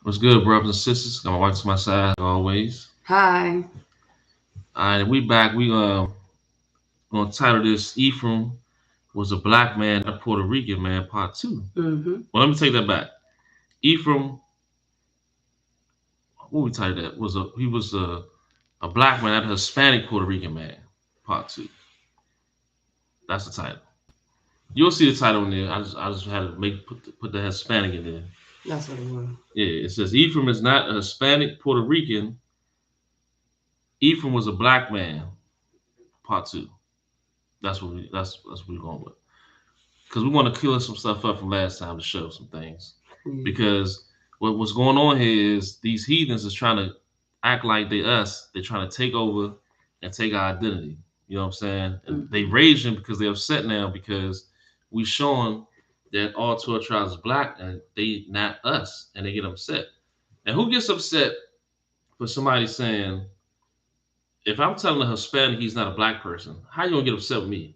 What's good, brothers and sisters? Got my wife to my side, as always. Hi. All right, we back. We gonna title this Ephraim was a black man, a Puerto Rican man, part two. Mm-hmm. Well, let me take that back. Ephraim, what we titled that? Was a black man, a Hispanic Puerto Rican man, part two. That's the title. You'll see the title in there. I just had to put the Hispanic in there. That's what it was. Yeah, it says Ephraim is not a Hispanic Puerto Rican. Ephraim was a black man, part two. That's what we're going with. Because we want to clear some stuff up from last time to show some things. Yeah. Because what's going on here is these heathens is trying to act like they us. They're trying to take over and take our identity. You know what I'm saying? And they raging because they're upset now because we showing that all 12 tribes is black and they not us, and they get upset. And who gets upset for somebody saying, if I'm telling a Hispanic he's not a black person, how you gonna get upset with me?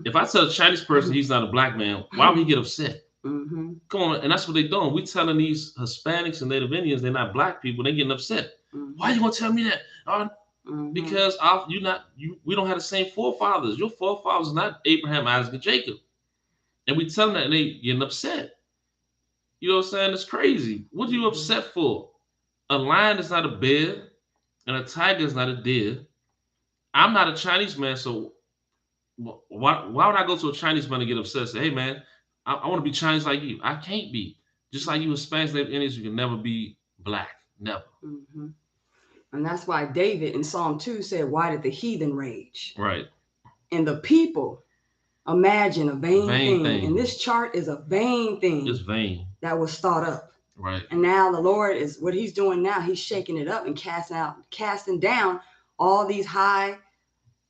If I tell a Chinese person he's not a black man, why would he get upset? Mm-hmm. Come on, and that's what they're doing. We telling these Hispanics and Native Indians they're not black people. They getting upset. Mm-hmm. Why you gonna tell me that? Mm-hmm. Because you not you. We don't have the same forefathers. Your forefathers not Abraham, Isaac, and Jacob. And we tell them that and they getting upset. You know what I'm saying? It's crazy. What are you upset for? A lion is not a bear, and a tiger is not a deer. I'm not a Chinese man, so why would I go to a Chinese man and get upset and say, hey man, I want to be Chinese like you? I can't be. Just like you Hispanics, Native Indians, you can never be black. Never. Mm-hmm. And that's why David in Psalm 2 said, why did the heathen rage? Right. And the people imagine a vain Vain thing. thing. And this chart is a vain thing It's vain. that was thought up. Right. And now the Lord is what he's doing now. He's shaking it up and casting down all these high,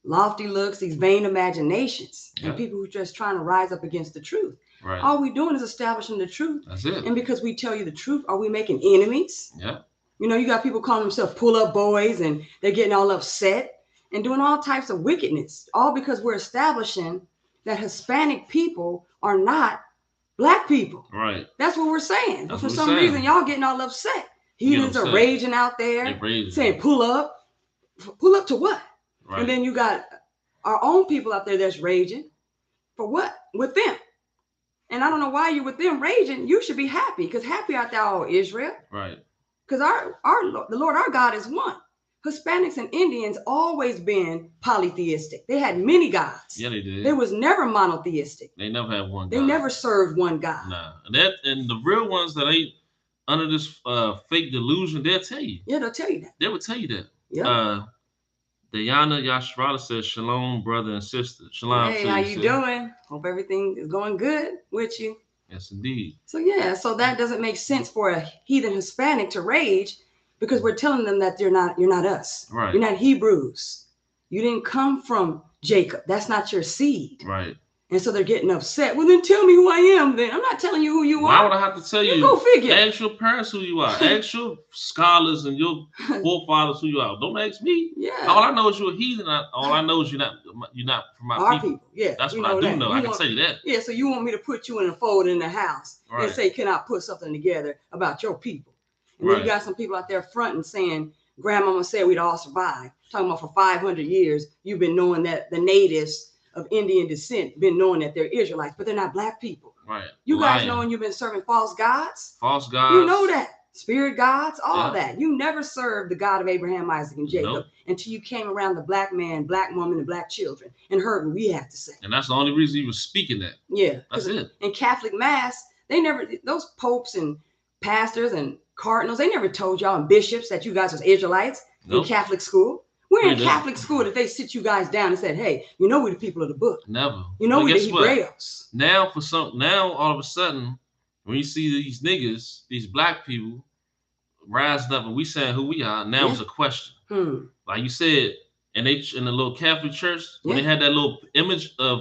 lofty looks, these vain imaginations, and people who are just trying to rise up against the truth. Right. All we doing is establishing the truth. That's it. And because we tell you the truth, are we making enemies? Yeah. You know, you got people calling themselves pull-up boys and they're getting all upset and doing all types of wickedness, all because we're establishing that Hispanic people are not black people. Right. That's what we're saying. That's but for some reason, y'all getting all upset. Heathens are raging out there, saying pull up. Pull up to what? Right. And then you got our own people out there that's raging. For what? With them. And I don't know why you with them raging. You should be happy, because happy out there, all Israel. Right. Because the Lord our God is one. Hispanics and Indians always been polytheistic. They had many gods. Yeah, they did. They was never monotheistic. They never had one God. They never served one God. Nah. And the real ones that ain't under this fake delusion, they'll tell you. Yeah, they'll tell you that. They will tell you that. Yeah. Diana Yashrala says, Shalom, brother and sister. Shalom. Hey, how you doing? Hope everything is going good with you. Yes, indeed. So so that doesn't make sense for a heathen Hispanic to rage, because we're telling them that you're not us. Right. You're not Hebrews. You didn't come from Jacob. That's not your seed. Right. And so they're getting upset. Well, then tell me who I am then. I'm not telling you who you are. Why would I have to tell you? Go figure. Ask your parents who you are. Ask your scholars and your forefathers who you are. Don't ask me. Yeah. All I know is you're a heathen. All I know is you're not from our people. Yeah. That's what I do know. I can tell you that. Yeah, so you want me to put you in a fold in the house and say, can I put something together about your people? And then you got some people out there fronting saying, Grandmama said we'd all survive. Talking about for 500 years, you've been knowing that the natives of Indian descent been knowing that they're Israelites, but they're not black people. Right. You guys knowing you've been serving false gods? False gods. You know that. Spirit gods, all that. You never served the God of Abraham, Isaac, and Jacob until you came around the black man, black woman, and black children and heard what we had to say. And that's the only reason you were speaking that. Yeah. That's it. In Catholic Mass, those popes and pastors and cardinals, they never told y'all, and bishops, that you guys was Israelites in Catholic school. We're in Catholic school that they sit you guys down and said, hey, you know we're the people of the book. Never. You know we're the Hebrews. Now all of a sudden, when you see these niggas, these black people rising up and we saying who we are, now it's a question. Like you said, in the little Catholic church, when they had that little image of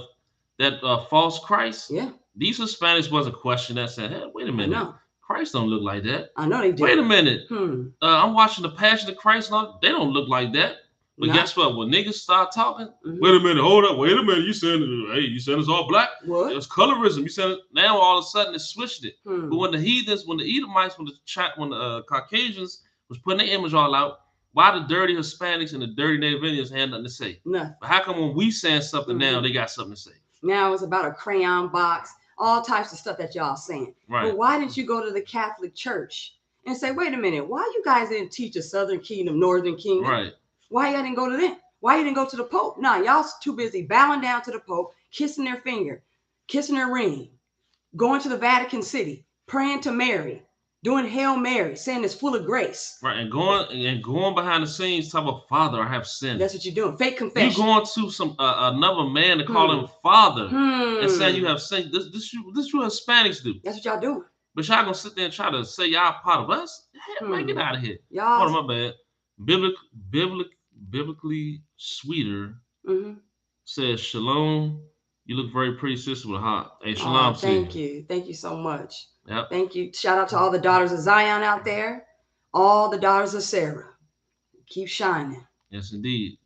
that false Christ, these Hispanics wasn't questioning that, saying, hey, wait a minute. Christ don't look like that. I know they do. Wait a minute. I'm watching the Passion of Christ. They don't look like that. But guess what? When niggas start talking, wait a minute, hold up, wait a minute. You saying, hey, you saying it's all black? What? It's colorism. You said now all of a sudden it switched it. But when the heathens, when the Edomites, when the Caucasians was putting their image all out, why the dirty Hispanics and the dirty Native Indians had nothing to say? Nothing. But how come when we saying something now, they got something to say? Now it's about a crayon box, all types of stuff that y'all saying. Right. But why didn't you go to the Catholic Church and say, wait a minute, why you guys didn't teach a Southern Kingdom, Northern Kingdom? Right. Why you didn't go to them? Why you didn't go to the Pope? No, y'all too busy bowing down to the Pope, kissing their finger, kissing their ring, going to the Vatican City, praying to Mary, doing Hail Mary, saying it's full of grace. Right, and going behind the scenes, talk about Father, I have sinned. That's what you're doing. Fake confession. You going to some another man to call him Father and saying you have sinned. This you Hispanics do. That's what y'all doing. But y'all gonna sit there and try to say y'all part of us? Hey, man, get out of here. Y'all. Oh, my bad. Biblically sweeter says Shalom. You look very pretty, sister, with a heart. Hey, Shalom. Thank you. Thank you so much. Yep. Thank you. Shout out to all the daughters of Zion out there. All the daughters of Sarah. Keep shining. Yes, indeed.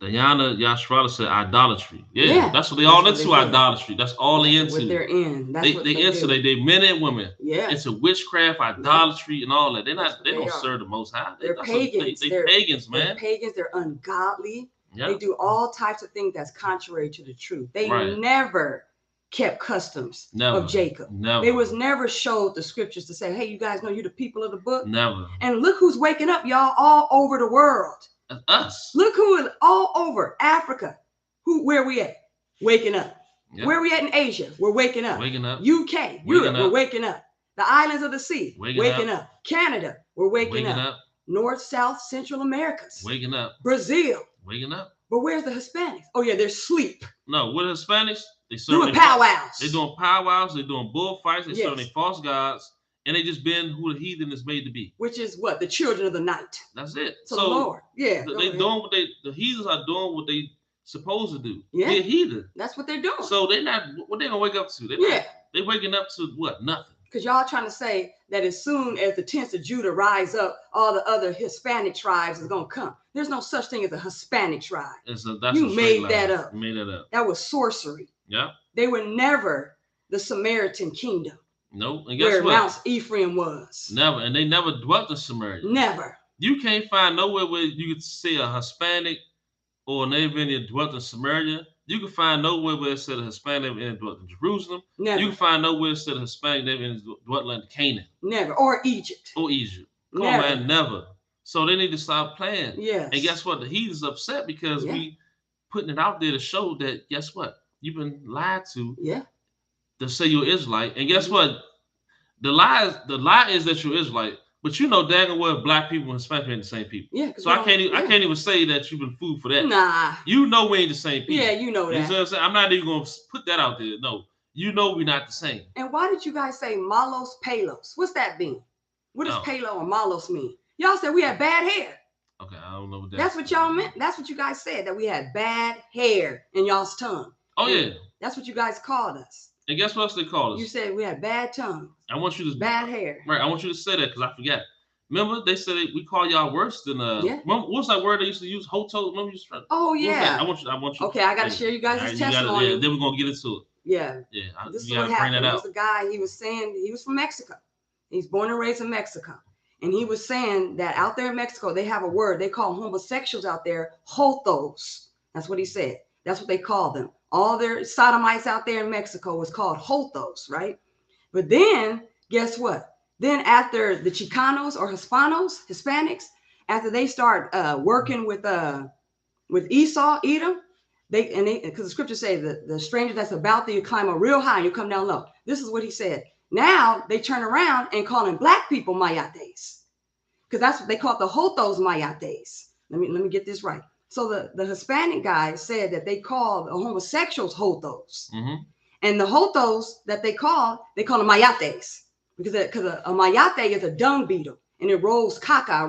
Diana Yashvara said idolatry. Yeah, that's what they all into, idolatry. That's all they into. What they're in. That's what they into. They men and women. Yeah. Into witchcraft, idolatry, and all that. They don't serve the Most High. They're pagans. They're pagans, man. They're pagans. They're ungodly. Yep. They do all types of things that's contrary to the truth. They never kept customs of Jacob. Never. They was never showed the scriptures to say, hey, you guys know you're the people of the book. Never. And look who's waking up, y'all, all over the world. That's us. Look who is all over Africa. Where we at? Waking up. Yep. Where we at in Asia? We're waking up. Waking up. UK, Europe, we're waking up. The islands of the sea, waking up. Canada, we're waking up. North, South, Central Americas. Waking up. Brazil. Waking up. But where's the Hispanics? Oh, yeah, they're asleep. No, with Hispanics, they doing powwows. They're doing powwows. They're doing bullfights. They're serving false gods. And they just been who the heathen is made to be. Which is what? The children of the night. That's it. So the Lord. Yeah. They doing what the heathens are doing what they supposed to do. Yeah. They're heathen. That's what they're doing. So they're not, what they gonna wake up to? They're waking up to what? Nothing. Because y'all trying to say that as soon as the tents of Judah rise up, all the other Hispanic tribes is going to come. There's no such thing as a Hispanic tribe. You made that up. You made that up. That was sorcery. Yeah. They were never the Samaritan kingdom. No. And guess where what? Mount Ephraim was. Never. And they never dwelt in Samaria. Never. You can't find nowhere where you could see a Hispanic or a Native Indian dwelt in Samaria. You can find nowhere where it said a Hispanic Indian dwelt in Jerusalem. Never. You can find nowhere it said a Hispanic Indian dwelt in Canaan. Never. Or Egypt. Come on, man, never. So they need to stop playing. Yes. And guess what? The heathen's upset because we putting it out there to show that, guess what? You've been lied to. Yeah. To say you're Israelite. And guess what? The lie is that you're Israelite. But you know dang well black people and Hispanic ain't the same people. Yeah. So I can't even say that you've been fooled for that. Nah. You know we ain't the same people. Yeah, you know that. You know what I'm saying? I'm not even gonna put that out there. No. You know we're not the same. And why did you guys say malos palos? What's that mean? What does palo or malos mean? Y'all said we had bad hair. Okay, I don't know what that's what y'all meant. That's what you guys said, that we had bad hair in y'all's tongue. Oh, yeah. That's what you guys called us. And guess what else they called us? You said we had bad tongue. I want you to bad hair. Right. I want you to say that because I forgot. Remember, they said we call y'all worse than what's that word they used to use? Hoto. Remember you trying. Oh yeah. I want you. Okay, I got to share you guys' testimony. Then we're gonna get into it. Yeah. Yeah. This is what happened. There was a guy. He was saying he was from Mexico. He's born and raised in Mexico, and he was saying that out there in Mexico they have a word they call homosexuals out there jotos. That's what he said. That's what they call them. All their sodomites out there in Mexico was called jotos, right? But then guess what? Then after the Chicanos or Hispanics, after they start working with Esau, Edom, because the scriptures say that the stranger that's about thee, you climb up real high and you come down low. This is what he said. Now they turn around and calling black people mayates, because that's what they call the jotos mayates. Let me get this right. So the Hispanic guys said that they call the homosexuals jotos, and the jotos that they call them mayates. Because a mayate is a dung beetle, and it rolls caca,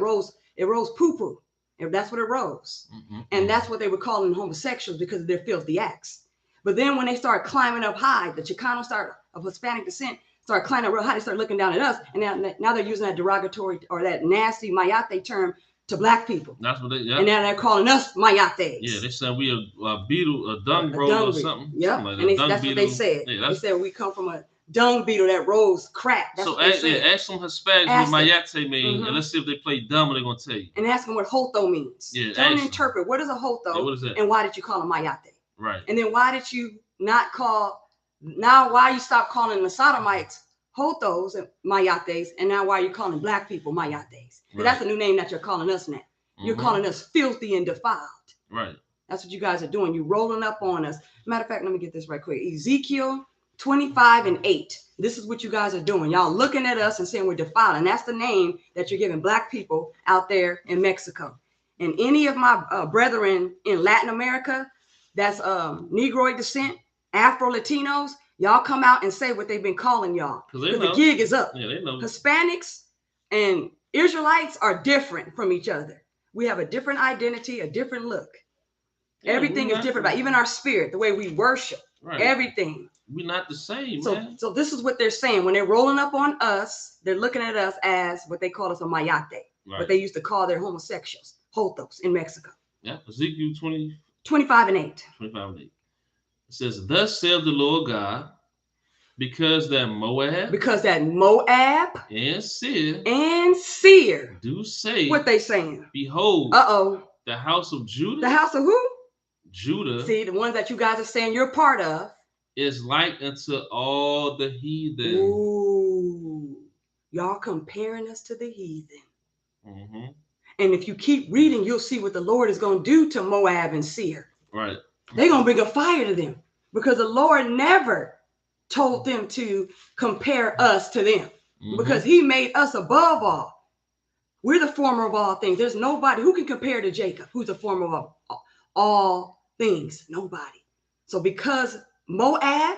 it rolls poo-poo, and that's what it rolls. And that's what they were calling homosexuals because of their filthy acts. But then when they start climbing up high, the Chicanos of Hispanic descent start climbing up real high, they start looking down at us, and now they're using that derogatory or that nasty mayate term to black people. That's what they. Yep. And now they're calling us mayates. Yeah, they said we a beetle, a dung roll or something. Yeah, like and that's beetle. What they said. Yeah, they said we come from a dung beetle that rolls crap. That's so ask some Hispanics what mayate mean, and let's see if they play dumb. They're gonna tell you. And ask them what hoto means. Yeah, tell them to interpret what is a hoto. Yeah, what is that? And why did you call them mayate? Right. And then why did you not call? Now why you stop calling the sodomites hotos and mayates, and now why are you calling black people mayates? Right. That's a new name that you're calling us now. You're calling us filthy and defiled. Right. That's what you guys are doing. You're rolling up on us. Matter of fact, let me get this right quick. Ezekiel 25:8. This is what you guys are doing. Y'all looking at us and saying we're defiled. And that's the name that you're giving black people out there in Mexico. And any of my brethren in Latin America, that's Negroid descent, Afro-Latinos, y'all come out and say what they've been calling y'all. Because the gig is up. Yeah, they know. Hispanics and Israelites are different from each other. We have a different identity, a different look. Yeah, everything is different about even our spirit, the way we worship, everything. We're not the same, man. So this is what they're saying. When they're rolling up on us, they're looking at us as what they call us a mayate, what they used to call their homosexuals, jotos in Mexico. Yeah, Ezekiel 25:8. 25:8. It says, thus saith the Lord God, because that Moab and Seir do say, what they saying? Behold, the house of Judah. The house of who? Judah. See, the ones that you guys are saying you're part of. Is like unto all the heathen. Ooh, y'all comparing us to the heathen. Mm-hmm. And if you keep reading, you'll see what the Lord is going to do to Moab and Seir. Right. They're going to bring a fire to them because the Lord never told them to compare us to them because he made us above all. We're the former of all things. There's nobody who can compare to Jacob, who's the former of all things. Nobody. So because Moab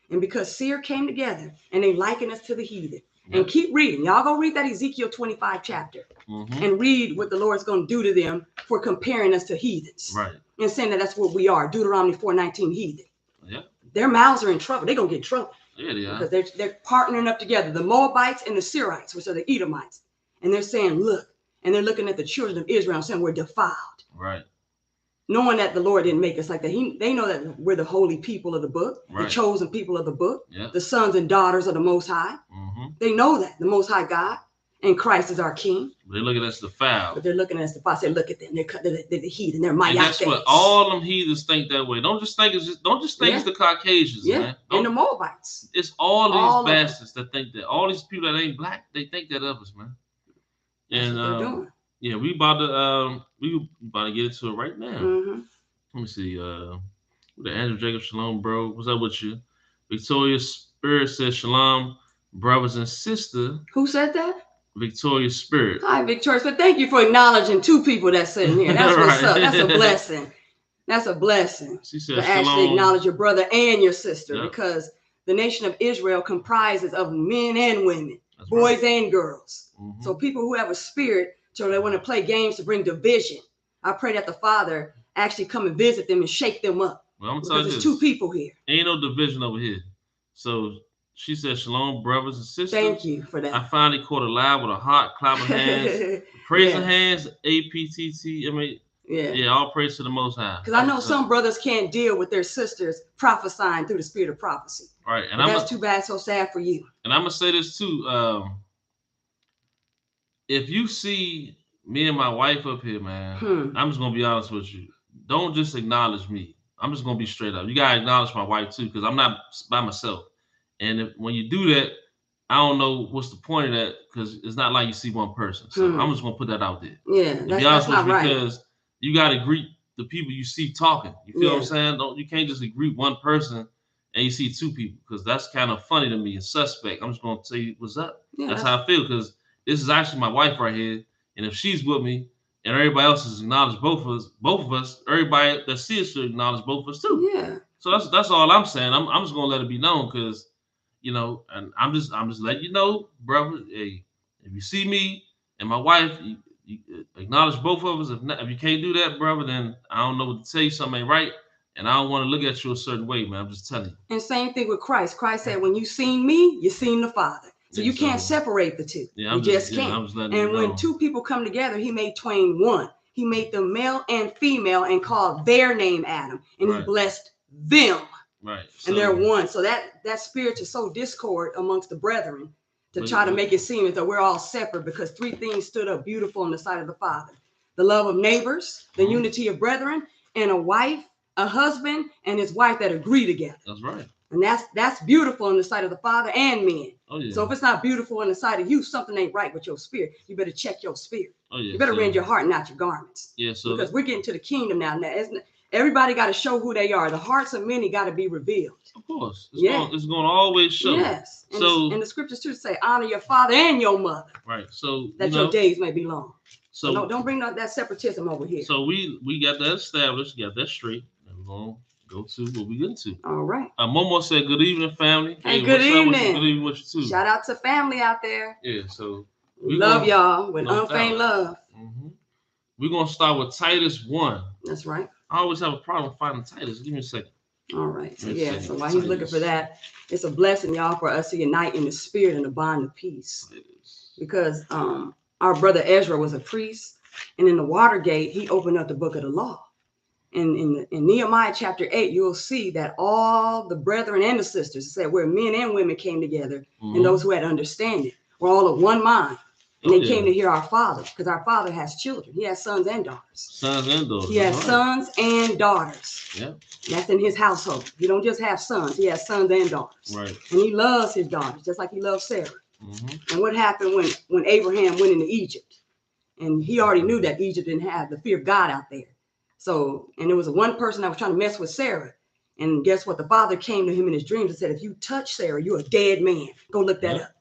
and because Seir came together and they liken us to the heathen. And keep reading. Y'all go read that Ezekiel 25 chapter and read what the Lord's going to do to them for comparing us to heathens. Right. And saying that that's what we are. Deuteronomy 4:19 heathen. Yeah. Their mouths are in trouble. They're going to get in trouble. Yeah, they are. Because they're partnering up together. The Moabites and the Seirites, which are the Edomites. And they're saying, look. And they're looking at the children of Israel saying we're defiled. Right. Knowing that the Lord didn't make us like that. They know that we're the holy people of the book, the chosen people of the book, the sons and daughters of the Most High. They know that the Most High God and Christ is our King. They look at us defiled. But they're looking at us defiled. Say, look at them. They're the heathen. They're mayates. And that's what all them heathens think that way. Don't just think it's the Caucasians, man. And the Moabites. It's all these bastards that think that. All these people that ain't black, they think that of us, man. And that's what they're doing. Yeah, we about to get into it right now. Let me see. The Andrew Jacob Shalom, bro. What's up with you? Victoria Spirit says Shalom, brothers and sisters. Who said that? Victoria Spirit. Hi, Victoria. So thank you for acknowledging two people that's sitting here. That's what's up. That's a blessing. That's a blessing. She said to actually acknowledge your brother and your sister because the nation of Israel comprises of men and women, boys and girls. So people who have a spirit. So they want to play games to bring division. I pray that the Father actually come and visit them and shake them up. Well, I'm telling you, there's two people here. Ain't no division over here. So she said, "Shalom, brothers and sisters." Thank you for that. I finally caught her live with a hot clap of hands, praising hands, APTT. Yeah, all praise to the Most High. Because I know some brothers can't deal with their sisters prophesying through the spirit of prophecy. Right, and that's too bad. So sad for you. And I'm gonna say this too. If you see me and my wife up here, man, I'm just gonna be honest with you. Don't just acknowledge me. I'm just gonna be straight up. You gotta acknowledge my wife too, because I'm not by myself. And when you do that, I don't know what's the point of that, because it's not like you see one person. So I'm just gonna put that out there. Yeah, that's not right. Because you gotta greet the people you see talking. You feel what I'm saying? You can't just greet one person and you see two people, because that's kind of funny to me and suspect. I'm just gonna tell you what's up. Yeah, that's how I feel, because this is actually my wife right here, and if she's with me and everybody else has acknowledged both of us, everybody that sees us should acknowledge both of us too. Yeah. So that's all I'm saying. I'm just gonna let it be known, because and I'm just letting you know, brother. Hey, if you see me and my wife, you acknowledge both of us. If you can't do that, brother, then I don't know what to tell you. Something ain't right, and I don't want to look at you a certain way, man. I'm just telling you. And same thing with Christ. Christ said, "When you seen me, you seen the Father." So you can't separate the two. Yeah, you just can't. And when two people come together, he made twain one. He made them male and female and called their name Adam. And he blessed them. Right. And they're one. So that spirit is so discord amongst the brethren to try to make it seem as though we're all separate, because three things stood up beautiful in the sight of the Father: the love of neighbors, the unity of brethren, and a wife, a husband, and his wife that agree together. That's right. And that's beautiful in the sight of the Father and men. Oh, yeah. So if it's not beautiful in the sight of you, something ain't right with your spirit. You better check your spirit. Oh, yeah. You better rend your heart, not your garments. Yeah. So because we're getting to the kingdom now. Everybody got to show who they are. The hearts of many got to be revealed. Of course. It's going to always show. Yes. And the scriptures too say, honor your father and your mother. Right. So that your days may be long. So don't bring up that separatism over here. So we got that established, got that straight. And we're going to go to what we get into. All right. Momo said, good evening, family. Hey, good evening. Good evening with you too. Shout out to family out there. Yeah. So we love y'all with unfeigned love. Mm-hmm. We're going to start with Titus 1. That's right. I always have a problem finding Titus. Give me a second. All right. So so while he's looking for that, it's a blessing, y'all, for us to unite in the spirit and the bond of peace. Because our brother Ezra was a priest, and in the Watergate, he opened up the book of the law. And in Nehemiah chapter 8, you'll see that all the brethren and the sisters, said where men and women came together, and those who had understanding were all of one mind. And they came to hear our Father, because our Father has children. He has sons and daughters. Sons and daughters. He has sons and daughters. Yeah. That's in his household. He don't just have sons. He has sons and daughters. Right. And he loves his daughters, just like he loves Sarah. Mm-hmm. And what happened when Abraham went into Egypt? And he already knew that Egypt didn't have the fear of God out there. So, and there was one person that was trying to mess with Sarah. And guess what? The Father came to him in his dreams and said, if you touch Sarah, you're a dead man. Go look that up.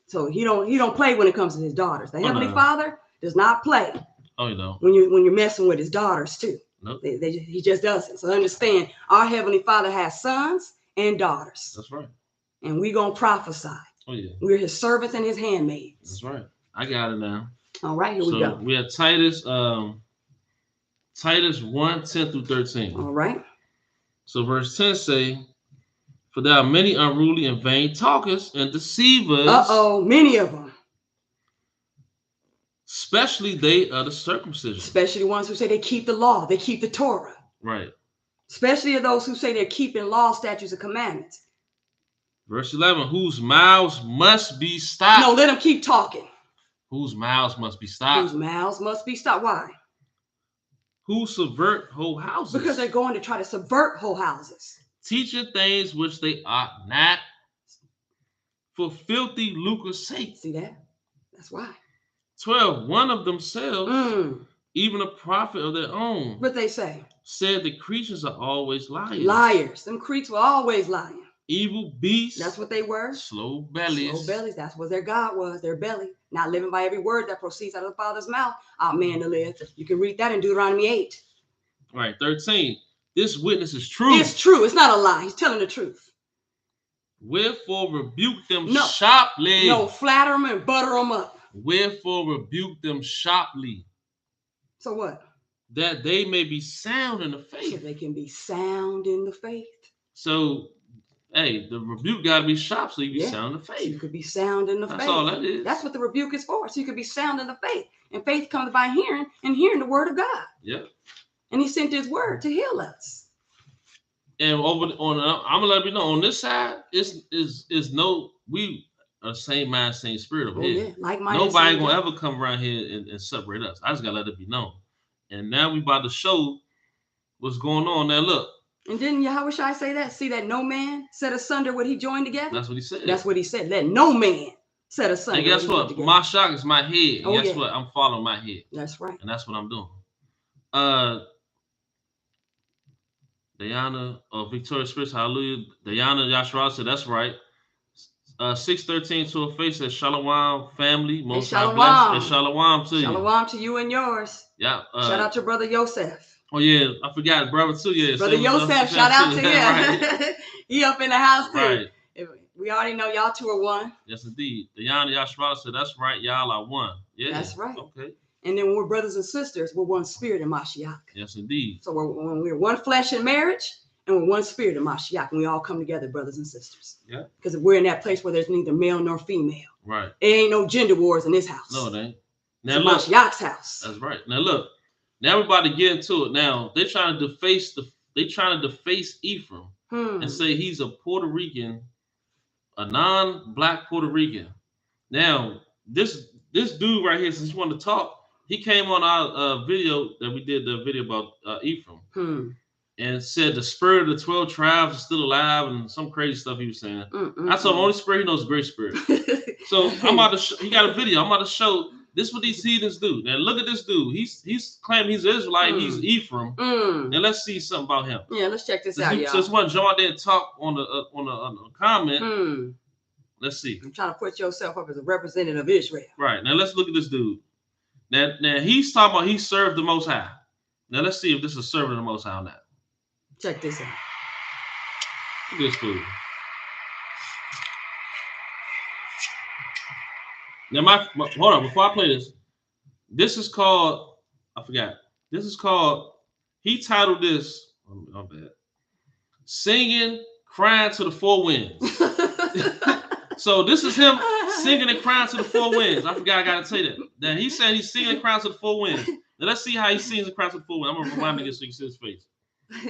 So he don't play when it comes to his daughters. The Heavenly Father does not play. Oh, you know. When you're messing with his daughters too. Nope. He just doesn't. So understand, our Heavenly Father has sons and daughters. That's right. And we're gonna prophesy. Oh yeah. We're his servants and his handmaids. That's right. I got it now. All right, here we go. We have Titus 1, 10 through 13. All right. So verse 10 say, for there are many unruly and vain talkers and deceivers. Many of them. Especially they of the circumcision. Especially the ones who say they keep the law, they keep the Torah. Right. Especially those who say they're keeping law, statutes, and commandments. Verse 11, whose mouths must be stopped. No, let them keep talking. Whose mouths must be stopped. Whose mouths must be stopped. Why? Who subvert whole houses. Because they're going to try to subvert whole houses. Teaching things which they ought not, for filthy lucre's sake. See that? That's why. 12, one of themselves, even a prophet of their own. What they say? Said the creatures are always liars. Liars. Them creeks were always lying. Evil beasts. That's what they were. Slow bellies. Slow bellies. That's what their God was. Their belly. Not living by every word that proceeds out of the Father's mouth. Out man to live. You can read that in Deuteronomy 8. All right. 13. This witness is true. It's true. It's not a lie. He's telling the truth. Wherefore rebuke them sharply. No, flatter them and butter them up. Wherefore rebuke them sharply. So what? That they may be sound in the faith. So they can be sound in the faith. So, hey, the rebuke got to be sharp so you can be sound in the faith. So you could be sound in the faith. That's all that is. That's what the rebuke is for. So you could be sound in the faith. And faith comes by hearing, and hearing the word of God. Yeah. And he sent his word to heal us. And over on, I'm gonna let you know, on this side, is no, we are the same mind, same spirit over here. Yeah. Like nobody gonna ever come around here and separate us. I just gotta let it be known. And now we about to show what's going on. Now look. And didn't Yahweh Shai say that? See that no man set asunder what he joined together? That's what he said. That's what he said. Let no man set asunder. And guess what? My shock is my head. And guess what? I'm following my head. That's right. And that's what I'm doing. Diana Victoria Spirits, hallelujah. Diana Yashua said that's right. 613 to her face says Shalom family. Most High bless. And Shalom to you. Shalom to you and yours. Yeah. Shout out to brother Yosef. Oh yeah, I forgot brother too. Yeah, brother Yosef. Shout out to him. Right. He up in the house too. Right. We already know y'all two are one. Yes, indeed. Diana Yashua said that's right. Y'all are one. Yeah. That's right. Okay. And then when we're brothers and sisters, we're one spirit in Mashiach. Yes, indeed. So when we're one flesh in marriage, and we're one spirit in Mashiach, and we all come together, brothers and sisters. Yeah. Because we're in that place where there's neither male nor female. Right. It ain't no gender wars in this house. No, it ain't. Now look, Mashiach's house. That's right. Now look, now we're about to get into it. Now they're trying to deface Ephraim and say he's a Puerto Rican, a non-black Puerto Rican. Now this dude right here, since you want to talk, he came on our video that we did, the video about Ephraim, and said the spirit of the 12 tribes is still alive and some crazy stuff he was saying. I told him only spirit he knows is great spirit. So I'm about to he got a video. I'm about to show this what these heathens do. Now look at this dude. He's claiming he's an Israelite. He's Ephraim. And let's see something about him. Yeah, let's check this out, y'all. So it's one John didn't talk on a comment. Let's see. I'm trying to put yourself up as a representative of Israel. Right. Now let's look at this dude. Now he's talking about he served the Most High. Now let's see if this is serving the Most High or not. Check this out. Look at this food. Now hold on, before I play this is called, I forgot. This is called, he titled this, my bad, Singing, Crying to the Four Winds. So this is him singing and crying to the four winds. I forgot I gotta tell you that. Then he said he's singing and crying to the four winds. Now let's see how he sings and cries to the four winds. I'm gonna rewind it so you can see his face.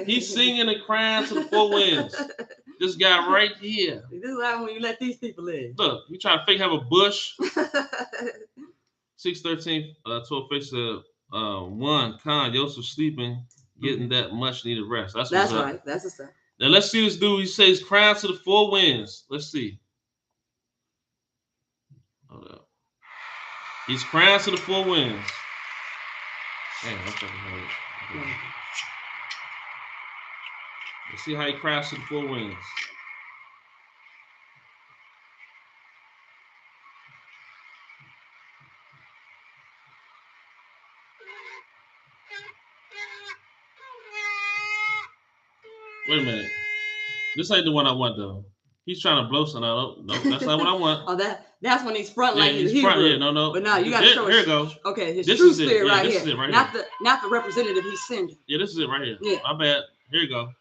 He's singing and crying to the four winds. This guy right here. This is like when you let these people in. Look, you trying to fake have a bush. 6:13, 12 faces 1. Khan, Joseph sleeping, getting that much needed rest. That's right. That's the stuff. Now let's see this dude. He says crying to the four winds. Let's see. Hold up. He's crying to the four winds. Damn, I'm fucking hurt. Let's see how he cries to the four winds. Wait a minute. This ain't the one I want though. He's trying to blow something out. No, that's not what I want. Oh, that's when he's front like he's front. Yeah, no. But now you got to show here it goes. Okay, his true spirit right here. Right not the representative he's sending. Yeah, this is it right here. Yeah. My bad. Here you go.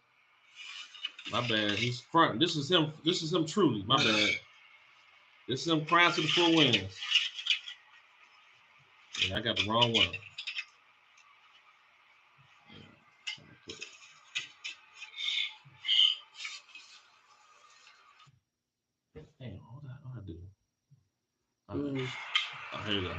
My bad. He's front. This is him. This is him truly. My bad. This is him crying to the four winds. Yeah, I got the wrong one. Damn, what I do? Oh, here you go.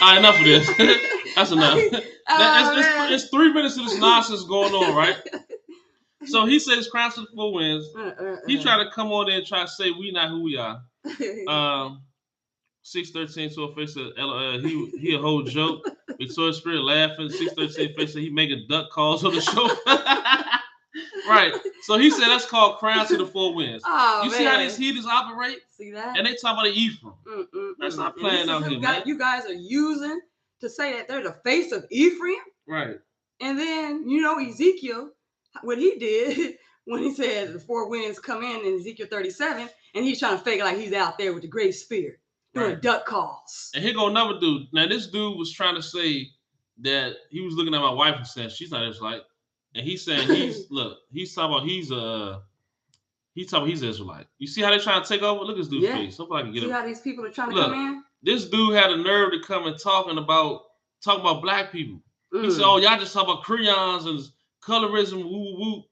All right, enough of this. That's enough. It's 3 minutes of this nonsense going on, right? So he says crying to the four winds. He tried to come on there and try to say we not who we are. 6:13 to a face said he a whole joke. Victoria's spirit laughing. 6:13 face said he making duck calls on the show. Right. So he said that's called crying to the four winds. Oh, you see how these heathens operate? See that? And they talk about the Ephraim. That's not playing out here, man. You guys are using to say that they're the face of Ephraim. Right. And then Ezekiel, what he did when he said the four winds come in Ezekiel 37, and he's trying to fake like he's out there with the great spirit doing duck calls. And here go another dude. Now this dude was trying to say that he was looking at my wife and saying she's not Israelite. And he's saying he's talking about he's Israelite. You see how they're trying to take over? Look at this dude's face. Hopefully I can get See how these people are trying to come in? This dude had a nerve to come and talking about black people. He said, "Oh, y'all just talk about crayons and colorism, woo woo."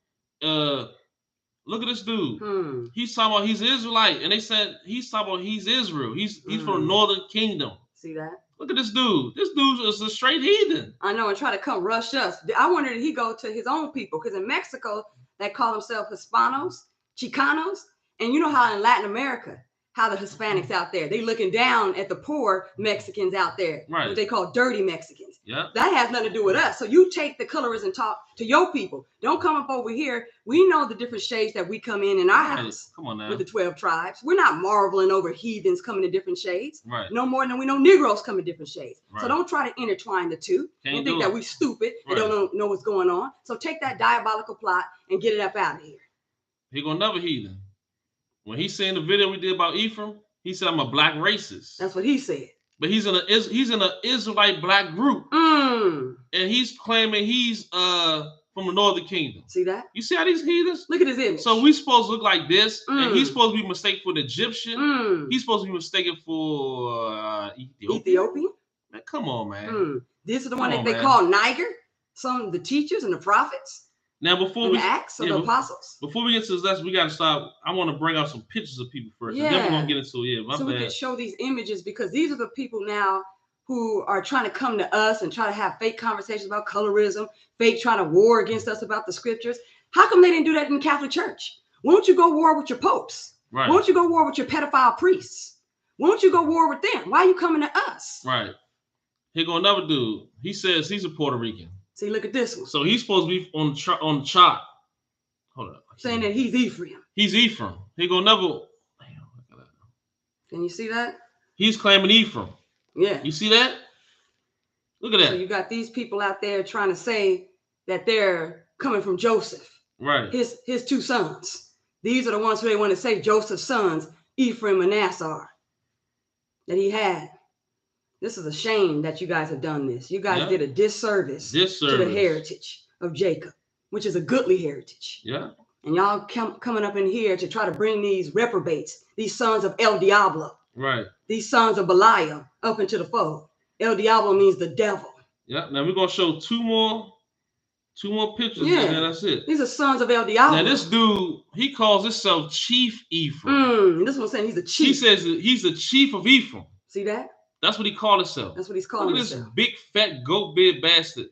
Look at this dude. He's talking about he's Israelite, and they said he's talking about he's Israel. He's from the Northern Kingdom. See that? Look at this dude. This dude is a straight heathen. I know, and try to come rush us. I wonder did he go to his own people? Because in Mexico, they call themselves Hispanos, Chicanos. And you know how in Latin America, how the Hispanics out there, they looking down at the poor Mexicans out there, what they call dirty Mexicans. Yeah. That has nothing to do with us. So you take the colors and talk to your people. Don't come up over here. We know the different shades that we come in our house. Come on now. With the 12 tribes. We're not marveling over heathens coming in different shades. Right. No more than we know Negroes come in different shades. Right. So don't try to intertwine the two. And think that we stupid and don't know what's going on. So take that diabolical plot and get it up out of here. He gonna never heathen. When he seen the video we did about Ephraim, he said I'm a black racist. That's what he said. But he's in an Israelite black group, and he's claiming he's from the Northern Kingdom. See that? You see how these heathens? Look at his image. So we supposed to look like this, and he's supposed to be mistaken for an Egyptian. He's supposed to be mistaken for Ethiopian. Man, come on, man. This is the one that they call Niger. Some of the teachers and the prophets. Now, before we Acts of the apostles. Before we get to this lesson, we got to stop. I want to bring out some pictures of people first. Yeah. Then we're gonna get into so we can show these images because these are the people now who are trying to come to us and try to have fake conversations about colorism, fake trying to war against us about the scriptures. How come they didn't do that in the Catholic Church? Why don't you go war with your popes? Right. Why don't you go war with your pedophile priests? Why don't you go war with them? Why are you coming to us? Right. Here go another dude. He says he's a Puerto Rican. See, look at this one. So he's supposed to be on the chart. Hold up. Saying that he's Ephraim. He's Ephraim. He gonna never. Can you see that? He's claiming Ephraim. Yeah. You see that? Look at that. So you got these people out there trying to say that they're coming from Joseph. Right. His two sons. These are the ones who they want to say Joseph's sons, Ephraim and Manasseh, that he had. This is a shame that you guys have done this. You guys did a disservice to the heritage of Jacob, which is a goodly heritage. Yeah. And y'all coming up in here to try to bring these reprobates, these sons of El Diablo. Right. These sons of Belial up into the fold. El Diablo means the devil. Yeah. Now we're going to show two more pictures. Yeah. And that's it. These are sons of El Diablo. Now this dude, he calls himself Chief Ephraim. This one's saying he's a chief. He says he's the chief of Ephraim. See that? That's what he called himself. That's what he's calling himself. Look at this big, fat, goat beard bastard.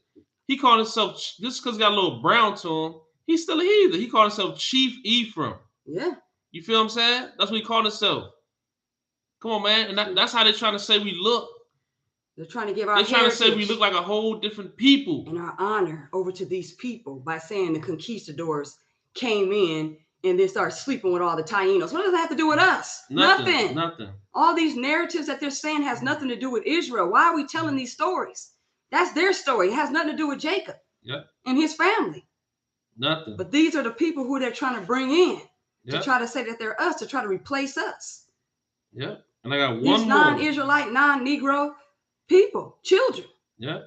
He called himself, just because he got a little brown to him, he's still a heathen. He called himself Chief Ephraim. Yeah. You feel what I'm saying? That's what he called himself. Come on, man. And that's how they're trying to say we look. They're trying to give our They're trying to say we look like a whole different people. And our honor over to these people by saying the conquistadors came in and then start sleeping with all the Tainos. What does that have to do with us? Nothing. All these narratives that they're saying has nothing to do with Israel. Why are we telling these stories? That's their story. It has nothing to do with Jacob and his family. Nothing. But these are the people who they're trying to bring in to try to say that they're us, to try to replace us. Yeah. And I got one these more. Non-Israelite, non-Negro people, children. Yeah.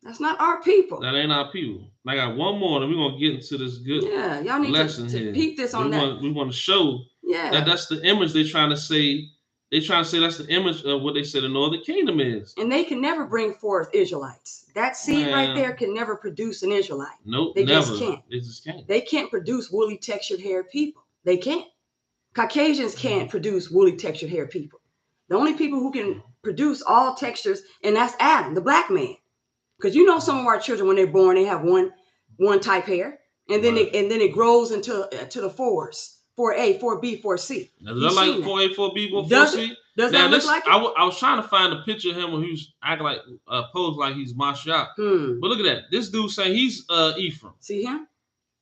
That's not our people. That ain't our people. I got one more, and we're gonna get into this good y'all need lesson to here. peep this on that. We want to show that that's the image they're trying to say. They're trying to say that's the image of what they said the Northern Kingdom is. And they can never bring forth Israelites. That seed right there can never produce an Israelite. Nope, they never. Just can't. They just can't. They can't produce woolly textured hair people. They can't. Caucasians can't produce woolly textured hair people. The only people who can produce all textures, and that's Adam, the black man. Because you know some of our children, when they're born, they have one type hair, and then it grows into the fours, 4A, 4B, 4C. Now, does that like 4A, 4B, 4C? Does that look like it? I was trying to find a picture of him when he was acting like posed like he's Mashiach. But look at that. This dude saying he's Ephraim. See him?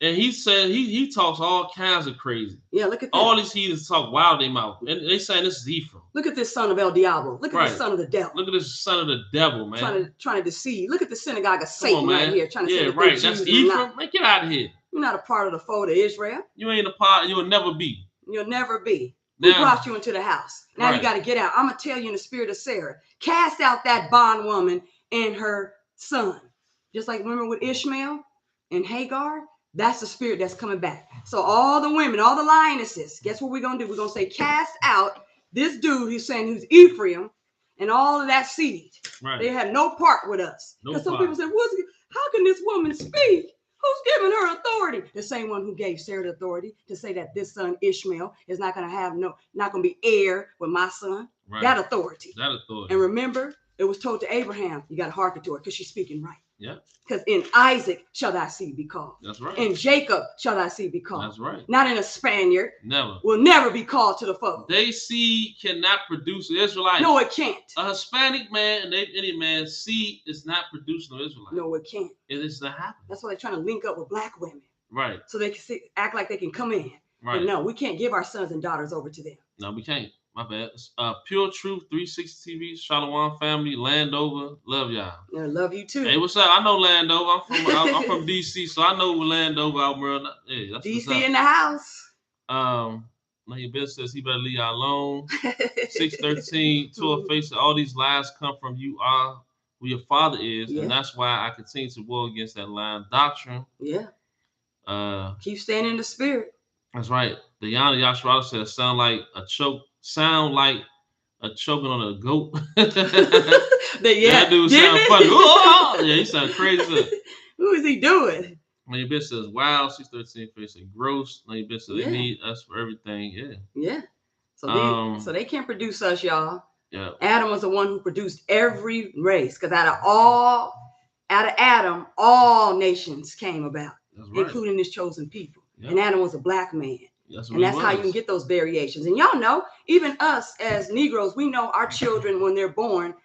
And he said he talks all kinds of crazy. Yeah, look at that. All these heathens talk wild in their mouth. And they saying this is Ephraim. Look at this son of El Diablo. Look at this son of the devil. Look at this son of the devil, man. Trying to deceive. Look at the synagogue of Satan right here. Trying to say that right. That's Ephraim. Man, get out of here. You're not a part of the fold of Israel. You ain't a part. You'll never be. You'll never be. Who brought you into the house? Now you got to get out. I'm going to tell you in the spirit of Sarah. Cast out that bondwoman and her son. Just like remember with Ishmael and Hagar? That's the spirit that's coming back. So all the women, all the lionesses, guess what we're going to do? We're going to say, cast out this dude who's saying who's Ephraim and all of that seed. Right. They have no part with us. Because some people say, how can this woman speak? Who's giving her authority? The same one who gave Sarah the authority to say that this son Ishmael is not going to be heir with my son. Right. That authority. And remember, it was told to Abraham, you got to hearken to her because she's speaking right. Yeah. Because in Isaac shall thy seed be called. That's right. In Jacob shall thy seed be called. That's right. Not in a Spaniard. Never. Will never be called to the fold. They seed cannot produce an Israelite. No, it can't. A Hispanic man and any man's seed is not producing an Israelite. No, it can't. It is not happening. That's why they're trying to link up with black women. Right. So they can act like they can come in. Right. But no, we can't give our sons and daughters over to them. No, we can't. My bad. Pure Truth 360 TV, Shalom family, Landover, love y'all. Yeah, love you too. Hey, what's up? I know Landover. I'm from DC, so I know Landover out there. Yeah, that's DC in the house. Now your best says he better leave y'all alone. 613, 12 faces. All these lies come from you are who your father is, and that's why I continue to war against that lying doctrine. Yeah. Keep staying in the spirit. That's right. The Yana Yashua said sound like a choking on a goat. That dude sound funny. Yeah, he sound crazy. Who is he doing? Now your bitch says, wow, 613 face and gross. Now your bitch says they need us for everything. Yeah. Yeah. So they can't produce us, y'all. Yeah. Adam was the one who produced every race. Because out of Adam, all nations came about. That's right. Including his chosen people. Yep. And Adam was a black man. That's how you can get those variations. And y'all know, even us as Negroes, we know our children when they're born,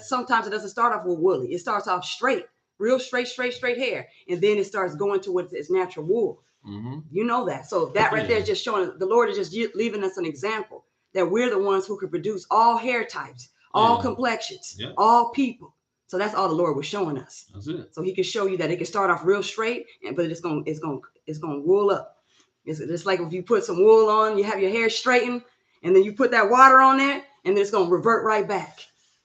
sometimes it doesn't start off with woolly. It starts off straight, real straight hair. And then it starts going to its natural wool. Mm-hmm. You know that. So that right there is just showing, the Lord is just leaving us an example that we're the ones who could produce all hair types, all complexions, all people. So that's all the Lord was showing us. That's it. So he can show you that it can start off real straight, but it's gonna wool up. It's just like if you put some wool on, you have your hair straightened, and then you put that water on there, and it's gonna revert right back.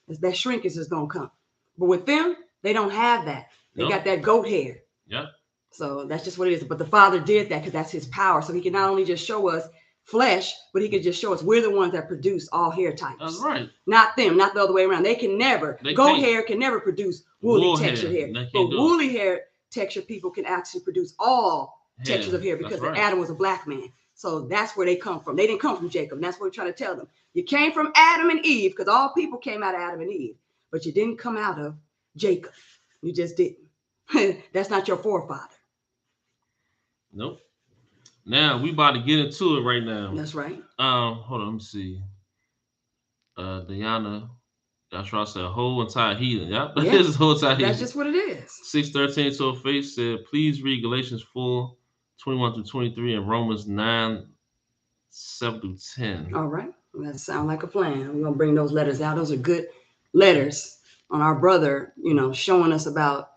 That shrinkage is gonna come. But with them, they don't have that. They got that goat hair. Yeah. So that's just what it is. But the Father did that because that's his power. So he can not only just show us flesh, but he could just show us we're the ones that produce all hair types. That's right. Not them, not the other way around. They can never, goat hair can never produce woolly textured hair. But woolly hair textured people can actually produce all textures of hair because Adam was a black man. So that's where they come from. They didn't come from Jacob. And that's what we're trying to tell them. You came from Adam and Eve because all people came out of Adam and Eve, but you didn't come out of Jacob. You just didn't. That's not your forefather. Nope. Now we about to get into it right now. That's right. Hold on, let me see. Diana, that's right. I said whole entire heathen. Yep. Yeah. This is whole entire heathen. That's just what it is. 613 to a face said, please read Galatians 4, 21 through 23 and Romans 9, 7 through 10. All right. Well, that sounds like a plan. We're gonna bring those letters out. Those are good letters on our brother, showing us about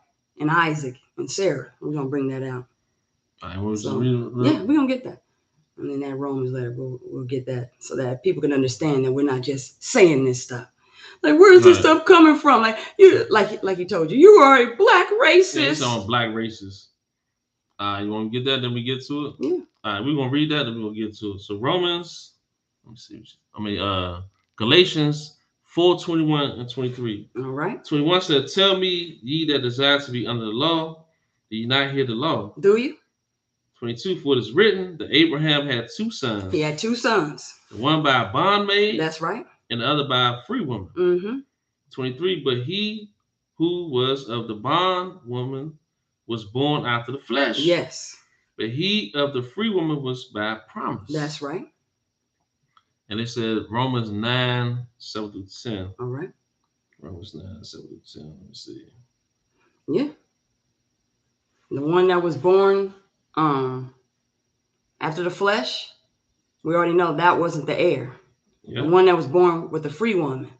Isaac and Sarah. We're gonna bring that out. All right, we're gonna get that. And then that Romans letter, we'll get that so that people can understand that we're not just saying this stuff. Like, where's this stuff coming from? Like he told you, you are a black racist. Yeah, it's on black racist. You want to get that? Then we get to it. Yeah. All right, we're gonna read that, then we're gonna get to it. So Romans, let me see. Galatians 4, 21 and 23. All right. 21 said, "Tell me, ye that desire to be under the law, do ye not hear the law? Do you?" 22, for it is written that Abraham had two sons. He had two sons. The one by a bondmaid. That's right. And the other by a free woman. Mm-hmm. 23, but he who was of the bondwoman was born after the flesh. Yes. But he of the free woman was by promise. That's right. And it said Romans 9, 7 through 10. All right. Romans 9, 7 through 10. Let me see. Yeah. The one that was born after the flesh, we already know that wasn't the heir. Yeah. The one that was born with the free woman,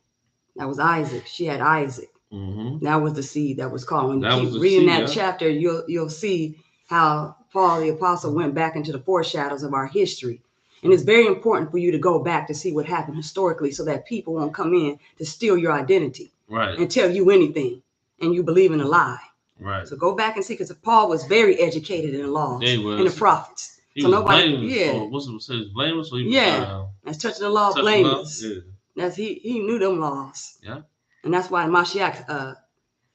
that was Isaac. She had Isaac. Mm-hmm. That was the seed that was called. When you keep reading that chapter, you'll see how Paul the apostle went back into the foreshadows of our history. And it's very important for you to go back to see what happened historically so that people won't come in to steal your identity and tell you anything and you believe in a lie. Right. So go back and see, because Paul was very educated in the laws and the prophets. He was blameless. That's touching the law, blameless. That's he knew them laws. Yeah. And that's why Mashiach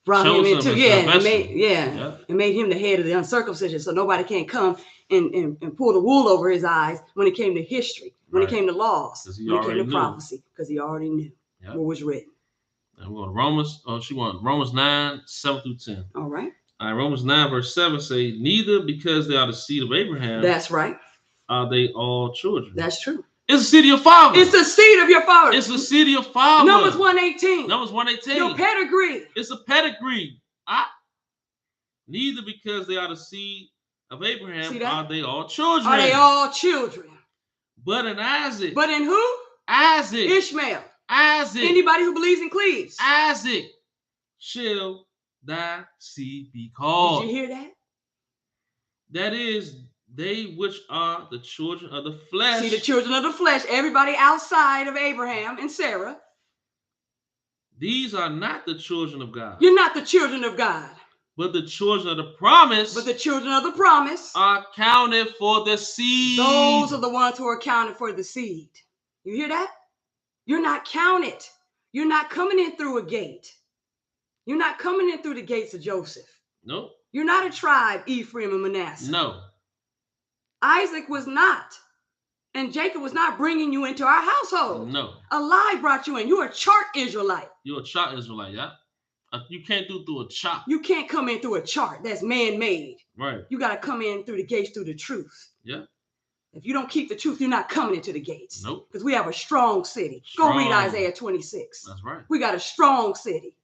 brought him into it made him the head of the uncircumcision, so nobody can't come and pull the wool over his eyes when it came to history, when it came to laws, when it came to prophecy, because he already knew what was written. And we're going to Romans. Oh, she wants Romans 9, 7 through 10. All right. All right, Romans 9, verse 7 say, neither because they are the seed of Abraham. That's right. Are they all children? That's true. It's the seed of your father. It's the seed of your father. It's the seed of your father. Numbers 118. Numbers 118. Your pedigree. It's a pedigree. Neither because they are the seed of Abraham are they all children. Are they all children? But in Isaac. But in who? Isaac. Ishmael. Isaac. Anybody who believes in Cleves. Isaac shall thy seed be called. Did you hear that? That is, they which are the children of the flesh. See, the children of the flesh, everybody outside of Abraham and Sarah. These are not the children of God. You're not the children of God. But the children of the promise. But the children of the promise are counted for the seed. Those are the ones who are counted for the seed. You hear that? You're not counted. You're not coming in through a gate. You're not coming in through the gates of Joseph. No. You're not a tribe, Ephraim and Manasseh. No. Isaac was not. And Jacob was not bringing you into our household. No. A lie brought you in. You're a chart Israelite. You're a chart Israelite, yeah? You can't do through a chart. You can't come in through a chart that's man-made. Right. You got to come in through the gates through the truth. Yeah. If you don't keep the truth, you're not coming into the gates. Nope. Because we have a strong city. Strong. Go read Isaiah 26. That's right. We got a strong city.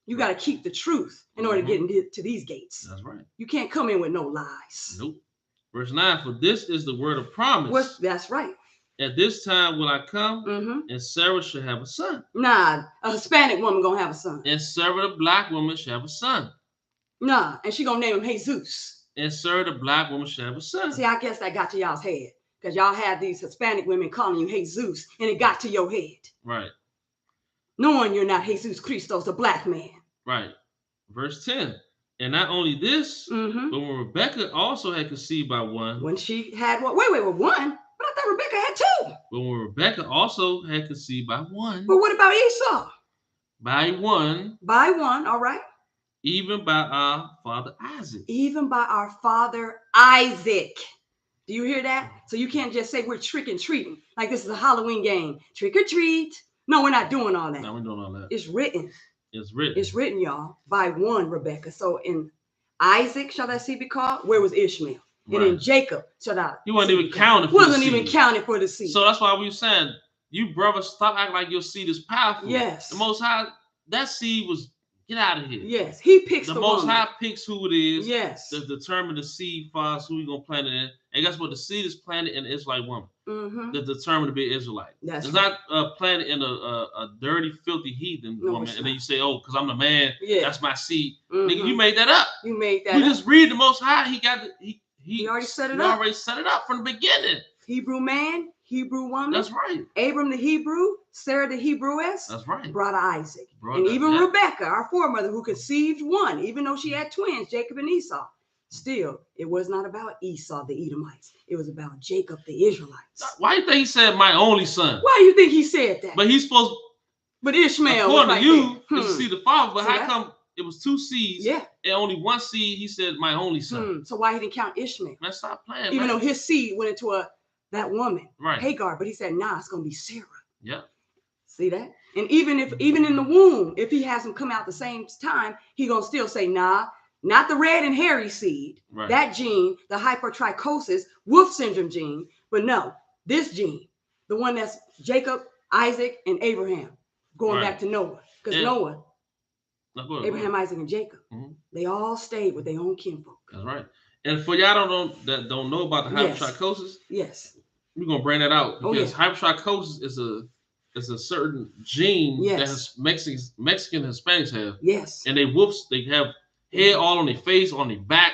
You got to keep the truth in order to get into these gates. That's right. You can't come in with no lies. Nope. Verse 9, for this is the word of promise. That's right. At this time will I come, and Sarah shall have a son. Nah, a Hispanic woman gonna have a son. And Sarah the black woman shall have a son. Nah, and she gonna name him Jesus. And Sarah the black woman shall have a son. See, I guess that got to y'all's head. Because y'all have these Hispanic women calling you Jesus, and it got to your head. Right. Knowing you're not Jesus Christos, the black man. Right. Verse 10. And not only this, but when Rebecca also had conceived by one. When she had what? Wait, one? But I thought Rebecca had two. But when Rebecca also had conceived by one. But what about Esau? By one. By one, all right. Even by our father Isaac. Even by our father Isaac. Do you hear that? So you can't just say we're trick and treating. Like this is a Halloween game. Trick or treat. No, we're not doing all that. No, we're doing all that. It's written. It's written. It's written, y'all. By one, Rebecca. So in Isaac shall that seed be called? Where was Ishmael? Right. And in Jacob shall that. He wasn't even counted for wasn't even counted for the seed. So that's why we were saying, you brothers, stop acting like your seed is powerful. Yes. The Most High, that seed was, get out of here. Yes. He picks the Most woman. High picks who it is. Yes. To determine the seed for us, who we going to plant it in. And guess what? The seed is planted in an Israelite woman. That's determined to be an Israelite. It's right. Not planted in a dirty, filthy heathen woman. And then you say, oh, because I'm the man, that's my seed. Nigga, you made that up. You made that up. You just read the Most High. He already set it up. Already set it up from the beginning. Hebrew man, Hebrew woman. That's right. Abram the Hebrew, Sarah the Hebrewess. That's right. Brought Isaac. And even Rebecca, our foremother, who conceived one, even though she had twins, Jacob and Esau. Still, it was not about Esau, the Edomites. It was about Jacob, the Israelites. Why do you think he said my only son? Why do you think he said that? But he's supposed. But Ishmael. According to you, is to see the father. But see how that? come it was two seeds? Yeah. And only one seed. He said my only son. So why he didn't count Ishmael? Let's stop playing. Even though his seed went into that woman, right? Hagar. But he said, nah, it's gonna be Sarah. Yeah. See that? And even in the womb, if he has them come out the same time, he gonna still say, nah. Not the red and hairy seed, that gene, the hypertrichosis, Wolf syndrome gene, but no, this gene, the one that's Jacob, Isaac, and Abraham, going back to Noah. Because Noah, Abraham, Isaac, and Jacob, they all stayed with their own kinfolk. That's right. And for y'all that don't know about the hypertrichosis, we're gonna bring that out because hypertrichosis is a certain gene that Mexican Hispanics have. Yes. And they have hair all on their face, on their back,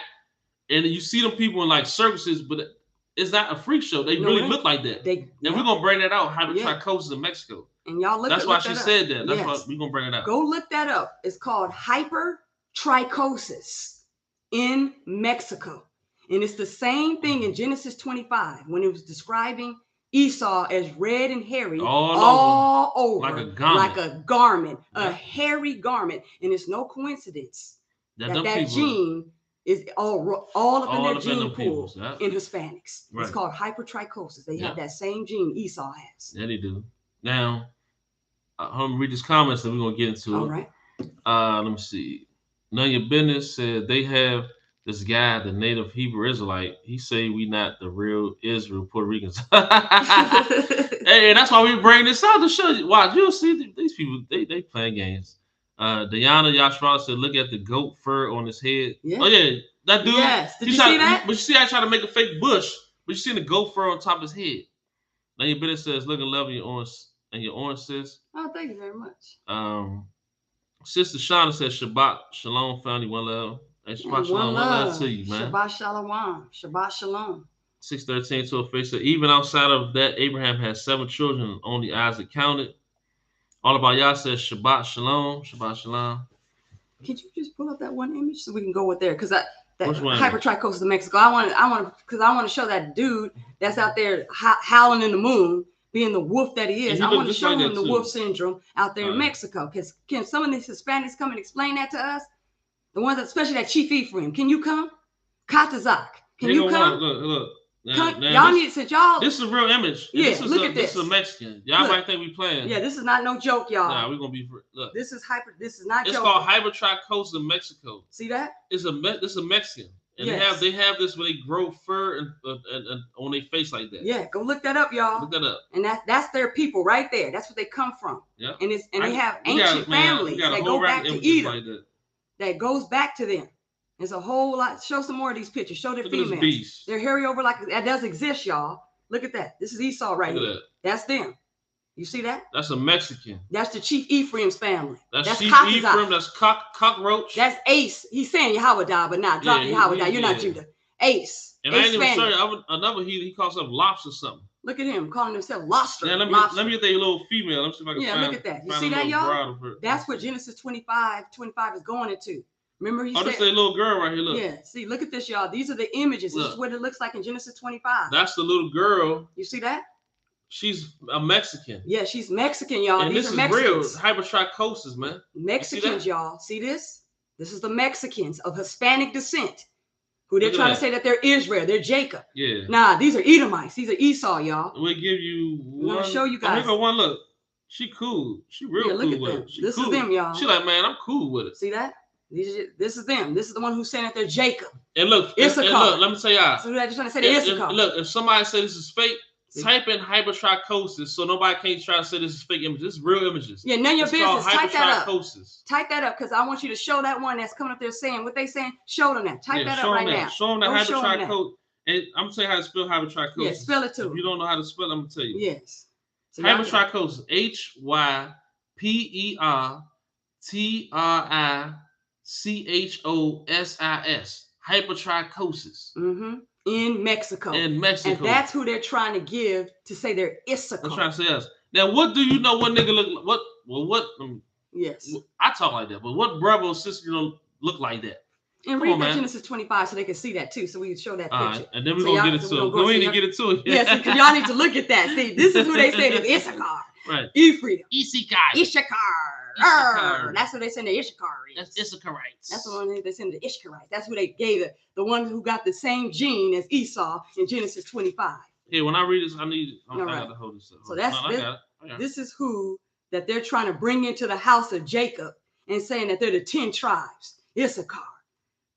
and you see them people in like circuses, but it's not a freak show. They really look like that. And we're gonna bring that out. Hypertrichosis in Mexico. And y'all look. That's why she said that. That's why we're gonna bring it out. Go look that up. It's called hypertrichosis in Mexico, and it's the same thing in Genesis 25 when it was describing Esau as red and hairy, all over, like a garment, a hairy garment, and it's no coincidence. That gene is all up in their gene pool in Hispanics. Right. It's called hypertrichosis. They have that same gene Esau has. Yeah, they do. Now, I'm gonna read these comments and we're gonna get into it. All right. Let me see. None of your business said they have this guy, the native Hebrew Israelite. He say we not the real Israel Puerto Ricans. Hey, that's why we bring this out to show you. Watch, you'll see these people. They playing games. Diana Yashra said, look at the goat fur on his head. Yeah. Oh yeah, that dude. Yes. Did you see that? But you see, I try to make a fake bush. But you see the goat fur on top of his head. Now your business says, looking lovely your orange sis. Oh, thank you very much. Sister Shauna says, Shabbat Shalom, family, one love. Hey, Shabbat Shalom, one love to you, man. Shabbat Shalom. Shabbat Shalom. 613 to a face said, even outside of that, Abraham had 7 children, only Isaac counted. All about y'all says, Shabbat Shalom. Shabbat Shalom. Could you just pull up that one image so we can go with there? Because that hypertrichosis of Mexico, I want to show that dude that's out there howling in the moon, being the wolf that he is. I want to show him the wolf syndrome out there in Mexico. Because can some of these Hispanics come and explain that to us? The ones, especially that Chief Ephraim. Can you come? Katazak. Can you come? Look. Y'all need, since y'all. This is a real image. Yeah, look at this. This is a Mexican. Y'all might think we playing. Yeah, this is not no joke, y'all. Nah, we're gonna be. Look, this is not. It's called hypertrichosis in Mexico. See that? It's a Mexican, and they have this when they grow fur and on their face like that. Yeah, go look that up, y'all. Look that up. And that's their people right there. That's where they come from. Yeah. And they have ancient families that go back to Edom. Like that goes back to them. There's a whole lot. Show some more of these pictures. Show their females. They're hairy over like that does exist, y'all. Look at that. This is Esau right here. That's them. You see that? That's a Mexican. That's the Chief Ephraim's family. That's Chief Ephraim. That's cockroach. That's Ace. He's saying Yahweh but not drop Yahweh. You're not Judah. Ace. And Ace I ain't even sorry. Another he calls himself Lobster something. Look at him calling himself Lobster. Yeah, let me get that little female. Let me see if I can find. Look at that. You see that, y'all? That's what Genesis 25 is going into. Remember he said, this is a little girl right here. Look. Yeah. See, look at this, y'all. These are the images. This is what it looks like in Genesis 25. That's the little girl. You see that? She's a Mexican. Yeah, she's Mexican, y'all. And These this are is real hypertrichosis, man. Mexicans, y'all. See this? This is the Mexicans of Hispanic descent. Who they're trying to say that they're Israel. They're Jacob. Yeah. Nah, these are Edomites. These are Esau, y'all. We'll give you one. I'm going to show you guys. One look. She cool. She real cool look at with them. it. This is them, y'all. She like, man, I'm cool with it. See that? This is them. This is the one who's saying that they're Jacob. And look, let me tell y'all. So I just want to say they're Issachar. Look, if somebody says this is fake, type in hypertrichosis so nobody can't try to say this is fake images. This is real images. Yeah, none of your business. Type that up. Type that up because I want you to show that one that's coming up there saying what they saying. Show them that. Type that up right now. Show them that hypertrichosis. And I'm gonna tell you how to spell hypertrichosis. Yeah, spell it too. If you don't know how to spell it, I'm gonna tell you. Yes. So hypertrichosis. HYPERTRICHOSIS. Hypertrichosis. Mm-hmm. In Mexico. And that's who they're trying to give to say they're Issachar. They're trying to say us. Now, what do you know what nigga look like? What? Yes. I talk like that, but what brother or sister look like that? And read that Genesis 25 so they can see that too. So we can show that picture. Right, and then we're going to get it to it. We need to get it to it. Yes, because y'all need to look at that. See, this is who they say is Issachar. Right. Ephraim. Issachar. That's what they say the Issachar is. That's Issacharites. That's the one they send the Issacharites. That's who they gave it. The one who got the same gene as Esau in Genesis 25. Yeah, when I read this, I got to hold this up. So this is who that they're trying to bring into the house of Jacob and saying that they're the 10 tribes. Issachar.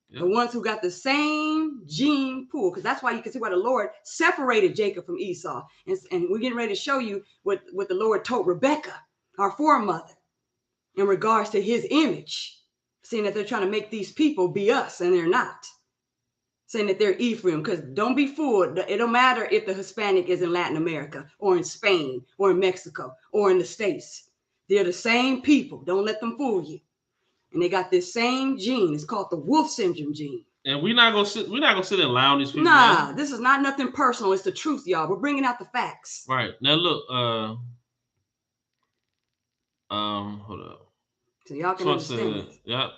Yep. The ones who got the same gene pool, because that's why you can see why the Lord separated Jacob from Esau. And we're getting ready to show you what the Lord told Rebekah, our foremother, in regards to his image, saying that they're trying to make these people be us, and they're not. Saying that they're Ephraim, because don't be fooled. It don't matter if the Hispanic is in Latin America or in Spain or in Mexico or in the States. They're the same people. Don't let them fool you. And they got this same gene. It's called the wolf syndrome gene. And we're not gonna sit and allow these people. Nah, this is not nothing personal. It's the truth, y'all. We're bringing out the facts. Right now, look. Hold up. So y'all can understand. Yeah.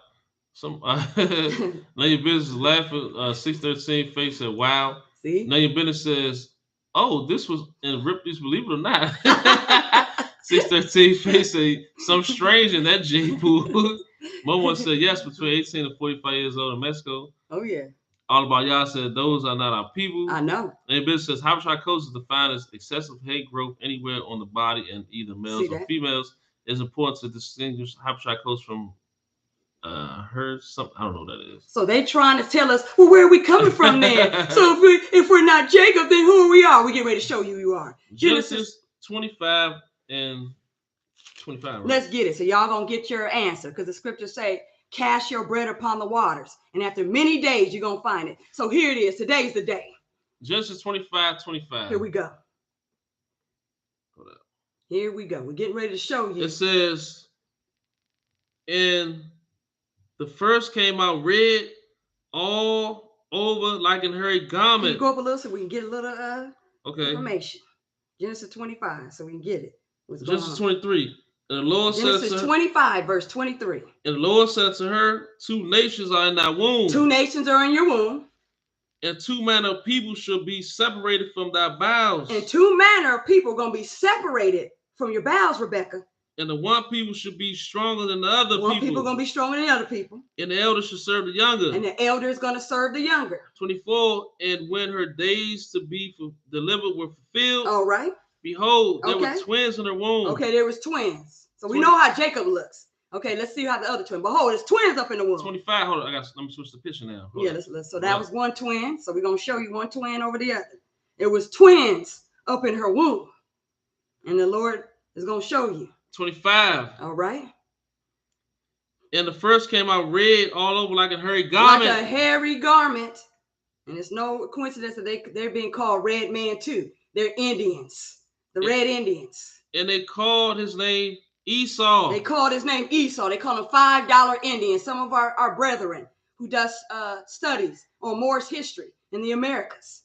Some none your business is laughing. 613 face said, "Wow." See. None your business says, "Oh, this was in Ripley's. Believe it or not." 613 face say, "Some strange in that J pool." One said yes, between 18 and 45 years old in Mexico. Oh, yeah. All about y'all said those are not our people. I know. And business says hypertrichosis is defined as excessive hair growth anywhere on the body in either males or females. it's important to distinguish hypertrichosis coast from her. Something I don't know what that is. So they trying to tell us, well, where are we coming from then? So if we're not Jacob, then who we are? We get ready to show you are. Genesis 25 and 25. Right? Let's get it. So y'all gonna get your answer because the scriptures say, cast your bread upon the waters, and after many days you're gonna find it. So here it is. Today's the day. Genesis 25:25. Here we go. Hold up. Here we go. We're getting ready to show you. It says, and the first came out red all over like an hairy garment. Can you go up a little so we can get a little information? Genesis 25, so we can get it. Genesis 23. And the Lord Genesis said to her, 25, verse 23. And the Lord said to her, 2 nations are in thy womb. 2 nations are in your womb. And 2 manner of people shall be separated from thy bowels. And 2 manner of people are going to be separated from your bowels, Rebecca. And the one people should be stronger than the other people. One people are going to be stronger than the other people. And the elder should serve the younger. And the elder is going to serve the younger. 24. And when her days to be delivered were fulfilled. All right. Behold, there were twins in her womb. Okay, there was twins. So we know how Jacob looks. Okay, let's see how the other twin. Behold, there's twins up in the womb. 25. Hold on, let me switch the picture now. Let's. So that was 1 twin. So we're gonna show you 1 twin over the other. It was twins up in her womb, and the Lord is gonna show you. 25. All right. And the first came out red all over like a hairy garment. Like a hairy garment, and it's no coincidence that they're being called red man too. They're Indians, the red Indians. And they called his name Esau. They called his name Esau. They call him $5 Indian. Some of our brethren who does studies on Moorish history in the Americas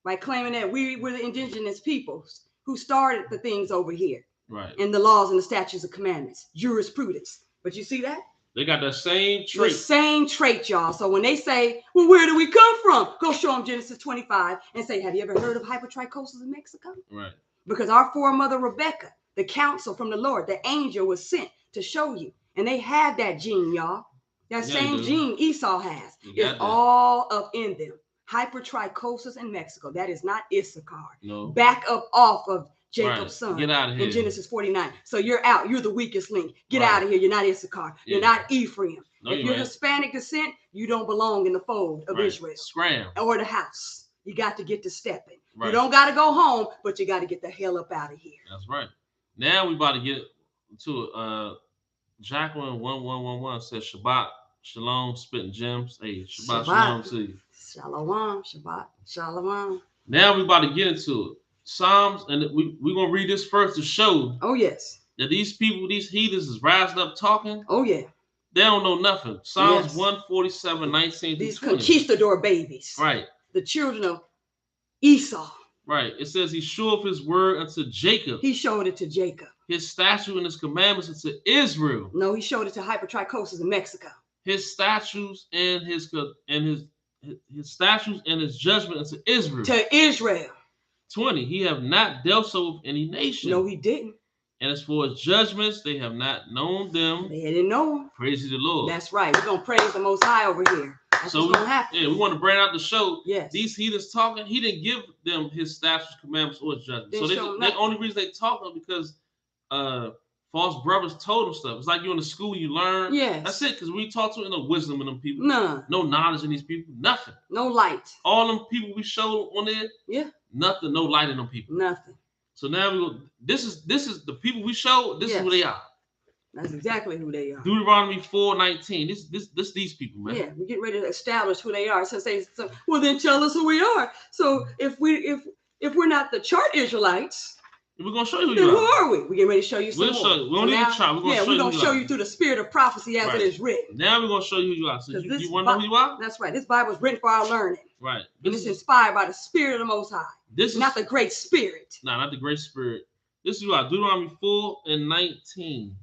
by claiming that we were the indigenous peoples who started the things over here. Right. And the laws and the statutes and commandments, jurisprudence. But you see that? They got the same trait. The same trait, y'all. So when they say, well, where do we come from? Go show them Genesis 25 and say, have you ever heard of hypertrichosis in Mexico? Right. Because our foremother Rebecca, the counsel from the Lord, the angel was sent to show you. And they have that gene, y'all. That same gene Esau has. It's all up in them. Hypertrichosis in Mexico. That is not Issachar. No. Back up off of Jacob's son. Get out of here. In Genesis 49. So you're out. You're the weakest link. Get out of here. You're not Issachar. You're not Ephraim. No, if you're Hispanic descent, you don't belong in the fold of Israel. Scram. Or the house. You got to get to stepping. Right. You don't got to go home, but you got to get the hell up out of here. That's right. Now we about to get to Jacqueline 1111 says Shabbat Shalom, spitting gems. Hey, Shabbat Shalom to you. Shalom, Shabbat Shalom. Now we about to get into it. Psalms, and we're gonna read this first to show. Oh yes. That these people, these heathens, is rising up talking. Oh yeah. They don't know nothing. Psalms 147, 19 these through 20. Conquistador babies. Right. The children of Esau. Right. It says he showed his word unto Jacob. He showed it to Jacob. His statute and his commandments unto Israel. No, he showed it to hypertrichosis in Mexico. His statutes and his statutes and his judgment unto Israel. To Israel. 20. He have not dealt so with any nation. No, he didn't. And as for his judgments, they have not known them. They didn't know him. Praise the Lord. That's right. We're gonna praise the Most High over here. That's so what's gonna happen. Yeah, we want to bring out the show. Yes. These heathens talking. He didn't give them his statutes, commandments, or judgments. So the only reason they talking because false brothers told them stuff. It's like you in the school, you learn. Yes. That's it. Because we talk to no wisdom in them people. None. No knowledge in these people. Nothing. No light. All them people we showed on there. Yeah. Nothing. No light in them people. Nothing. So now we go. This is the people we showed. This is who they are. That's exactly who they are. Deuteronomy 4:19. This these people, man. Yeah, we get ready to establish who they are. So well, then tell us who we are. So if we're not the chart Israelites. We're gonna show you who are we? We're getting ready to show you some more. We don't need to try. We're gonna show you through the spirit of prophecy as it is written. Now we're gonna show you who you are. So you want to know who you are? That's right. This Bible is written for our learning. Right. And it's inspired by the Spirit of the Most High. This is not the Great Spirit. No, not the Great Spirit. This is who you are. Deuteronomy 4:19.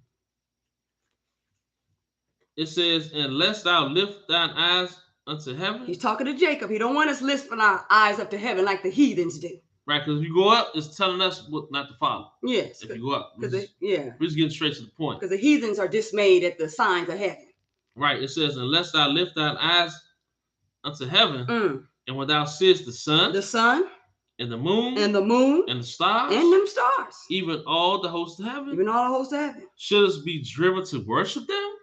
It says, "Unless thou lift thine eyes unto heaven." He's talking to Jacob. He don't want us lifting our eyes up to heaven like the heathens do. Right, because if you go up, it's telling us what not to follow. Yes. If you go up. We're just getting straight to the point. Because the heathens are dismayed at the signs of heaven. Right. It says, "Unless thou lift thine eyes unto heaven, and when thou seest the sun, and the moon, and the moon, and the stars, and them stars, even all the hosts of heaven, even all the hosts of heaven, should us be driven to worship them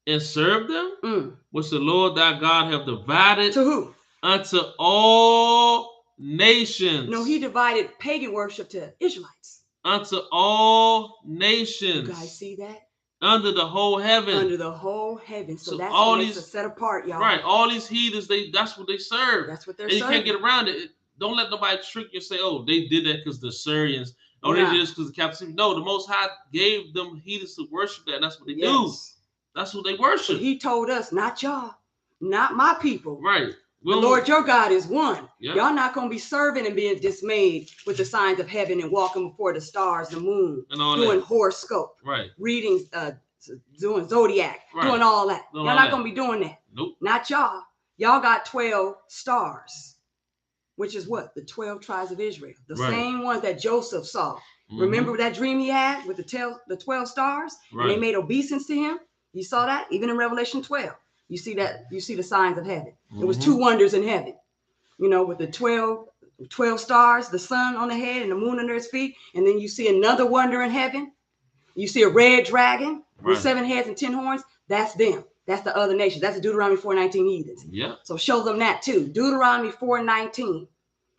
and serve them, which the Lord thy God have divided to who? Unto all nations. No, he divided pagan worship to Israelites. Unto all nations. You guys see that? Under the whole heaven. Under the whole heaven. So that's all what makes these us set apart, y'all. Right. All these heathens, that's what they serve. That's what they're serving. serving. You can't get around it. Don't let nobody trick you and say, oh, they did that because the Syrians. Oh, they did this because the captivity. No, the Most High gave them heathens to worship that. And that's what they do. That's what they worship. But he told us, not y'all, not my people. Right. The Lord your God is one. Yeah. Y'all not going to be serving and being dismayed with the signs of heaven and walking before the stars, the moon, and all doing that. Horoscope, right? Reading, doing zodiac, right. Doing all that. Y'all not going to be doing that. Nope. Not y'all. Y'all got 12 stars, which is what? The 12 tribes of Israel. The same ones that Joseph saw. Mm-hmm. Remember that dream he had with the 12 stars? Right. And they made obeisance to him? You saw that? Even in Revelation 12. You see that? You see the signs of heaven. Mm-hmm. It was 2 wonders in heaven. You know, with the 12 stars, the sun on the head and the moon under his feet. And then you see another wonder in heaven. You see a red dragon with 7 heads and 10 horns. That's them. That's the other nation. That's the Deuteronomy 4:19 heathens. Yeah. So show them that too. Deuteronomy 4:19.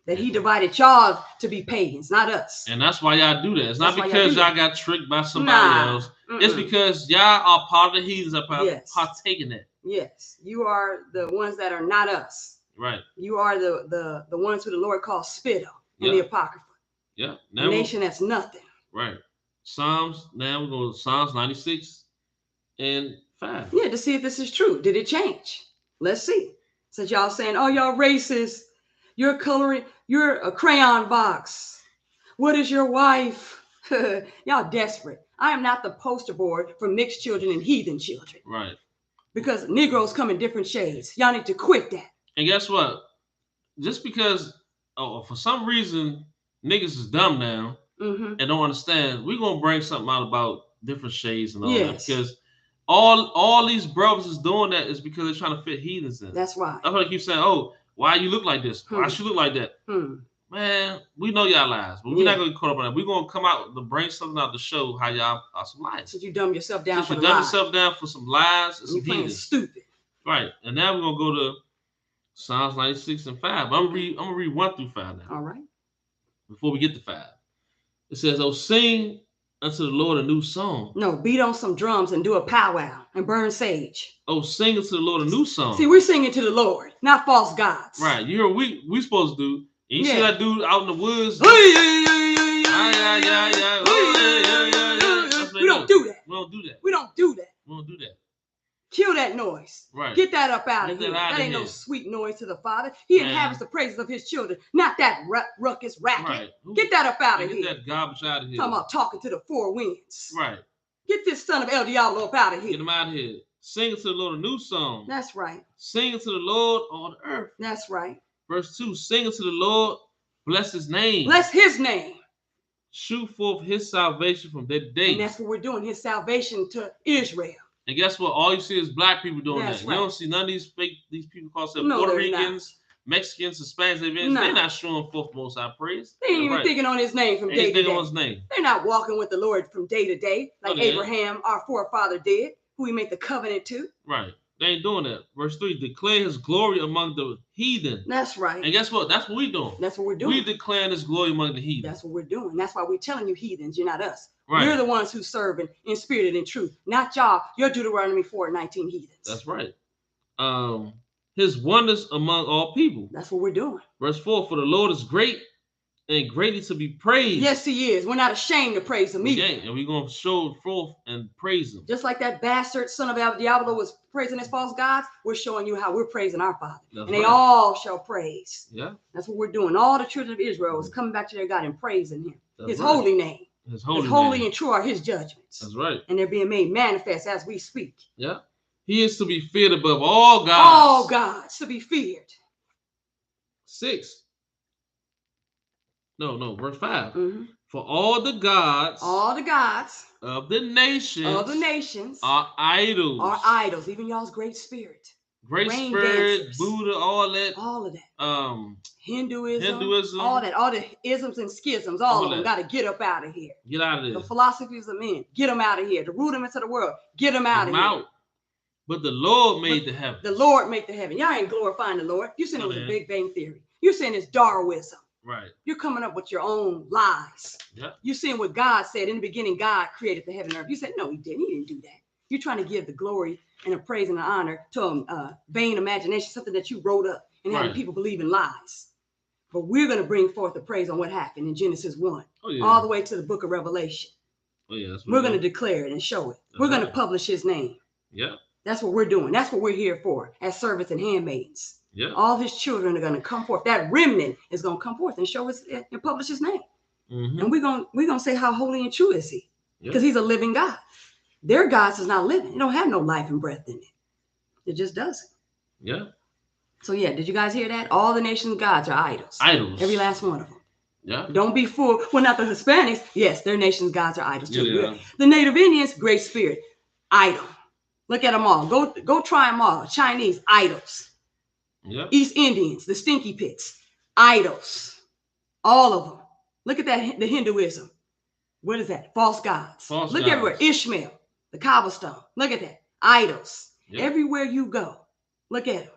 That he divided y'all to be pagans, not us. And that's why y'all do that. It's not because y'all got tricked by somebody else. Mm-mm. It's because y'all are part of the heathens that partaking that. Yes. You are the ones that are not us. Right. You are the ones who the Lord calls spittle in the Apocrypha. Yeah. A nation that's nothing. Right. Now we're going to Psalms 96 and 5. Yeah, to see if this is true. Did it change? Let's see. Since y'all saying, oh, y'all racist. You're coloring, you're a crayon box. What is your wife? Y'all desperate. I am not the poster board for mixed children and heathen children. Right. Because Negroes come in different shades. Y'all need to quit that. And guess what? Just because, for some reason, niggas is dumb now and don't understand, we're going to bring something out about different shades and all that. Because all these brothers is doing that is because they're trying to fit heathens in. That's why. That's why they keep saying, oh, why you look like this? Why she look like that? Man, we know y'all lies, but we're not going to get caught up on that. We're going to come out to bring something out to show how y'all are some lies. Since you dumb yourself down for the lies. You dumb yourself down for some lies and some heathens. Stupid. Right. And now we're going to go to Psalms 96 and 5. I'm gonna read 1 through 5 now. All right. Before we get to 5. It says, oh, sing unto the Lord a new song. No, beat on some drums and do a powwow and burn sage. Oh, sing unto the Lord a new song. See, we're singing to the Lord, not false gods. Right. We supposed to do. You see that dude out in the woods? We don't do that. We don't do that. We don't do that. We don't do that. Kill that noise. Right. Get that up out of here. That ain't no sweet noise to the Father. He inhabits the praises of his children, not that ruckus racket. Right. Get that up out of here. Get that garbage out of here. Talking about talking to the 4 winds. Right. Get this son of El Diablo up out of here. Get him out of here. Sing to the Lord a new song. That's right. Sing to the Lord on the earth. That's right. Verse 2. Sing to the Lord. Bless his name. Bless his name. Shoot forth his salvation from day to day. And that's what we're doing. His salvation to Israel. And guess what? All you see is black people doing that. Right. You don't see none of these people call themselves Puerto Ricans, Mexicans, Hispanics. They're not showing forth Most High praise. They ain't even thinking on his name from day to day. On his name. They're not walking with the Lord from day to day like Abraham, our forefather, did, who he made the covenant to. Right. They ain't doing that. Verse 3, declare his glory among the heathen. That's right. And guess what? That's what we're doing. That's what we're doing. We declare his glory among the heathen. That's what we're doing. That's why we're telling you heathens, you're not us. Right. We're the ones who serve in spirit and in truth. Not y'all. You're Deuteronomy 4:19 heathens. That's right. His wonders among all people. That's what we're doing. Verse 4, for the Lord is great and greatly to be praised. Yes, he is. We're not ashamed to praise him either. And we're going to show forth and praise him. Just like that bastard son of El Diablo was praising his false gods, we're showing you how we're praising our Father. That's they all shall praise. Yeah. That's what we're doing. All the children of Israel is coming back to their God and praising him. His holy name. His holy name. And true are his judgments. That's right. And they're being made manifest as we speak. Yeah. He is to be feared above all gods. All gods to be feared. 6. No, verse 5. Mm-hmm. For all the gods of the nations are idols. Are idols, even y'all's great spirit. Great Spirit, Buddha, all that. All of that. Hinduism, all the isms and schisms, all of them got to get up out of here. Get out of there. The philosophies of men, get them out of here. The rudiments of the world, get them out of here. But the Lord made the heaven. The Lord made the heaven. Y'all ain't glorifying the Lord. You're saying it was a Big Bang Theory. You're saying it's Darwinism. Right. You're coming up with your own lies. Yeah. You're saying what God said in the beginning. God created the heaven and earth. You said no, He didn't. He didn't do that. You're trying to give the glory and the praise and the honor to a vain imagination, something that you wrote up and having people believe in lies. But we're going to bring forth the praise on what happened in Genesis 1, all the way to the book of Revelation. Oh, yeah, we're going to declare it and show it. We're going to publish His name. Yeah. That's what we're doing. That's what we're here for, as servants and handmaids. Yeah. All His children are going to come forth. That remnant is going to come forth and show His and publish His name. Mm-hmm. And we're going to say how holy and true is He, because He's a living God. Their gods is not living. It don't have no life and breath in it. It just doesn't. Yeah. So did you guys hear that? All the nations' gods are idols. Idols. Every last one of them. Yeah. Don't be fooled. Well, not the Hispanics. Yes, their nation's gods are idols too. Yeah. The Native Indians, Great Spirit, idol. Look at them all. Go try them all. Chinese, idols. Yeah. East Indians, the stinky pits, idols. All of them. Look at that. The Hinduism. What is that? False gods. Look everywhere. Ishmael, the cobblestone. Look at that. Idols. Yep. Everywhere you go. Look at them.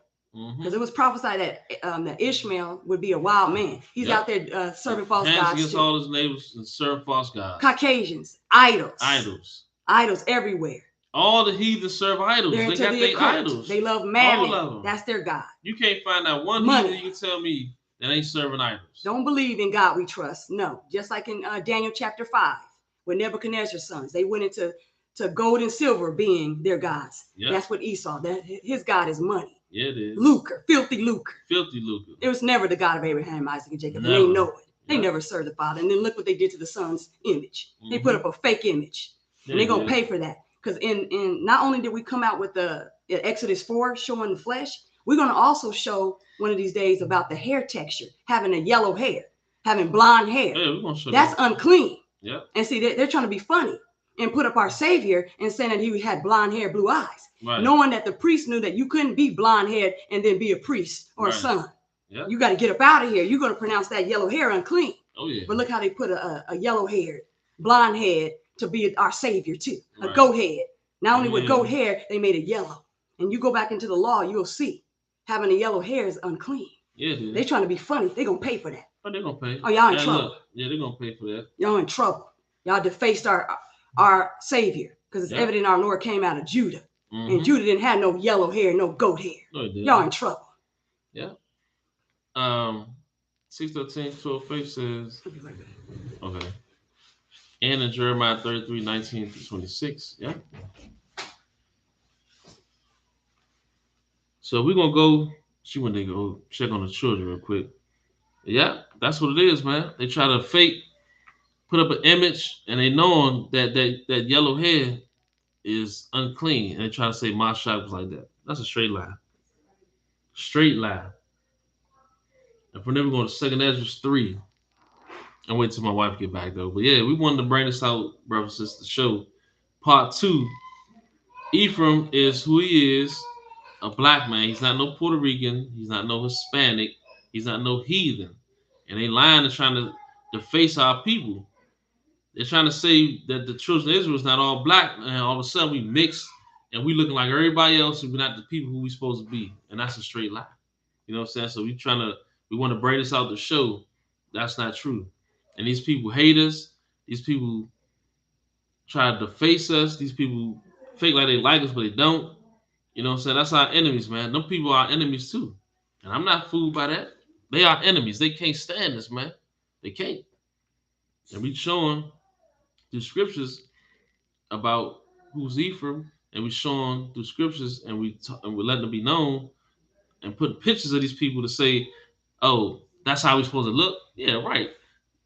Because it was prophesied that Ishmael would be a wild man. He's out there serving false gods. Against all his neighbors and serve false gods. Caucasians, idols. Idols everywhere. All the heathens serve idols. They got their idols. They love mammon. That's their God. You can't find that one heathen you can tell me that ain't serving idols. Don't believe in God we trust. No. Just like in Daniel chapter 5, when Nebuchadnezzar's sons, they went into gold and silver being their gods. Yep. That's what Esau, his God is money. Yeah, it is. Lucre, filthy lucre. Filthy lucre. It was never the God of Abraham, Isaac, and Jacob. Never. They know it. They never served the Father. And then look what they did to the Son's image. They put up a fake image. And they're going to pay for that. Because in not only did we come out with the Exodus 4 showing the flesh, we're going to also show one of these days about the hair texture, having a yellow hair, having blonde hair. Yeah, we're going to show that's that. Unclean. Yeah. And see, they're trying to be funny and put up our Savior and saying that He had blonde hair, blue eyes. Right. Knowing that the priest knew that you couldn't be blonde haired and then be a priest or a son. Yep. You got to get up out of here. You're going to pronounce that yellow hair unclean. Oh, yeah. But look how they put a yellow haired, blonde head to be our Savior too. Right. A goat head. Not only with goat hair, they made it yellow. And you go back into the law, you'll see having a yellow hair is unclean. Yeah, dude. They're trying to be funny. They're going to pay for that. Oh, they're going to pay. Oh, y'all in trouble. Look, yeah, they're going to pay for that. Y'all in trouble. Y'all defaced our Savior, because it's evident our Lord came out of Judah. And Judah didn't have no yellow hair, no goat hair. No, y'all in trouble. Yeah. 6:13, 12 faith says, okay. And in Jeremiah 33, 19 to 26. Yeah. So we're gonna go. She went to go check on the children real quick. Yeah, that's what it is, man. They try to fake, put up an image, and they knowing that yellow hair is unclean, and they try to say my shop was like that. That's a straight lie. Straight lie. And from there, we're going to 2 Ezra 3. I'm waiting till my wife get back, though. But yeah, we wanted to bring this out, brothers and sisters, to show part 2. Ephraim is who he is, a black man. He's not no Puerto Rican. He's not no Hispanic. He's not no heathen. And they lying and trying to deface our people. They're trying to say that the children of Israel is not all black, and all of a sudden we mix and we looking like everybody else, and we're not the people who we supposed to be. And that's a straight lie. You know what I'm saying? So we want to bring this out to show that's not true. And these people hate us. These people try to deface us. These people fake like they like us, but they don't. You know what I'm saying? That's our enemies, man. Them people are our enemies too. And I'm not fooled by that. They are enemies. They can't stand us, man. They can't. And we showing through scriptures about who's Ephraim, and we showing through scriptures, and we're letting them be known, and putting pictures of these people to say, oh, that's how we're supposed to look. Yeah, right.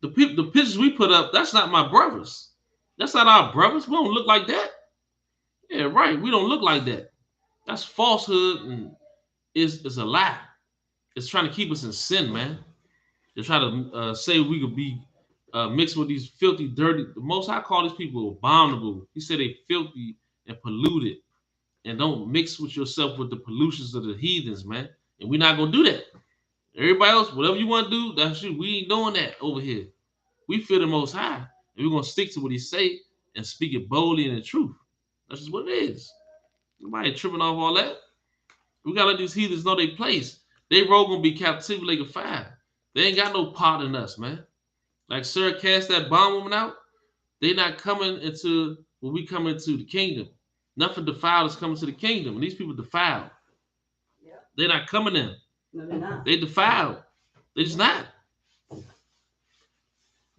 The pictures we put up, that's not my brothers. That's not our brothers. We don't look like that. Yeah, right. We don't look like that. That's falsehood, and it's a lie. It's trying to keep us in sin, man. They're trying to say we could be mixed with these filthy, dirty. The Most High call these people abominable. He said they filthy and polluted and don't mix with yourself with the pollutions of the heathens, man. And we're not gonna do that. Everybody else, whatever you want to do, that's you. We ain't doing that over here. We fear the Most High, and we're gonna stick to what He say and speak it boldly and in truth. That's just what it is. Nobody ain't tripping off all that. We gotta let these heathens know their place. They road gonna be captivity like a fire. They ain't got no part in us, man. Like Sarah cast that bondwoman out. They not coming into when we come into the kingdom. Nothing defiled is coming to the kingdom. And these people defiled. Yeah. They're not coming in. No, they're not. They defiled. They just not.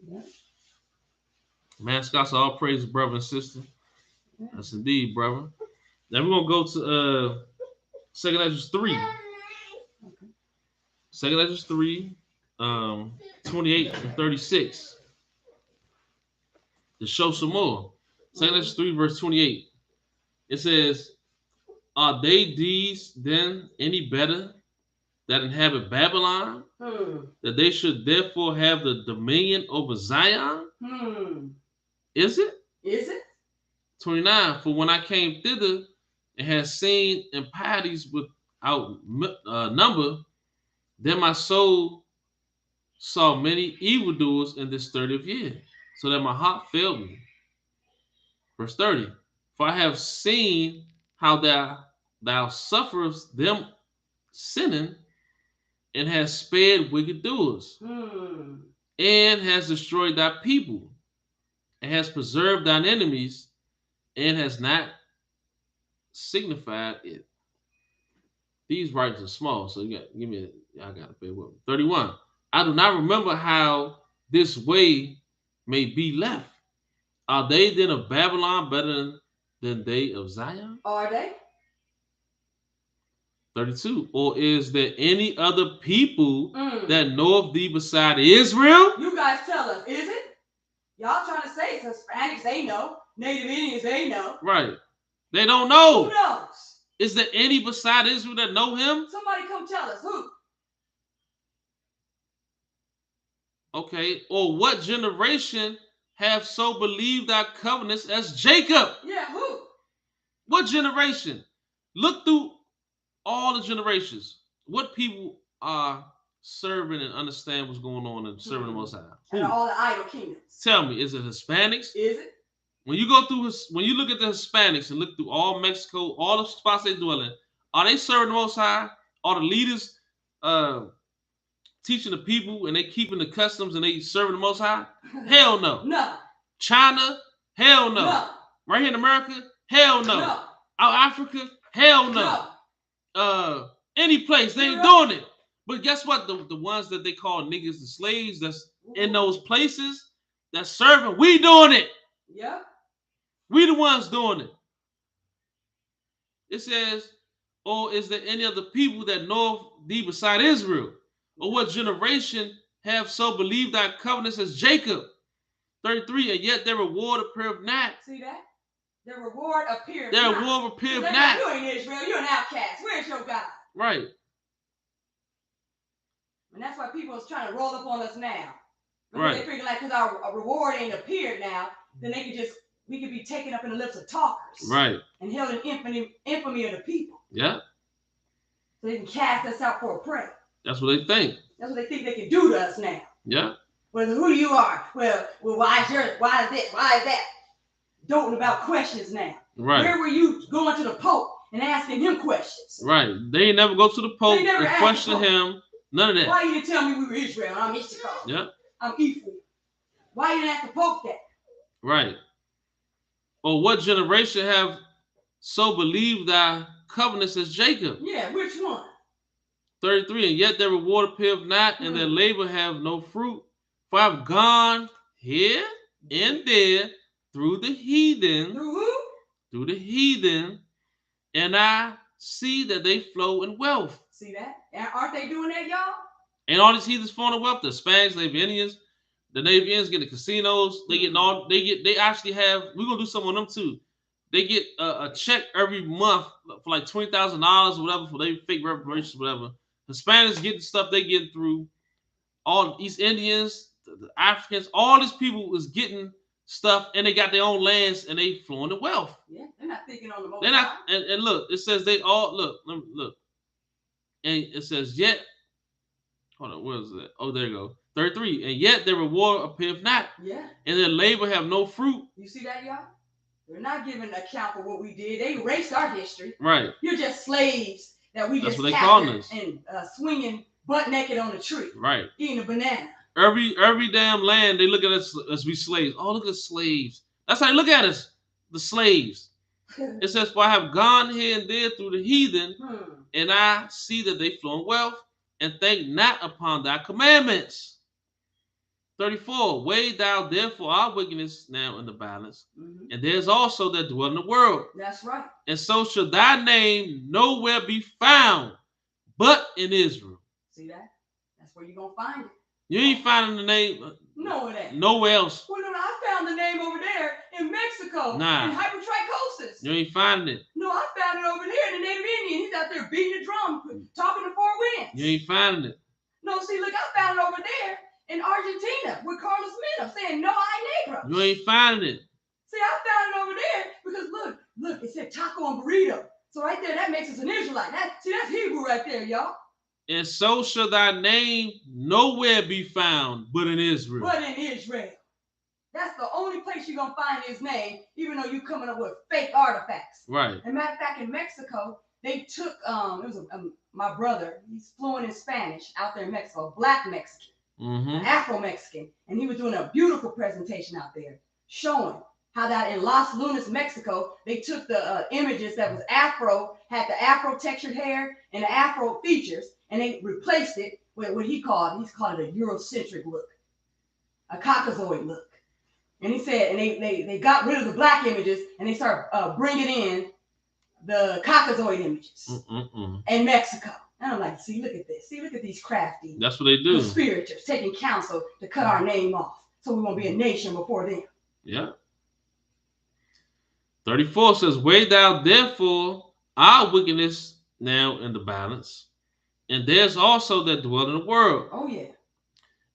Yeah. Man, Scott's all praise, brother and sister. Yeah. That's indeed, brother. Now we're gonna go to 2 Ezra 3. Okay. 2 Ezra 3, 28 and 36. To show some more. 2 Ezra 3, verse 28. It says, are they these then any better that inhabit Babylon? That they should therefore have the dominion over Zion? Is it? Is it? 29. For when I came thither and had seen impieties without number, then my soul saw many evildoers in this 30th year, so that my heart failed me. Verse 30. For I have seen how thou sufferest them sinning, and hast spared wicked doers, and has destroyed thy people, and has preserved thine enemies, and has not signified it. These writings are small, so you got give me. I gotta bear with me. 31. I do not remember how this way may be left. Are they then of Babylon better than they of Zion? Are they? 32. Or is there any other people that know of thee beside Israel? You guys tell us, is it? Y'all trying to say it's Hispanics, they know. Native Indians, they know. Right. They don't know. Who knows? Is there any beside Israel that know him? Somebody come tell us. Who? Okay. Or what generation have so believed thy covenants as Jacob? Yeah, who? What generation? Look through all the generations. What people are serving and understand what's going on and serving the Most High? And all the idol kingdoms. Tell me, is it Hispanics? Is it? When you look at the Hispanics and look through all Mexico, all the spots they dwell in, are they serving the Most High? Are the leaders teaching the people and they keeping the customs and they serving the Most High? Hell no. No. China? Hell no. No. Right here in America? Hell no. No. Out Africa? Hell no. Any place, they ain't doing it. But guess what? The ones that they call niggas and slaves that's in those places that's serving, we doing it. Yeah. We the ones doing it. It says, or is there any other people that know of thee beside Israel? Or what generation have so believed thy covenants as Jacob? 33, and yet their reward appeareth not. See that? Their reward appeareth not. Their reward appeareth not. You ain't Israel, you're an outcast. Where's your God? Right. And that's why people is trying to roll up on us now. Because right. they figure like, because our reward ain't appeared now, then we could be taken up in the lips of talkers. Right. And held in infamy of the people. Yeah. So they can cast us out for a prey. That's what they think. That's what they think they can do to us now. Yeah. Well, who you are? Well, why is this? Why is that? Doting about questions now. Right. Where were you going to the Pope and asking him questions? Right. They never go to the Pope and question him. None of that. Why you didn't tell me we were Israel and I'm Ishmael? Yeah. I'm Ephraim. Why you didn't ask the Pope that? Right. Or what generation have so believed thy covenants as Jacob? Yeah, which one? 33, and yet their reward appeareth not, and their labor have no fruit. For I've gone here and there through the heathen. Through who? Through the heathen, and I see that they flow in wealth. See that? Aren't they doing that, y'all? And all these heathens flowing in wealth. The Spanish, the Indians, the Native Indians get the casinos. They actually have. We're gonna do something on them too. They get a check every month for like $20,000 or whatever for their fake reparations, whatever. The Spanish get the stuff they get through. All East Indians, the Africans, all these people is getting stuff, and they got their own lands, and they flowing the wealth. Yeah, they're not thinking on the most. They're not. And look, it says they all look, and it says yet. Hold on, where is that? Oh, there you go. 33. And yet their reward appeareth not. Yeah. And their labor have no fruit. You see that, y'all? They're not giving an account for what we did. They erased our history. Right. You're just slaves that we That's just what they calling us. And swinging butt naked on a tree. Right. Eating a banana. Every damn land, they look at us as we slaves. Oh, look at slaves. That's how they look at us, the slaves. It says, for I have gone here and there through the heathen, and I see that they flow in wealth, and think not upon thy commandments. 34. Weigh thou therefore our wickedness now in the balance, and there's also that dwell in the world. That's right. And so shall thy name nowhere be found but in Israel. See that? That's where you're going to find it. You ain't finding the name. No, it ain't. Nowhere else. Well, no, I found the name over there in Mexico. Nah. In hypertrichosis. You ain't finding it. No, I found it over there in the Native Indian. He's out there beating the drum, talking to four winds. You ain't finding it. No, see, look, I found it over there in Argentina with Carlos Mena saying, no, I negro. You ain't finding it. See, I found it over there because look, it said taco and burrito. So right there, that makes us an Israelite. That's Hebrew right there, y'all. And so shall thy name nowhere be found but in Israel. But in Israel. That's the only place you're going to find his name, even though you're coming up with fake artifacts. Right. As a matter of fact, in Mexico, they took, it was my brother, he's fluent in Spanish out there in Mexico, black Mexican, Afro-Mexican. And he was doing a beautiful presentation out there showing how that in Las Lunas, Mexico, they took the images that was Afro, had the Afro textured hair and the Afro features, and they replaced it with what he's called it a Eurocentric look, a Caucasoid look. And he said, and they got rid of the black images, and they started bringing in the Caucasoid images in Mexico. And I'm like, see, look at this. See, look at these crafty. That's what they do. Conspirators taking counsel to cut our name off so we won't be a nation before them. Yeah. 34 says, weigh thou therefore our wickedness now in the balance, and there's also that dwell in the world. Oh, yeah.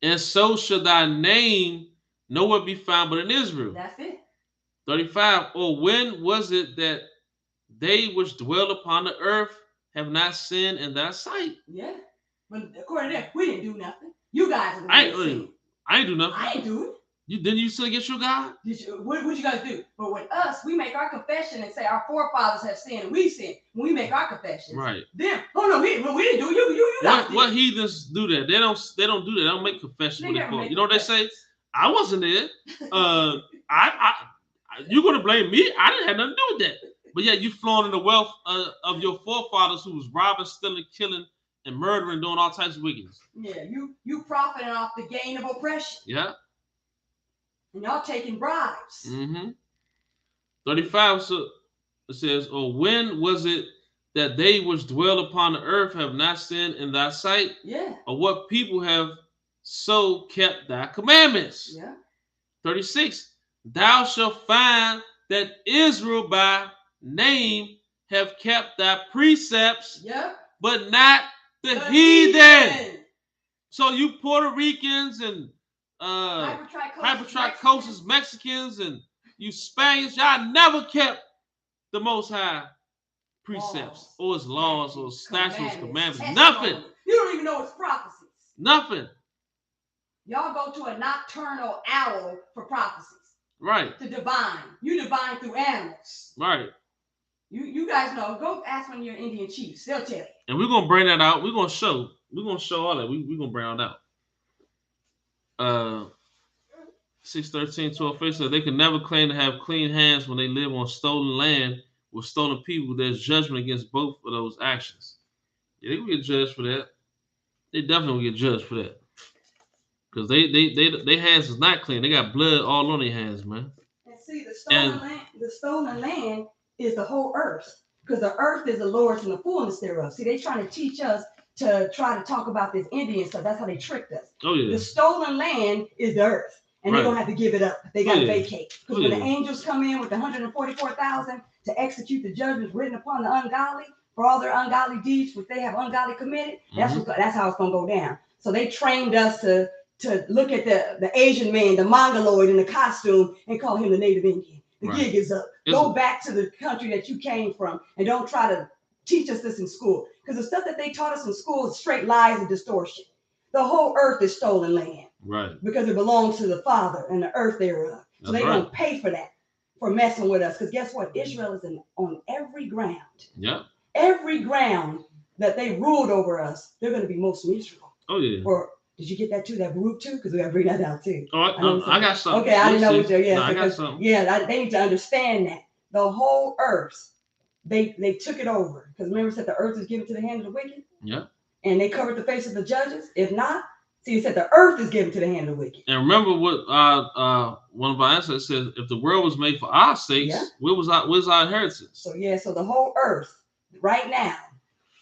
And so shall thy name nowhere be found but in Israel. That's it. 35. Or when was it that they which dwell upon the earth have not sinned in thy sight? Yeah. But according to that, we didn't do nothing. You guys are the ones. I ain't do nothing. I ain't do it. Didn't you still get your God? What you guys do? But with us, we make our confession and say our forefathers have sinned and we sinned. When we make our confession, right? Them, oh no, we didn't do it. You guys did. What heathens do that? They don't do that. They don't make confession when they fall. You know what they say? I wasn't there. You're gonna blame me? I didn't have nothing to do with that. But yet you flowing in the wealth of your forefathers who was robbing, stealing, killing, and murdering, doing all types of wickedness. Yeah, you profiting off the gain of oppression. Yeah. And y'all taking bribes. 35, so it says, or when was it that they which dwell upon the earth have not sinned in thy sight? Yeah. Or what people have so kept thy commandments? Yeah. 36, thou shalt find that Israel by name have kept thy precepts, but not the heathen. So you Puerto Ricans and hypertrichosis Mexicans and you Spaniards, y'all never kept the Most High precepts or his laws or statutes, commandments. Nothing. You don't even know its prophecies. Nothing. Y'all go to a nocturnal owl for prophecies. Right. To divine. You divine through animals. Right. You guys know. Go ask one of your Indian chiefs. They'll tell you. And we're gonna bring that out. We're gonna show all that. We're gonna bring it out. 6:13, 12 says they can never claim to have clean hands when they live on stolen land with stolen people. There's judgment against both of those actions. Yeah, they will get judged for that. They definitely will get judged for that. Because their hands is not clean. They got blood all on their hands, man. And see, the stolen land is the whole earth. Because the earth is the Lord's and the fullness thereof. See, they trying to teach us to try to talk about this Indian stuff. That's how they tricked us. Oh, yeah. The stolen land is the earth. And they're going to have to give it up. They got to vacate. Because when the angels come in with the 144,000 to execute the judgments written upon the ungodly for all their ungodly deeds, which they have ungodly committed, that's how it's going to go down. So they trained us to to look at the Asian man, the Mongoloid in the costume, and call him the Native Indian. The gig is up. Go back to the country that you came from, and don't try to teach us this in school. Because the stuff that they taught us in school is straight lies and distortion. The whole earth is stolen land. Right. Because it belongs to the Father and the earth thereof. So they don't pay for that, for messing with us. Because guess what? Israel is on every ground. Yeah. Every ground that they ruled over us, they're going to be most miserable. Oh, yeah. Or did you get that too, that Baruch too? Because we got to bring that out too. Oh, I got something. Okay, I didn't know what you're, yeah. No, I got something. Yeah, they need to understand that. The whole earth, they took it over. Because remember it said the earth is given to the hand of the wicked? Yeah. And they covered the face of the judges? If not, see, it said the earth is given to the hand of the wicked. And remember what one of our ancestors said, if the world was made for our sakes, where's our inheritance? So so the whole earth, right now,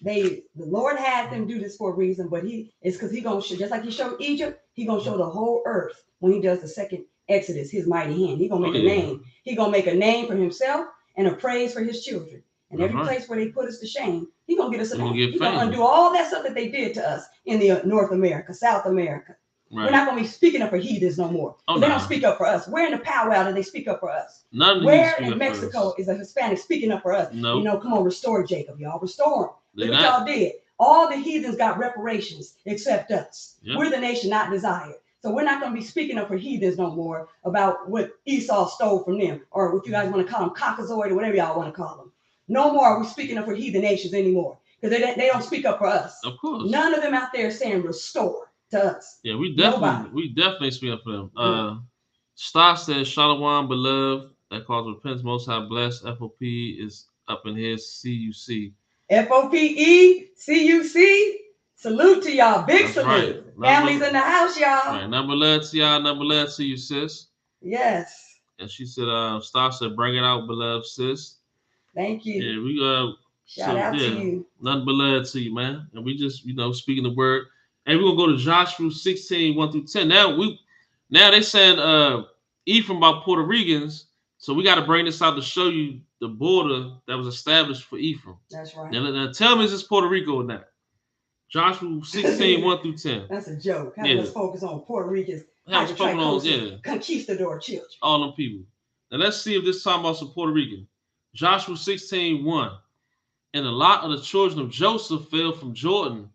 the Lord had them do this for a reason, but it's because He's gonna show, just like He showed Egypt, He's gonna show the whole earth when He does the second Exodus, His mighty hand. He's gonna make a name. He's gonna make a name for Himself and a praise for His children. And every place where they put us to shame, He's gonna get us a name. He's gonna undo all that stuff that they did to us in the North America, South America. Right. We're not gonna be speaking up for heathens no more. They don't speak up for us. We're in the powwow that they speak up for us. Where in Mexico is a Hispanic speaking up for us? No. You know, come on, restore Jacob, y'all. Restore him. Look what y'all did. All the heathens got reparations except us. Yep. We're the nation not desired. So we're not going to be speaking up for heathens no more about what Esau stole from them, or what you guys want to call them, caucasoid, or whatever y'all want to call them. No more are we speaking up for heathen nations anymore, because they don't speak up for us. Of course. None of them out there saying restore to us. Yeah, we definitely speak up for them. Star says, Shalom, beloved. That calls repentance, most high blessed. FOP is up in here. CUC. FOPE, CUC. Salute to y'all. Big salute. Right. Families in the house, y'all. Right. Number love to y'all. Number love to you, sis. Yes. And she said, Star said, bring it out, beloved sis. Thank you. Yeah, we shout out to you. Nothing but love to you, man. And we just, speaking the word. And we're gonna go to Joshua 16, 1-10. Now they saying Ephraim about Puerto Ricans. So we got to bring this out to show you the border that was established for Ephraim. That's right. Now tell me, is this Puerto Rico or not? Joshua 16, 1-10. That's a joke. Let's focus on Puerto Ricans. Conquistador children. All them people. Now let's see if this is talking about some Puerto Rican. Joshua 16, 1. And a lot of the children of Joseph fell from Jordan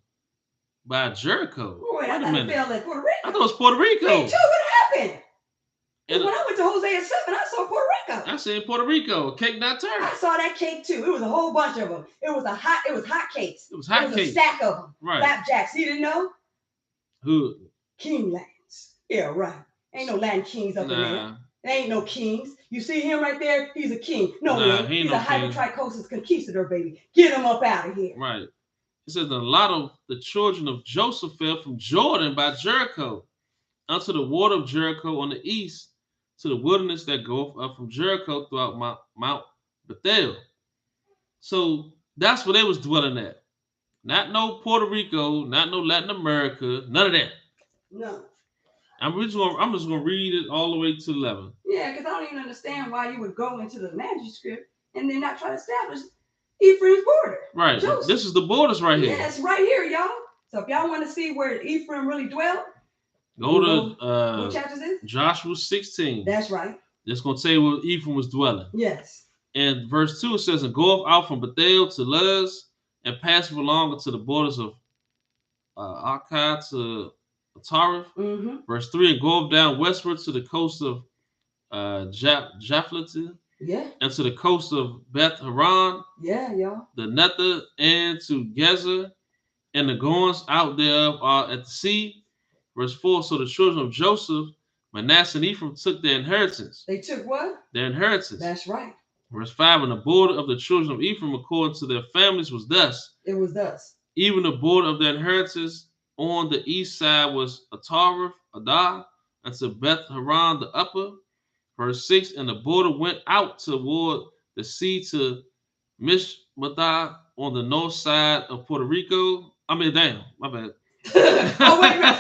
by Jericho. Wait a minute. Fell in Puerto Rico. I thought it was Puerto Rico. Me too. What happened? And when I went to Hosea 7, I saw Puerto Rico. I said Puerto Rico. Cake not turned. I saw that cake too. It was a whole bunch of them. It was hot cakes. It was hot cakes. A stack of them. Right. Flapjacks. You didn't know? Who? King lands. Yeah, right. Ain't no land kings up in there. There ain't no kings. You see him right there? He's a king. No, man. He's a hypertrichosis conquistador, baby. Get him up out of here. Right. It says a lot of the children of Joseph fell from Jordan by Jericho unto the water of Jericho on the east, to the wilderness that goeth up from Jericho throughout Mount Bethel. So that's where they was dwelling at. Not no Puerto Rico, not no Latin America, none of that. No. I'm just gonna read it all the way to 11. Yeah, because I don't even understand why you would go into the manuscript and then not try to establish Ephraim's border. Right. Joseph. This is the borders right here. Yeah, it's right here, y'all. So if y'all want to see where Ephraim really dwelt, go to what chapter is this? Joshua 16. That's right. It's gonna say where Ephraim was dwelling. Yes. And verse 2 it says, and goeth out from Bethel to Luz, and passeth along unto the borders of Akkad to Tarif. Mm-hmm. Verse 3, and goeth down westward to the coast of Japhleti. Yeah. And to the coast of Beth Haran. Yeah, y'all. The Nether, and to Gezer, and the goings out thereof are at the sea. Verse 4, so the children of Joseph, Manasseh and Ephraim, took their inheritance. They took what? Their inheritance. That's right. Verse 5, and the border of the children of Ephraim according to their families was thus. It was thus. Even the border of their inheritance on the east side was Atarif, Adah, and to Beth Haran the upper. Verse 6, and the border went out toward the sea to Mishmatah on the north side of Puerto Rico. My bad. Oh, wait a minute.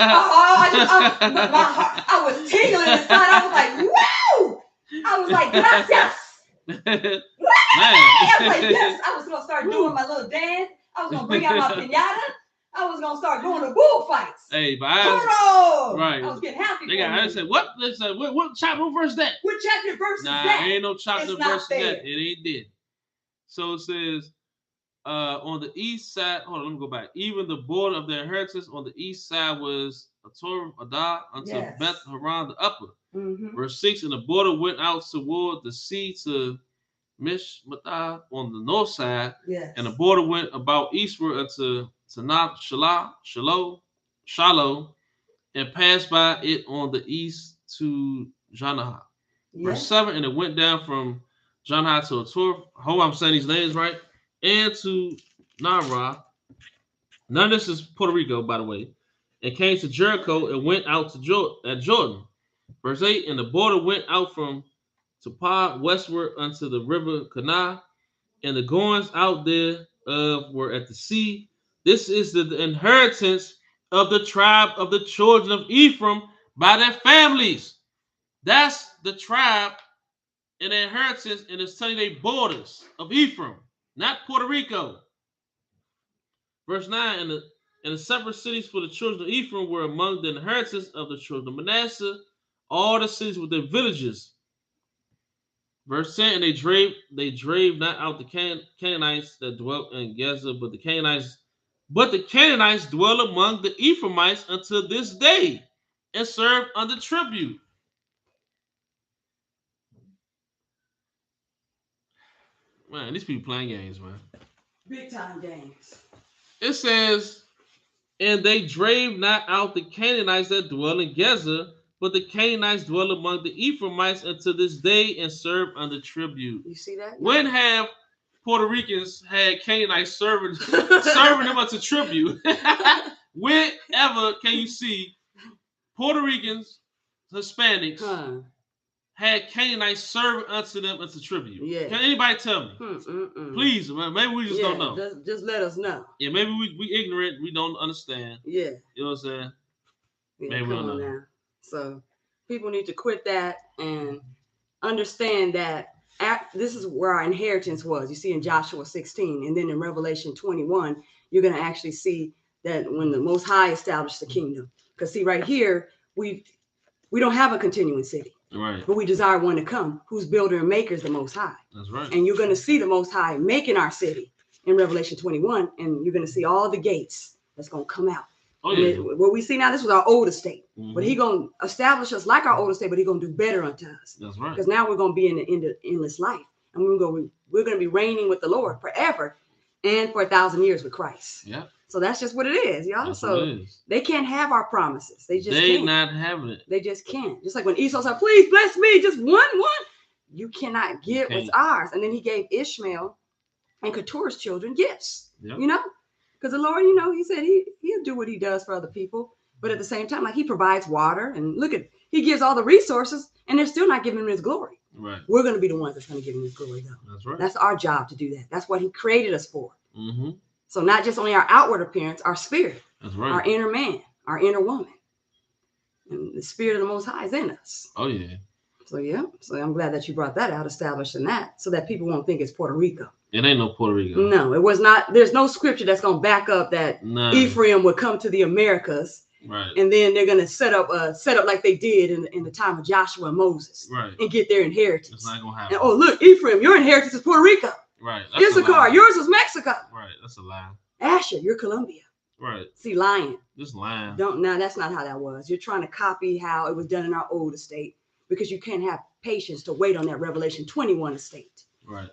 I was tingling inside. I was like, wow. I was like, gracias. I was like, yes. I was going to start doing my little dance. I was going to bring out my piñata. I was gonna start going to bullfights. Hey, but right. I was getting happy. I said, what? They said, what chapter verse that? What chapter verse is that? Ain't no chapter verse that. It ain't did. So it says, on the east side. Hold on, let me go back. Even the border of their inheritance on the east side was a Torah Adah unto Beth Haran the upper. Verse 6, and the border went out toward the sea to Mishmatah on the north side, and the border went about eastward unto Tanakh Shiloh, and passed by it on the east to Janah. Verse 7, and it went down from Janah to Ator. Hope I'm saying these names right, and to Nara. None of this is Puerto Rico, by the way. And came to Jericho and went out to Jordan. Verse 8, and the border went out from Tapah westward unto the river Kanah, and the goings out thereof were at the sea. This is the inheritance of the tribe of the children of Ephraim by their families. That's the tribe and their inheritance, and it's telling their borders of Ephraim, not Puerto Rico. Verse 9, and the separate cities for the children of Ephraim were among the inheritance of the children of Manasseh, all the cities with their villages. Verse 10, and they drave not out the Canaanites that dwelt in Gaza, but the Canaanites dwell among the Ephraimites until this day, and serve under tribute. Man, these people playing games, man. Big time games. It says, and they drave not out the Canaanites that dwell in Gaza, but the Canaanites dwell among the Ephraimites until this day and serve under tribute. You see that? When have Puerto Ricans had Canaanites serving them unto tribute? Whenever can you see Puerto Ricans, Hispanics, had Canaanites serving unto them unto tribute? Yeah. Can anybody tell me? Please, man. Maybe we just don't know. Just let us know. Yeah, maybe we ignorant. We don't understand. Yeah. You know what I'm saying? Yeah, maybe we don't know. Now. So people need to quit that and understand that this is where our inheritance was. You see in Joshua 16, and then in Revelation 21, you're going to actually see that when the Most High established the kingdom. Because see, right here, we don't have a continuing city. Right. But we desire one to come, whose builder and maker is the Most High. That's right. And you're going to see the Most High making our city in Revelation 21, and you're going to see all the gates that's going to come out. Oh, yeah. What we see now, this was our old estate. But He's going to establish us like our old estate, but He's going to do better unto us. That's right. Because now we're going to be in the endless life. And we're going to be reigning with the Lord forever and for 1,000 years with Christ. Yeah. So that's just what it is, y'all. So they can't have our promises. They can't. Not having it. They just can't. Just like when Esau said, please bless me, just one. You cannot get what's ours. And then he gave Ishmael and Keturah's children gifts. Yep. You know? Because the Lord, He said he'll do what He does for other people. But at the same time, like He provides water. And He gives all the resources, and they're still not giving Him His glory. Right. We're going to be the ones that's going to give Him His glory, though. That's right. That's our job to do that. That's what He created us for. Mm-hmm. So not just only our outward appearance, our spirit. That's right. Our inner man, our inner woman. And the Spirit of the Most High is in us. Oh, yeah. So, yeah. So I'm glad that you brought that out, establishing that, so that people won't think it's Puerto Rico. It ain't no Puerto Rico. No, it was not. There's no scripture that's going to back up that Ephraim would come to the Americas. Right. And then they're going to set up like they did in the time of Joshua and Moses. Right. And get their inheritance. It's not going to happen. And, oh, look, Ephraim, your inheritance is Puerto Rico. Right. Issachar, yours was Mexico. Right. That's a lie. Asher, you're Colombia. Right. See, lying. Just lying. That's not how that was. You're trying to copy how it was done in our old estate, because you can't have patience to wait on that Revelation 21 estate. Right.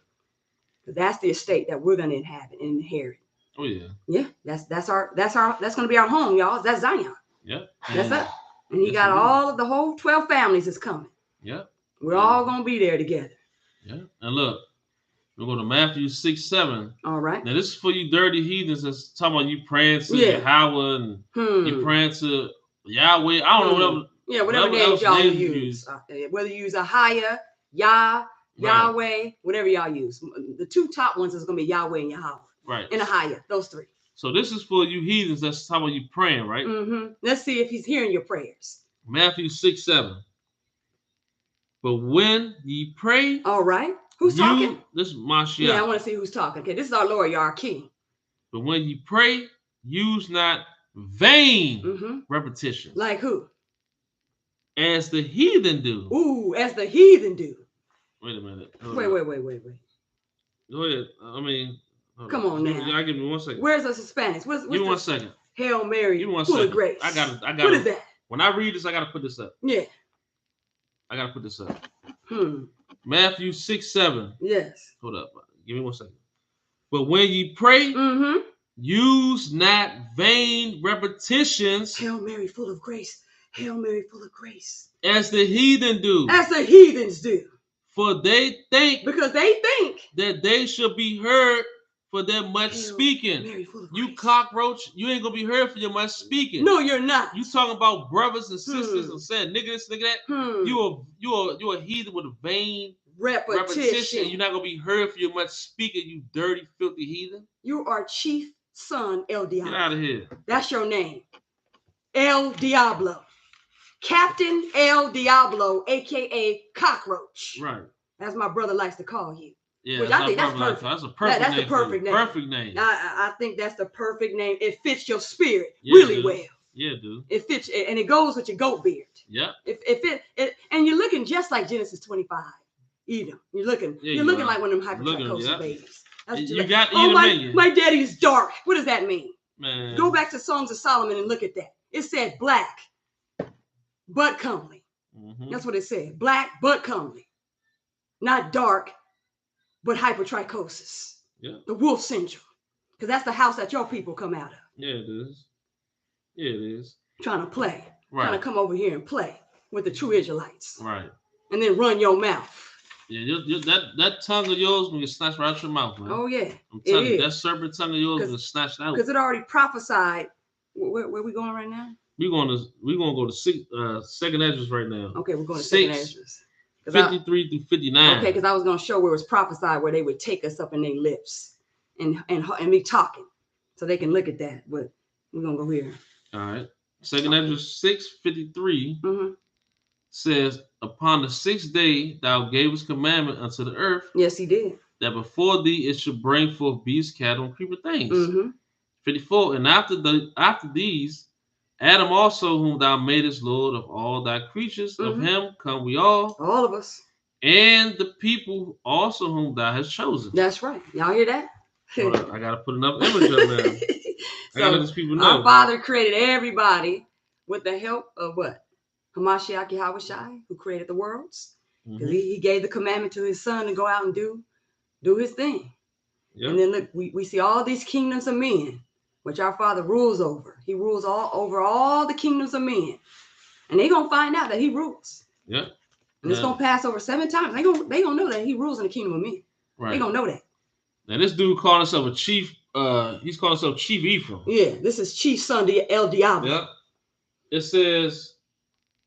Because that's the estate that we're going to inhabit and inherit. Oh yeah. Yeah, that's going to be our home, y'all. That's Zion. Yeah. That's it. And He got all of the whole 12 families is coming. Yeah. We're all going to be there together. Yeah. And look, we'll go to Matthew 6:7. All right. Now this is for you dirty heathens that's talking about you praying to Yahweh and you praying to Yahweh. I don't know whatever. Yeah, whatever names y'all use. Whether you use Ahia, Yahweh, whatever y'all use. The two top ones is going to be Yahweh and Yahweh. Right. And Ahia, those three. So this is for you heathens that's talking about you praying, right? Mm-hmm. Let's see if He's hearing your prayers. Matthew 6:7. But when ye pray. All right. Who's talking? This is Mashiach. Yeah, I want to see who's talking. Okay, this is our Lord, our King. But when ye pray, use not vain repetitions. Like who? As the heathen do. Ooh, as the heathen do. Wait a minute. Wait. Go ahead. I mean, come on now. Y'all give me 1 second. Where's the Hispanics? What's give me 1 second. Hail Mary, give me 1 full second. of grace. I got. What is that? When I read this, I gotta put this up. Yeah. I gotta put this up. Matthew 6:7. Yes. Hold up. Give me 1 second. But when ye pray, use not vain repetitions. Hail Mary, full of grace. Hail Mary, full of grace. As the heathen do. As the heathens do. For they think. Because they think. That they shall be heard for their much Hail speaking. Mary, full of you grace. Cockroach, you ain't gonna be heard for your much speaking. No, you're not. You talking about brothers and sisters and saying nigga this, nigga that. You a heathen with a vain repetition. You're not gonna be heard for your much speaking, you dirty, filthy heathen. You are Chief Son El Diablo. Get out of here. That's your name. El Diablo. Captain El Diablo, aka Cockroach. Right. As my brother likes to call you. Yeah, which I think that's perfect. That's a perfect name. That's the perfect name. Perfect name. I think that's the perfect name. It fits your spirit really well. Yeah, dude. It fits, and it goes with your goat beard. Yeah. And you're looking just like Genesis 25. Edom. You're looking like one of them hypertrichosis babies. That's what you got Edom. My daddy's dark. What does that mean? Man. Go back to Songs of Solomon and look at that. It said black, but comely. That's what it said. Black, but comely. Not dark, but hypertrichosis. Yeah. The wolf syndrome. Because that's the house that your people come out of. Yeah, it is. Yeah, it is. Trying to play. Right. Trying to come over here and play with the true Israelites. Right. And then run your mouth. Yeah, that tongue of yours will get snatched right out your mouth, man. Oh, yeah. I'm telling you, that serpent tongue of yours will get snatched out. Because it already prophesied. Where are we going right now? We're gonna go to second Esdras right now. Okay, we're going to second Esdras. 53 through 59. Okay, because I was going to show where it was prophesied where they would take us up in their lips and me talking. So they can look at that. But we're going to go here. All right. Second Esdras 6:53 says, upon the 6th day thou gavest commandment unto the earth. Yes, he did. That before thee it should bring forth beasts, cattle, and creeping things. 54. And after these, Adam also, whom thou madest Lord of all thy creatures, of him come we all. All of us. And the people also whom thou hast chosen. That's right. Y'all hear that? I got to put another image up now. I got to let these people know. Our Father created everybody with the help of what? Hamashiach Yahushai, who created the worlds. Because he gave the commandment to his son to go out and do his thing. Yep. And then look, we see all these kingdoms of men, which our Father rules over. He rules over all the kingdoms of men. And they're going to find out that he rules. Yeah. And it's going to pass over 7 times. They gonna know that he rules in the kingdom of men. Right. They're going to know that. Now, this dude calling himself a chief, he's calling himself Chief Ephraim. Yeah, this is Chief Son El Diablo. Yeah. It says,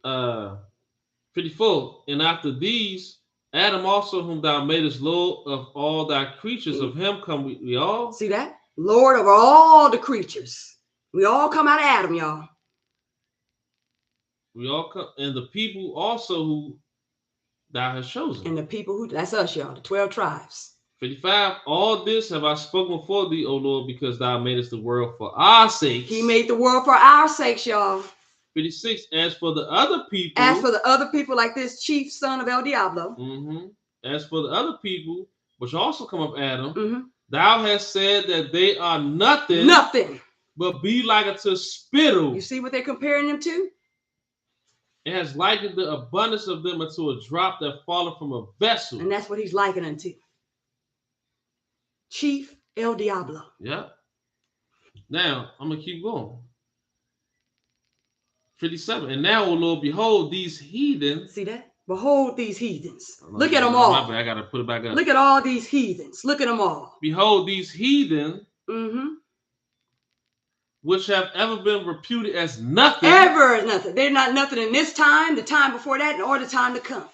54, and after these, Adam also, whom thou madest Lord of all thy creatures, of him come we all. See that? Lord over all the creatures. We all come out of Adam, y'all. We all come, and the people also who thou hast chosen. And the people that's us, y'all, the 12 tribes. 55, all this have I spoken before thee, O Lord, because thou madest the world for our sakes. He made the world for our sakes, y'all. 56, as for the other people. As for the other people like this chief son of El Diablo. As for the other people, which also come of Adam, thou hast said that they are nothing. Nothing. But be like unto spittle. You see what they're comparing them to? It has likened the abundance of them unto a drop that falleth from a vessel. And that's what he's likening unto. Chief El Diablo. Yeah. Now, I'm going to keep going. 57. And now, O Lord, behold these heathens. See that? Behold these heathens. Look at them all. I got to put it back up. Look at all these heathens. Look at them all. Behold these heathen. Which have ever been reputed as nothing. Ever as nothing. They're not nothing in this time, the time before that, or the time to come.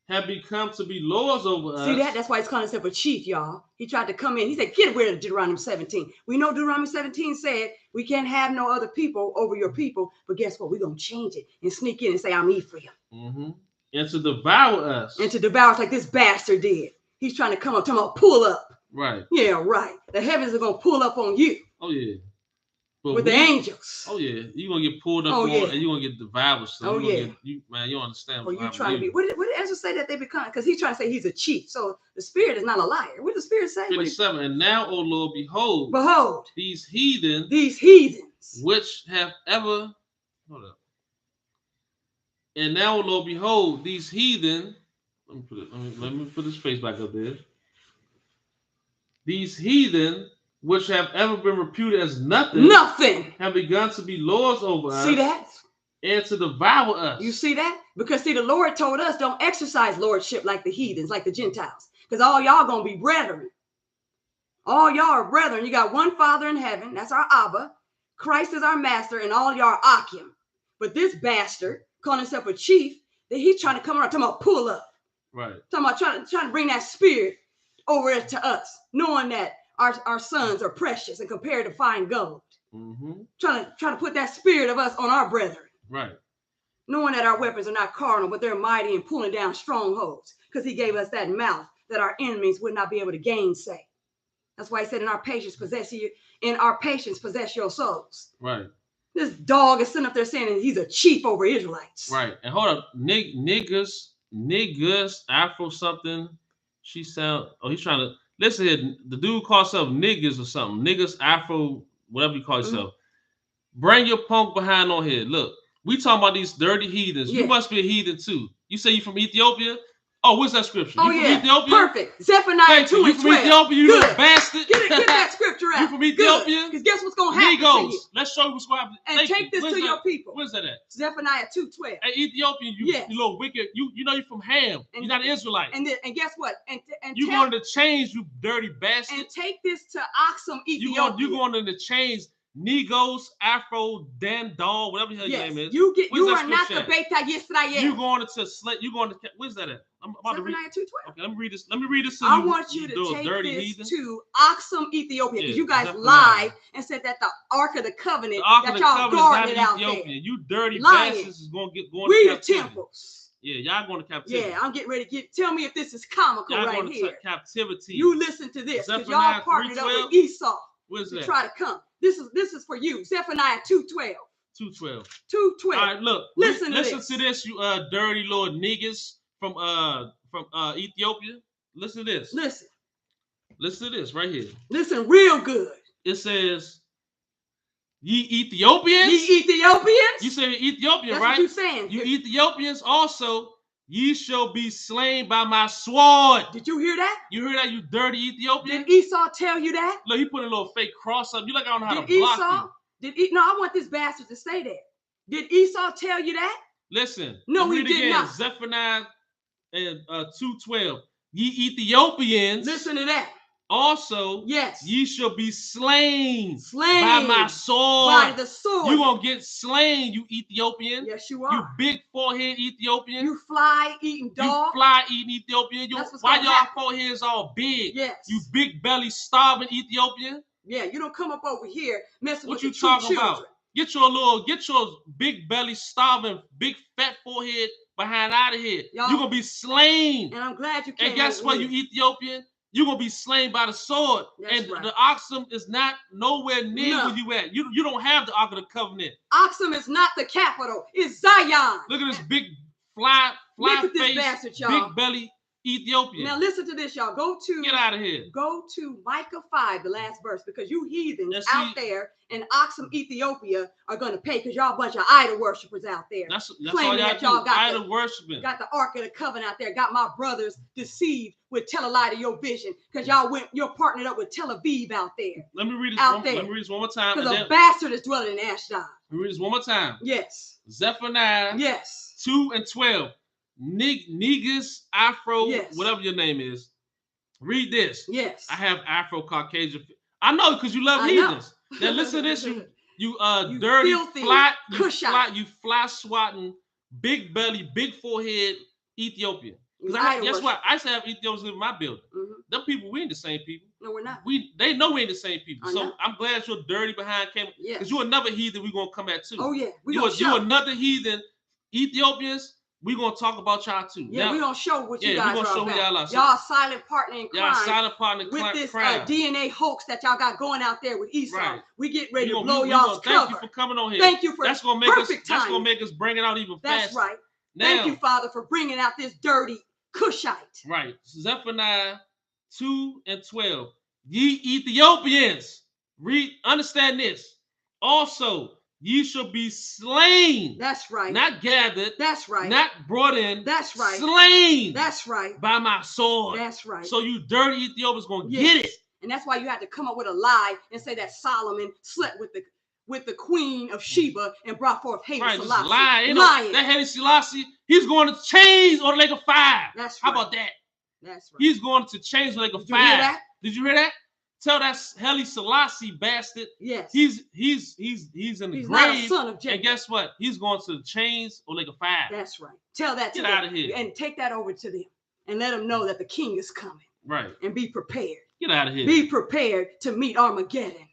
Have become to be lords over us. See that? That's why he's calling himself a chief, y'all. He tried to come in. He said, get rid of Deuteronomy 17. We know Deuteronomy 17 said we can't have no other people over your people. But guess what? We're going to change it and sneak in and say, I'm Ephraim. And to devour us. And to devour us like this bastard did. He's trying to come up, talking about pull up. Right. Yeah, right. The heavens are going to pull up on you. Oh, yeah. with the angels. Oh yeah, you're gonna get pulled up on, and you're gonna get devoured. So you don't understand. Or you trying to be? What did Ezra say that they become? Because he's trying to say he's a chief. So the spirit is not a liar. What did the spirit say? 57. And now, O Lord, behold, these heathens, which have ever. Hold up. And now, O Lord, behold, these heathen. Let me put this face back up there. These heathen, which have ever been reputed as nothing, have begun to be lords over us. See that? And to devour us. You see that? Because see, the Lord told us don't exercise lordship like the heathens, like the Gentiles. Because all y'all gonna be brethren. All y'all are brethren. You got one Father in heaven. That's our Abba. Christ is our master, and all y'all are Akim. But this bastard, calling himself a chief, that he's trying to come around, talking about pull up. Right. Talking about trying to bring that spirit over to us, knowing that our sons are precious and compared to fine gold. Mm-hmm. Trying to put that spirit of us on our brethren. Right. Knowing that our weapons are not carnal, but they're mighty and pulling down strongholds. Because he gave us that mouth that our enemies would not be able to gainsay. That's why he said, in our patience possess your souls. Right. This dog is sitting up there saying he's a chief over Israelites. Right. And hold up, niggas, Afro something. She sound. Oh, he's trying to listen here. The dude calls himself niggas or something. Niggas, Afro, whatever you call yourself. Mm-hmm. Bring your punk behind on here. Look, we talking about these dirty heathens. Yeah. You must be a heathen too. You say you from Ethiopia? Oh, what's that scripture? Oh, you from Ethiopia? Perfect. Zephaniah 2 and 12. You from Ethiopia, you little bastard? Get that scripture out. You from Ethiopia? Because guess what's going to happen to you? Let's show you what's going to happen. And take this to your people. Where's that at? Zephaniah 2:12. Hey, Ethiopian, you little wicked. You know you're from Ham. You're not an Israelite. And guess what? And you going to change, you dirty bastard. And take this to Oxum, Ethiopia. You going to change Negos, Afro, Dan Doll, whatever your name is. You are not the Beta Yisrael. You going to where's that at? I'm about to read. 2:12. Okay, let me read this. Let me read this. I want you to take this to Oxum, Ethiopia, because you guys lied and said that the Ark of the Covenant that y'all guarded out there. You dirty bastards is going to read the temples. Yeah, y'all going to captivity. Yeah, I'm getting ready to tell me if this is comical y'all right going here. To captivity. You listen to this, because y'all partnered up with Esau. Where's that? To try to come. This is for you. Zephaniah 2:12. 2:12. 2:12. All right, look. Listen to this, you dirty little niggas from Ethiopia. Listen to this. Listen to this right here. Listen real good. It says, ye Ethiopians. Ye Ethiopians. You say Ethiopian, that's right? What you saying? You Ethiopians also. Ye shall be slain by my sword. Did you hear that? You hear that, you dirty Ethiopian? Did Esau tell you that? Look, he put a little fake cross up. You like I don't know how to block you. No, I want this bastard to say that. Did Esau tell you that? Listen. No, he did not. Zephaniah 2:12. Ye Ethiopians. Listen to that. Also, yes, ye shall be slain by my sword. By the sword. You're going to get slain, you Ethiopian. Yes, you are. You big forehead Ethiopian. You fly eating dog. You fly eating Ethiopian. Why y'all foreheads all big? Yes. You big belly starving Ethiopian. Yeah, you don't come up over here messing with what you talking about? Get your big belly starving, big fat forehead behind out of here. You're going to be slain. And I'm glad you came. And guess what, you Ethiopian? You're going to be slain by the sword. That's right. The Oxum is not nowhere near where you at. You don't have the Ark of the Covenant. Oxum is not the capital. It's Zion. Look at this big fly face, bastard, big belly Ethiopian. Now listen to this, y'all. Get out of here. Go to Micah 5, the last verse, because you heathens out there in Oxum, Ethiopia are going to pay, because y'all a bunch of idol worshipers out there. That's all y'all got idol worshiping. Got the Ark of the Covenant out there. Got my brothers deceived with tell a lie to your vision, because you're partnered up with Tel Aviv out there. Let me read this let me read this one more time. Because a bastard is dwelling in Ashdod. Let me read this one more time. Yes. Zephaniah 2:12. Niggas, Afro, whatever your name is. Read this. Yes. I have Afro Caucasian. I know, because you love heathens. Now listen to this. You dirty, filthy, you fly swatting, big belly, big forehead Ethiopian. Guess what? I used to have Ethiopians live in my building. Mm-hmm. Them people, we ain't the same people. No, we're not. They know we ain't the same people. So I'm glad you're dirty behind camera. Because you're another heathen we're going to come at too. Oh, yeah. You're another heathen. Ethiopians, we're going to talk about y'all too. Yeah, we're going to show what you guys are show about. Y'all silent partner in crime. Y'all silent partner with this DNA hoax that y'all got going out there with Esau. Right. We get ready to blow y'all's cover. Thank you for coming on here. Thank you for that's gonna make us. That's going to make us bring it out even faster. That's right. Now, thank you, Father, for bringing out this dirty Cushite. Right. Zephaniah 2:12. Ye Ethiopians, understand this. Also, ye shall be slain. That's right. Not gathered. That's right. Not brought in. That's right. Slain. That's right. By my sword. That's right. So you dirty Ethiopians gonna get it. And that's why you had to come up with a lie and say that Solomon slept with the queen of Sheba and brought forth Haile Selassie. Lying. That Haile Selassie, he's going to change on the lake of fire. That's right. How about that? That's right. He's going to change the lake of fire. Did you hear that? Did you hear that? Tell that Haile Selassie bastard. Yes. He's in the grave. Not a son of Jacob. And guess what? He's going to change or lake of fire. That's right. Tell that to them. Get out of here. And take that over to them and let them know that the king is coming. Right. And be prepared. Get out of here. Be prepared to meet Armageddon.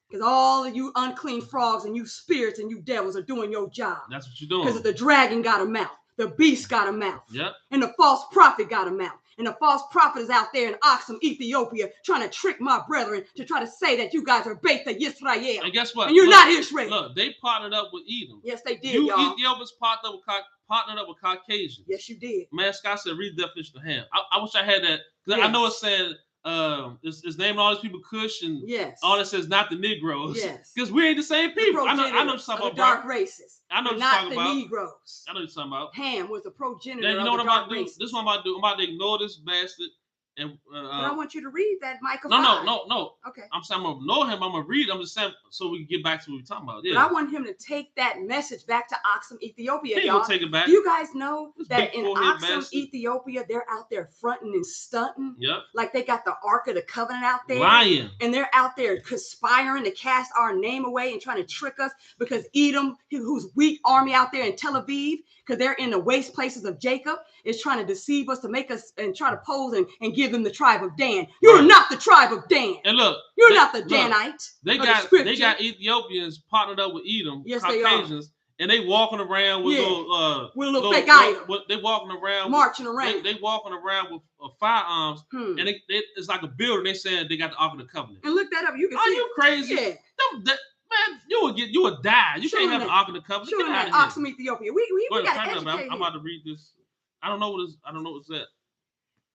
Because all of you unclean frogs and you spirits and you devils are doing your job. That's what you're doing. Because the dragon got a mouth. The beast got a mouth. Yep. And the false prophet got a mouth. And the false prophet is out there in Oxum, Ethiopia, trying to trick my brethren to try to say that you guys are Beta Yisrael. And guess what? And you're not Israel. Look, they partnered up with Edom. Yes, they did, y'all. Ethiopians partnered up with Caucasians. Yes, you did. Man, Scott said, read the definition of ham. I wish I had that. Because I know it said, it's naming all these people Cush and all that says not the Negroes. Yes. Because we ain't the same people. I know what you're talking about. Dark races. I know what you're talking about. Not the Negroes. I know what you're talking about. Ham was the progenitor now, you know of what the I'm dark about to do? races. This is what I'm about to do. I'm about to ignore this bastard. And, but I want you to read that, Micah. No. Okay. I'm saying I'm gonna ignore him. I'm gonna read it. I'm just saying so we can get back to what we're talking about. Yeah. But I want him to take that message back to Oxum, Ethiopia, y'all. Take it back. Do you guys know that in Oxum, Ethiopia, they're out there fronting and stunting? Yep. Like they got the Ark of the Covenant out there. Lying. And they're out there conspiring to cast our name away and trying to trick us because Edom, who's weak army out there in Tel Aviv, because they're in the waste places of Jacob, is trying to deceive us to make us and try to pose and give them the tribe of Dan. You're not the tribe of Dan. And look, you're not the Danite. They got Ethiopians partnered up with Edom, yes, Caucasians, and they walking around with little fake items. They walking around marching around. They walking around with firearms, and it's like a building. They saying they got the Ark of the Covenant. And look that up. You can see. Are you crazy? Yeah. Man, you would die. You can't have an Ark of the Covenant. Get out of here. Oxum, Ethiopia. We got to educate. I'm about to read this. I don't know what's that.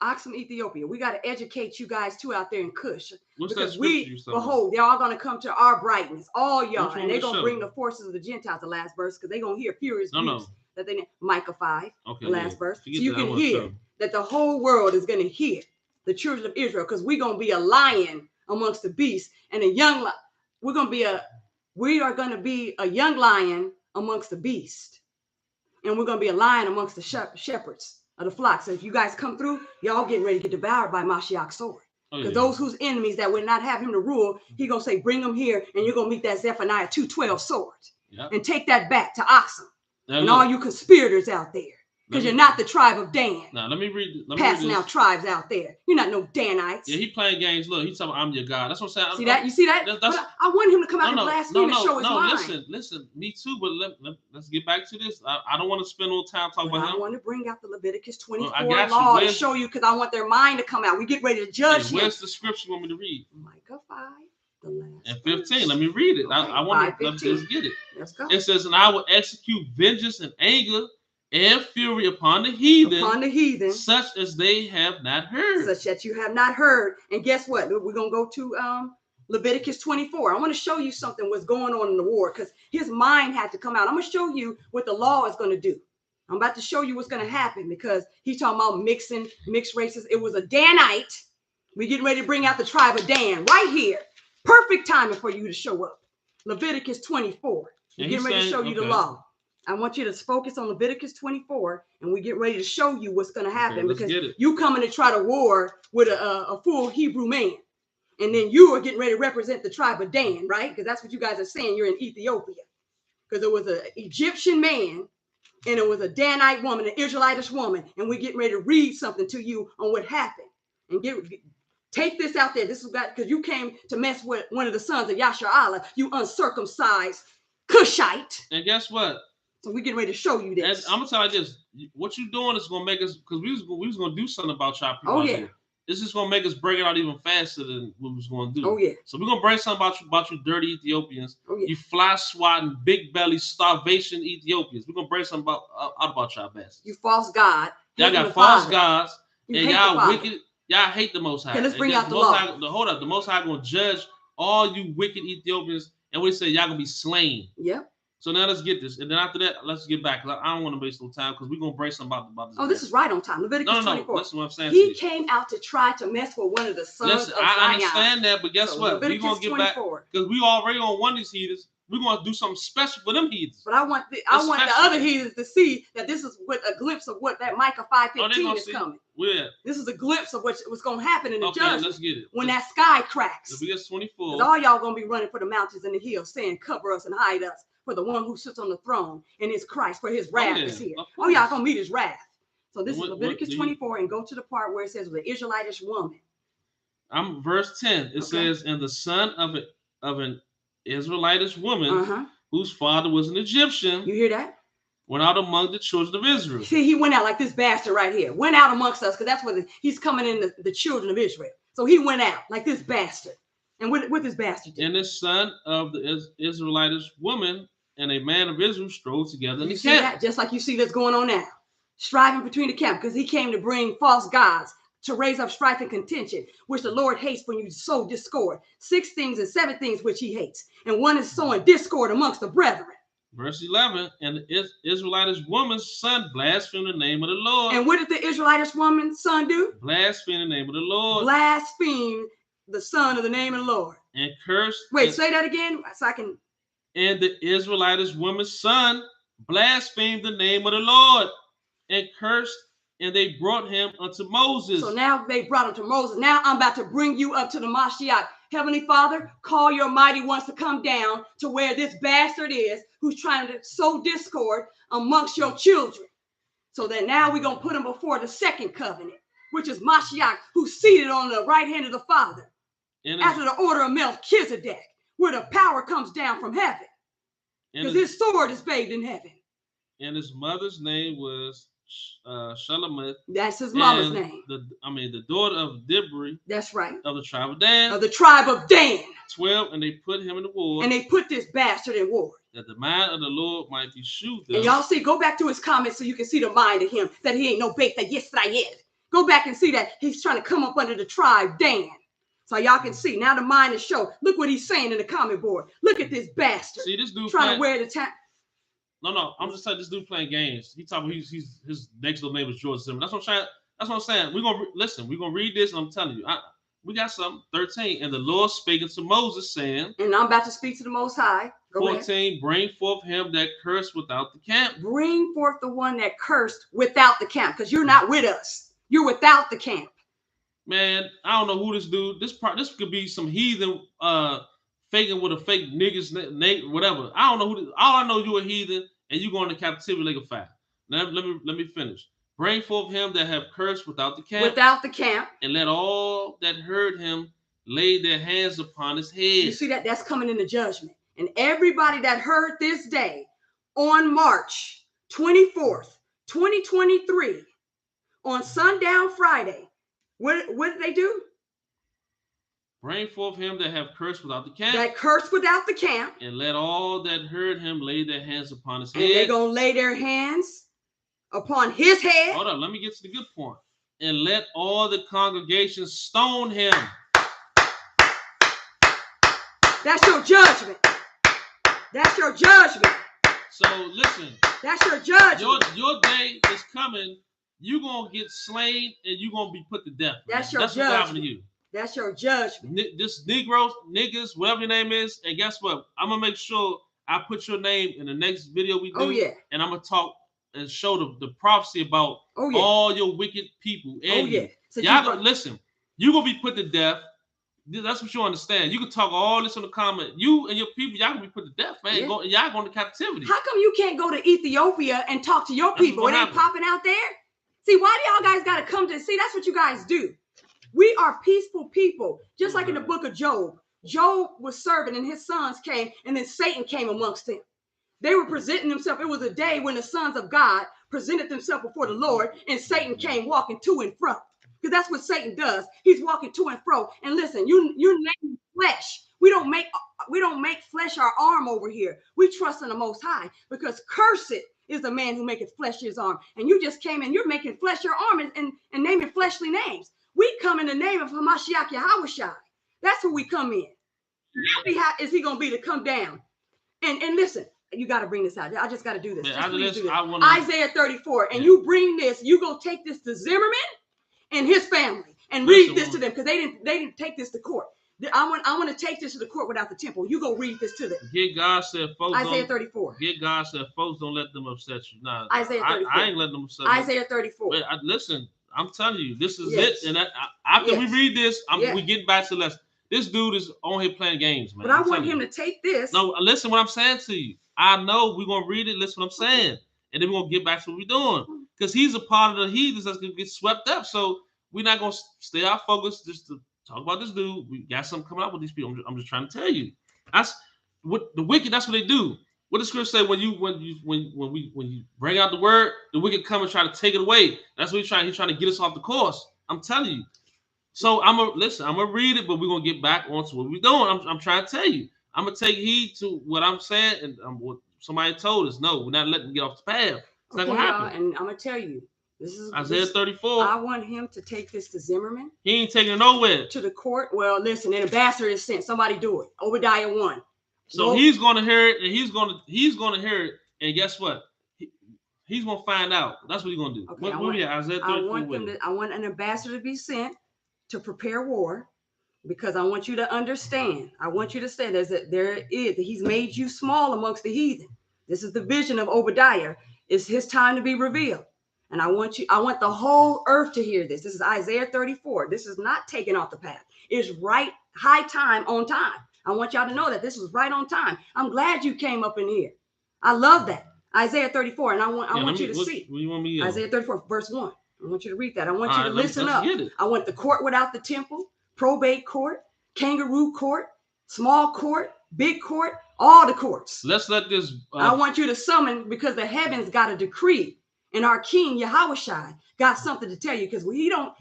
Oxum, Ethiopia. We got to educate you guys too out there in Cush. What's because that behold, they're all going to come to our brightness, all y'all, and they're going to bring the forces of the Gentiles. The last verse, because they're going to hear furious views that they Micah 5. Okay, the last verse, so you can hear that the whole world is going to hear the children of Israel, because we're going to be a lion amongst the beasts and a young. We are going to be a young lion amongst the beast, and we're going to be a lion amongst the shepherds of the flock. So if you guys come through, y'all getting ready to get devoured by Mashiach's sword. Because those whose enemies that would not have him to rule, he gonna say, bring them here, and you're gonna meet that Zephaniah 2:12 sword. Yep. And take that back to Oxum. And all you conspirators out there. Because you're not the tribe of Dan. Now, let me read. Passing out tribes out there. You're not no Danites. Yeah, he playing games. Look, he's talking about, I'm your God. That's what I'm saying. See that? You see that? I want him to come out and blaspheme and show his mind. Listen, me too. But let's get back to this. I don't want to spend all time talking about him. I want to bring out the Leviticus 24 law to show you, because I want their mind to come out. We get ready to judge him. Where's the scripture you want me to read? Micah 5, the last. And 15. Let me read it. I want to just get it. Let's go. It says, and I will execute vengeance and anger and fury upon the heathen, such as they have not heard. Such that you have not heard. And guess what? We're going to go to Leviticus 24. I want to show you something what's going on in the war, because his mind had to come out. I'm going to show you what the law is going to do. I'm about to show you what's going to happen, because he's talking about mixed races. It was a Danite. We're getting ready to bring out the tribe of Dan right here. Perfect timing for you to show up. Leviticus 24. We're getting ready to show you the law. I want you to focus on Leviticus 24, and we get ready to show you what's going to happen, because you coming to try to war with a full Hebrew man, and then you are getting ready to represent the tribe of Dan, right? Because that's what you guys are saying. You're in Ethiopia, because it was an Egyptian man, and it was a Danite woman, an Israelitish woman, and we're getting ready to read something to you on what happened, and take this out there. This is because you came to mess with one of the sons of Yasharallah, you uncircumcised Cushite. And guess what? So we're getting ready to show you this. I'm going to tell you this. what you doing is gonna make us, because we was gonna do something about y'all people out here. This is gonna make us break it out even faster than what we was gonna do. Oh yeah. So we're gonna bring something about you dirty Ethiopians. Oh, yeah. You fly swatting, big belly, starvation Ethiopians. We're gonna bring something out about y'all bastards. You false god. Y'all got false gods, and y'all wicked. Y'all hate the Most High. Okay, let's bring out the law. Hold up, the Most High gonna judge all you wicked Ethiopians, and we say y'all gonna be slain. Yep. So now let's get this, and then after that, let's get back. I don't want to waste no time because we're gonna break something about this. Oh, this is right on time. Leviticus 24. That's what I'm saying. He came out to try to mess with one of the sons of Zion. I understand that, but guess what? We're gonna get back because we already on one of these heathens. We're gonna do something special for them heathens. But I want the other heathens to see that this is what a glimpse of what that Micah 5:15 is coming. Yeah. This is a glimpse of what's gonna happen in the judgment. Let's get it. When that sky cracks. Leviticus 24. All y'all gonna be running for the mountains and the hills, saying, "Cover us and hide us." For the one who sits on the throne, and it's Christ, for his wrath is here. Oh, y'all gonna meet his wrath. So this is Leviticus 24, and go to the part where it says the Israelitish woman. I'm verse 10. It says, "And the son of an Israelitish woman, whose father was an Egyptian." You hear that? Went out among the children of Israel. See, he went out like this bastard right here. Went out amongst us, because that's what he's coming in the children of Israel. So he went out like this bastard. And what this bastard did? And the son of the Israelitish woman and a man of Israel strode together in the camp. That? Just like you see that's going on now. Striving between the camp, because he came to bring false gods, to raise up strife and contention, which the Lord hates when you sow discord. 6 things and 7 things which he hates. And one is sowing discord amongst the brethren. Verse 11, and the Israelitish woman's son blasphemed the name of the Lord. And what did the Israelitish woman's son do? Blaspheme the name of the Lord. Blaspheme the son of the name of the Lord. And cursed. Wait, say that again so I can. And the Israelitish woman's son blasphemed the name of the Lord and cursed, and they brought him unto Moses. So now they brought him to Moses. Now I'm about to bring you up to the Mashiach. Heavenly Father, call your mighty ones to come down to where this bastard is, who's trying to sow discord amongst your children. So that now we're going to put him before the second covenant, which is Mashiach, who's seated on the right hand of the Father, after the order of Melchizedek, where the power comes down from heaven, because his sword is bathed in heaven. And his mother's name was Shulamith. That's his mother's name. The daughter of Dibri. That's right. Of the tribe of Dan. Of the tribe of Dan. 12, and they put him in the war. And they put this bastard in war. That the mind of the Lord might be shewed them. And y'all see, go back to his comments so you can see the mind of him, that he ain't no bait that Yisrael. Go back and see that he's trying to come up under the tribe Dan. So y'all can see. Now the mind is shown. Look what he's saying in the comment board. Look at this bastard. See, this dude trying to wear the tag. No. I'm just saying this dude playing games. He talking his next door neighbor's George Zimmerman. That's what I'm saying. We're gonna read this, and I'm telling you, we got something. 13. And the Lord spake unto Moses, saying, and I'm about to speak to the Most High. Go 14. Ahead. Bring forth him that cursed without the camp. Bring forth the one that cursed without the camp, because you're not with us. You're without the camp. Man, I don't know who this dude. This could be some heathen faking with a fake niggas name, whatever. I don't know who. All I know, you a heathen and you going to captivity like a fat. Now let me finish. Bring forth him that have cursed without the camp. Without the camp. And let all that heard him lay their hands upon his head. You see that? That's coming in the judgment. And everybody that heard this day on March 24th, 2023, on sundown Friday. What did they do? Bring forth him that have cursed without the camp. That cursed without the camp. And let all that heard him lay their hands upon his head. And they're going to lay their hands upon his head. Hold on, let me get to the good point. And let all the congregation stone him. That's your judgment. That's your judgment. So listen. That's your judgment. Your day is coming. You're going to get slain and you're going to be put to death. That's your judgment. What's happening to you. That's your judgment. This Negroes, niggas, whatever your name is. And guess what? I'm going to make sure I put your name in the next video we do. Oh, yeah. And I'm going to talk and show the prophecy about all your wicked people. And So y'all listen, you're going to be put to death. That's what you understand. You can talk all this in the comment. You and your people, y'all gonna be put to death, man. Yeah. Y'all going to captivity. How come you can't go to Ethiopia and talk to your people? It ain't popping out there. See, why do y'all guys got to come to see? That's what you guys do. We are peaceful people, just like in the book of Job. Job was serving, and his sons came, and then Satan came amongst them. They were presenting themselves. It was a day when the sons of God presented themselves before the Lord, and Satan came walking to and fro. Because that's what Satan does. He's walking to and fro. And listen, you name flesh. We don't make flesh our arm over here. We trust in the Most High, because cursed is the man who maketh flesh his arm. And you just came in, you're making flesh your arm and naming fleshly names. We come in the name of Hamashiach Yahushua. That's who we come in. How is he going to be to come down? And listen, you got to bring this out. I just got to do this. Just please do this. Isaiah 34. And you bring this, you go take this to Zimmerman and his family and read this to them, because they didn't take this to court. I want to take this to the court without the temple. You go read this to them. Get God said, folks. Isaiah 34. Get God said, folks, don't let them upset you. Nah, Isaiah 34. I ain't letting them upset you. Isaiah 34. Wait, listen, I'm telling you, this is it. And after we read this, we get back to lesson. This dude is on here playing games, man. But I want him to take this. No, listen what I'm saying to you. I know we're going to read it. Listen what I'm saying. And then we're going to get back to what we're doing. Because he's a part of the heathens that's going to get swept up. So we're not going to stay our focus just to talk about this dude. We got something coming out with these people. I'm just trying to tell you. That's what the wicked, that's what they do. What does scripture say when you bring out the word, the wicked come and try to take it away. That's what he's trying to get us off the course. I'm telling you. So I'm gonna read it, but we're gonna get back onto what we're doing. I'm trying to tell you. I'm gonna take heed to what I'm saying, and what somebody told us. No, we're not letting them get off the path. It's not gonna happen. And I'm gonna tell you, this is Isaiah 34. I want him to take this to Zimmerman. He ain't taking it nowhere. To the court. Well, listen, an ambassador is sent. Somebody do it. Obadiah 1. So he's gonna hear it, and he's gonna hear it, and guess what? He's gonna find out. That's what he's gonna do. Okay, Isaiah 34. I want an ambassador to be sent to prepare war, because I want you to understand. I want you to say that he's made you small amongst the heathen. This is the vision of Obadiah. It's his time to be revealed. And I want the whole earth to hear this. This is Isaiah 34. This is not taken off the path. It's right, high time, on time. I want y'all to know that this was right on time. I'm glad you came up in here. I love that. Isaiah 34. And I want you to see. What do you want me to Isaiah 34, verse 1. I want you to read that. I want you to listen up. I want the court without the temple, probate court, kangaroo court, small court, big court, all the courts. Let's let this. I want you to summon, because the heavens got a decree, and our King Yahushua got something to tell you, because he don't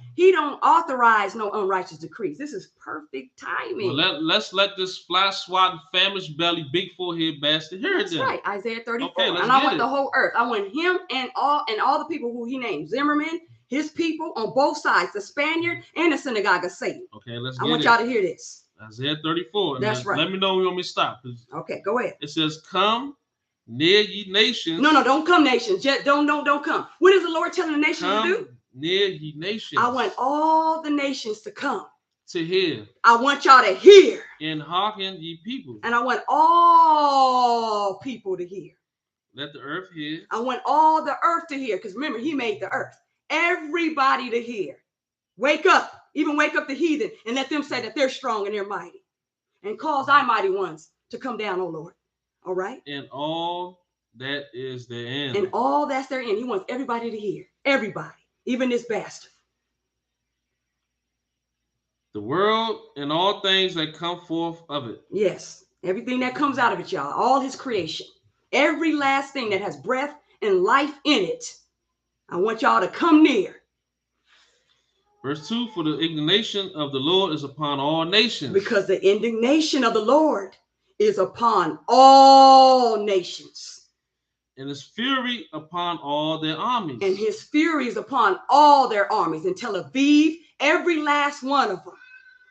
authorize no unrighteous decrees. This is perfect timing. Well, let's let this fly swatting, famished belly, big forehead bastard hear it. That's right, Isaiah 34. Okay, and I want the whole earth. I want him and all the people who he named, Zimmerman, his people on both sides, the Spaniard and the synagogue of Satan. Okay, I want y'all to hear this. Isaiah 34. That's right. Let me know when you want me to stop. Okay, go ahead. It says, "Come near ye nations." No, don't come nations. Just don't come. What is the Lord telling the nations to do? Near ye nations. I want all the nations to come. To hear. I want y'all to hear. And hearken ye people. And I want all people to hear. Let the earth hear. I want all the earth to hear, because remember, he made the earth. Everybody to hear. Wake up. Even wake up the heathen, and let them say that they're strong and they're mighty. And cause thy mighty ones to come down, O Lord. All right? And all that is their end. And all that's their end. He wants everybody to hear. Everybody. Even this bastard. The world and all things that come forth of it. Yes. Everything that comes out of it, y'all. All his creation. Every last thing that has breath and life in it. I want y'all to come near. Verse 2, for the indignation of the Lord is upon all nations. Because the indignation of the Lord is upon all nations. And his fury upon all their armies. And his fury is upon all their armies. In Tel Aviv, every last one of them.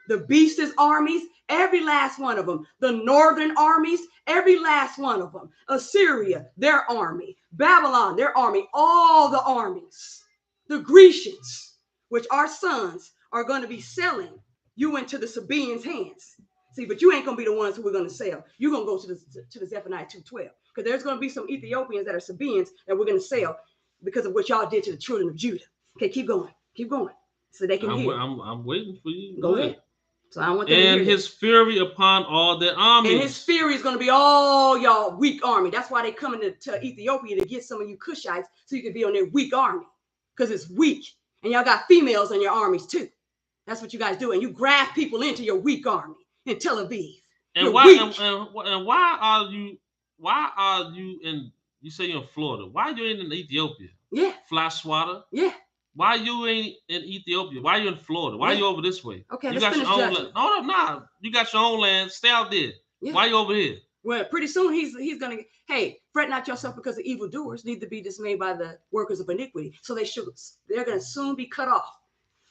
The beast's armies, every last one of them. The northern armies, every last one of them. Assyria, their army. Babylon, their army. All the armies. The Grecians, which our sons are going to be selling you into the Sabaeans' hands. See, but you ain't going to be the ones who we're going to sell. You're going to go to the Zephaniah 2:12. Because there's going to be some Ethiopians that are Sabaeans that we're going to sell because of what y'all did to the children of Judah. Okay, keep going. Keep going. So they can hear. I'm waiting for you. Go ahead. So I want them and to hear his fury upon all their armies. And his fury is going to be all y'all weak army. That's why they coming to Ethiopia to get some of you Cushites so you can be on their weak army. Because it's weak. And y'all got females in your armies too. That's what you guys do. And you grab people into your weak army in Tel Aviv. And why are you in, you say you're in Florida. Why are you in Ethiopia? Yeah. Fly swatter. Yeah. Why you ain't in Ethiopia? Why you in Florida? Why you over this way? Okay, you got your own land. No. You got your own land. Stay out there. Yeah. Why you over here? Well, pretty soon he's gonna get, hey, fret not yourself because the evildoers need to be dismayed by the workers of iniquity. So they're gonna soon be cut off.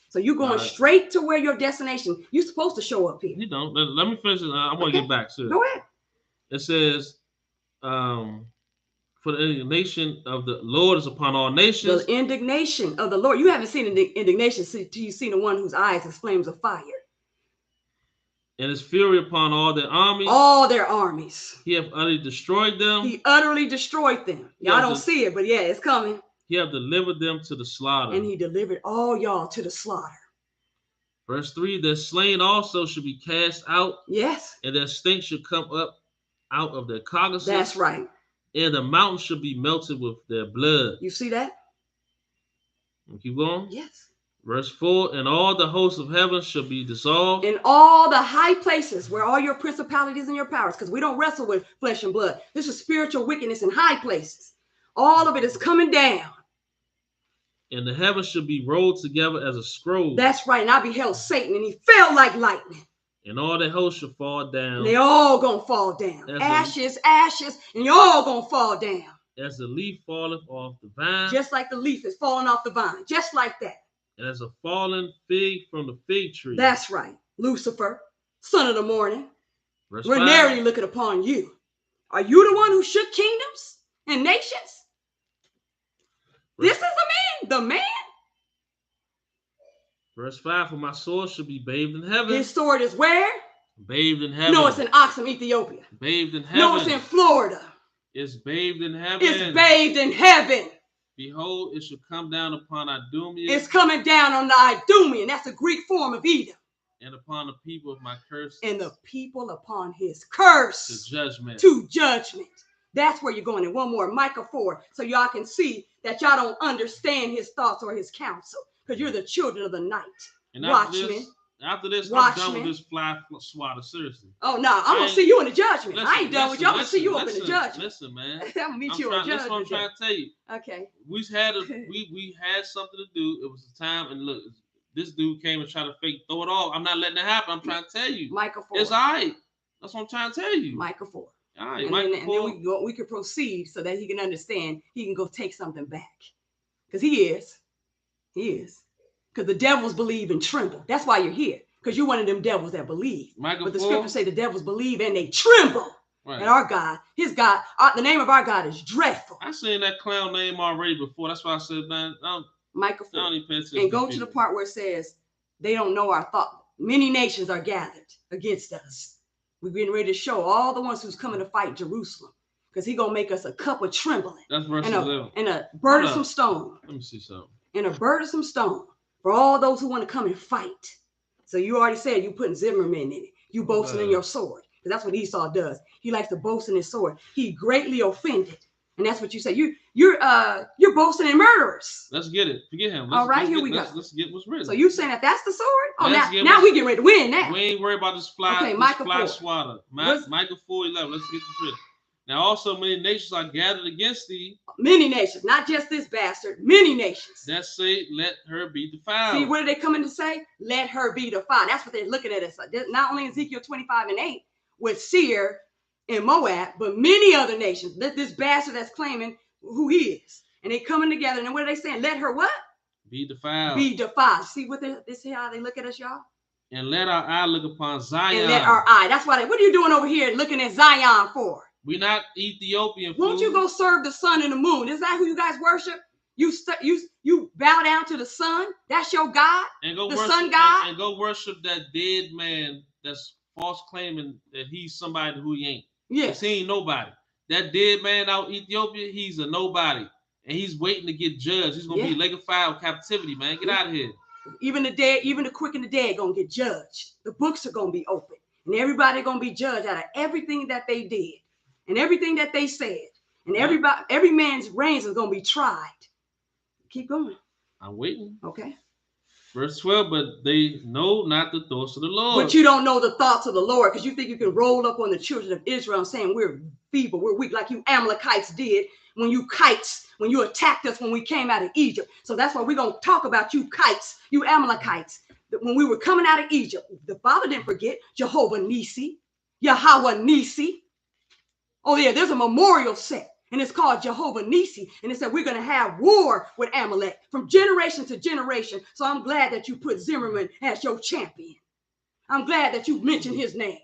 So you're going straight to where your destination. You're supposed to show up here. You don't. Let me finish. I want to get back to it. Go ahead. It says, for the indignation of the Lord is upon all nations. The indignation of the Lord. You haven't seen the indignation till you've seen the one whose eyes is flames of fire. And his fury upon all their armies. All their armies. He have utterly destroyed them. He utterly destroyed them. Y'all don't see it, but yeah, it's coming. He have delivered them to the slaughter. And he delivered all y'all to the slaughter. Verse 3, their slain also should be cast out. Yes. And their stink should come up out of their carcasses. That's right. And the mountains should be melted with their blood. You see that? Keep going. Yes. Verse 4, and all the hosts of heaven shall be dissolved. In all the high places where all your principalities and your powers, because we don't wrestle with flesh and blood. This is spiritual wickedness in high places. All of it is coming down. And the heavens should be rolled together as a scroll. That's right. And I beheld Satan, and he fell like lightning. And all the hosts shall fall down. And they all gonna fall down. Ashes, and you all gonna fall down. As the leaf falleth off the vine. Just like the leaf is falling off the vine. Just like that. And as a fallen fig from the fig tree. That's right. Lucifer, son of the morning. Verse we're 5. narrowly looking upon you. Are you the one who shook kingdoms and nations? This is the man. Verse 5, for my sword shall be bathed in heaven. His sword is where? Bathed in heaven. No, it's in Oxfam, Ethiopia. Bathed in heaven. No, it's in Florida. It's bathed in heaven. It's bathed in heaven. Behold, it shall come down upon Idumea. It's coming down on the Idumean. That's a Greek form of Edom. And upon the people of my curse. And the people upon his curse. To judgment. To judgment. That's where you're going. And one more, Micah 4, so y'all can see that y'all don't understand his thoughts or his counsel, because you're the children of the night. And Watchmen. After this, I'm done with this fly swatter, seriously. Oh, no, I'm going to see you in the judgment. I ain't done with you. I'm going to see you up in the judgment. Listen, man. I'm going to meet you in the judgment. That's what I'm trying to tell you. Okay. We had something to do. It was the time, and look, this dude came and tried to throw it off. I'm not letting it happen. I'm trying to tell you. Micah 4. It's all right. That's what I'm trying to tell you. Micah 4. All right, and then we can proceed so that he can understand. He can go take something back, because he is, because the devils believe and tremble. That's why you're here, because you're one of them devils that believe. But the scriptures say the devils believe and they tremble. Right. And our God, his God, the name of our God is dreadful. I seen that clown name already before. That's why I said, man, Micah 4. And go to the part where it says they don't know our thought. Many nations are gathered against us. We're getting ready to show all the ones who's coming to fight Jerusalem, because he's going to make us a cup of trembling. That's verse 11. And a burdensome stone. Let me see something. And a burdensome stone for all those who want to come and fight. So you already said you putting Zimmerman in it. You boasting in your sword. Because that's what Esau does. He likes to boast in his sword. He greatly offended. And that's what you say. You're boasting in murderers. Let's get it. Forget him. Here we go. Let's get what's written. So you saying that's the sword? Oh, now we get ready to win that. We ain't worried about this fly. Okay, Micah swatter. Micah 4:11. Let's get this written. Now also many nations are gathered against thee. Many nations, not just this bastard. Many nations. That say, let her be defiled. See, what are they coming to say? Let her be defiled. That's what they're looking at us. Not only Ezekiel 25:8 with Seir in Moab, but many other nations. This bastard that's claiming who he is. And they coming together. And what are they saying? Let her what? Be defiled. Be defiled. See what this is how they look at us, y'all? And let our eye look upon Zion. And let our eye. That's why what are you doing over here looking at Zion for? We're not Ethiopian. Won't you go serve the sun and the moon? Is that who you guys worship? You bow down to the sun? That's your God? And go the worship, sun God? And go worship that dead man that's false claiming that he's somebody who he ain't. Yes. He ain't nobody. That dead man out in Ethiopia, he's a nobody. And he's waiting to get judged. He's going to be leg of fire captivity, man. Get out of here. Even the dead, even the quick and the dead going to get judged. The books are going to be open. And everybody going to be judged out of everything that they did. And everything that they said. And every man's reigns is going to be tried. Keep going. I'm waiting. Okay. Verse 12, but they know not the thoughts of the Lord. But you don't know the thoughts of the Lord, because you think you can roll up on the children of Israel saying we're feeble, we're weak, like you Amalekites did when you kites, when you attacked us when we came out of Egypt. So that's why we're going to talk about you kites, you Amalekites. When we were coming out of Egypt, the Father didn't forget Jehovah Nisi, Yahweh Nisi. Oh yeah, there's a memorial set. And it's called Jehovah Nisi. And it said we're going to have war with Amalek from generation to generation. So I'm glad that you put Zimmerman as your champion. I'm glad that you mentioned his name.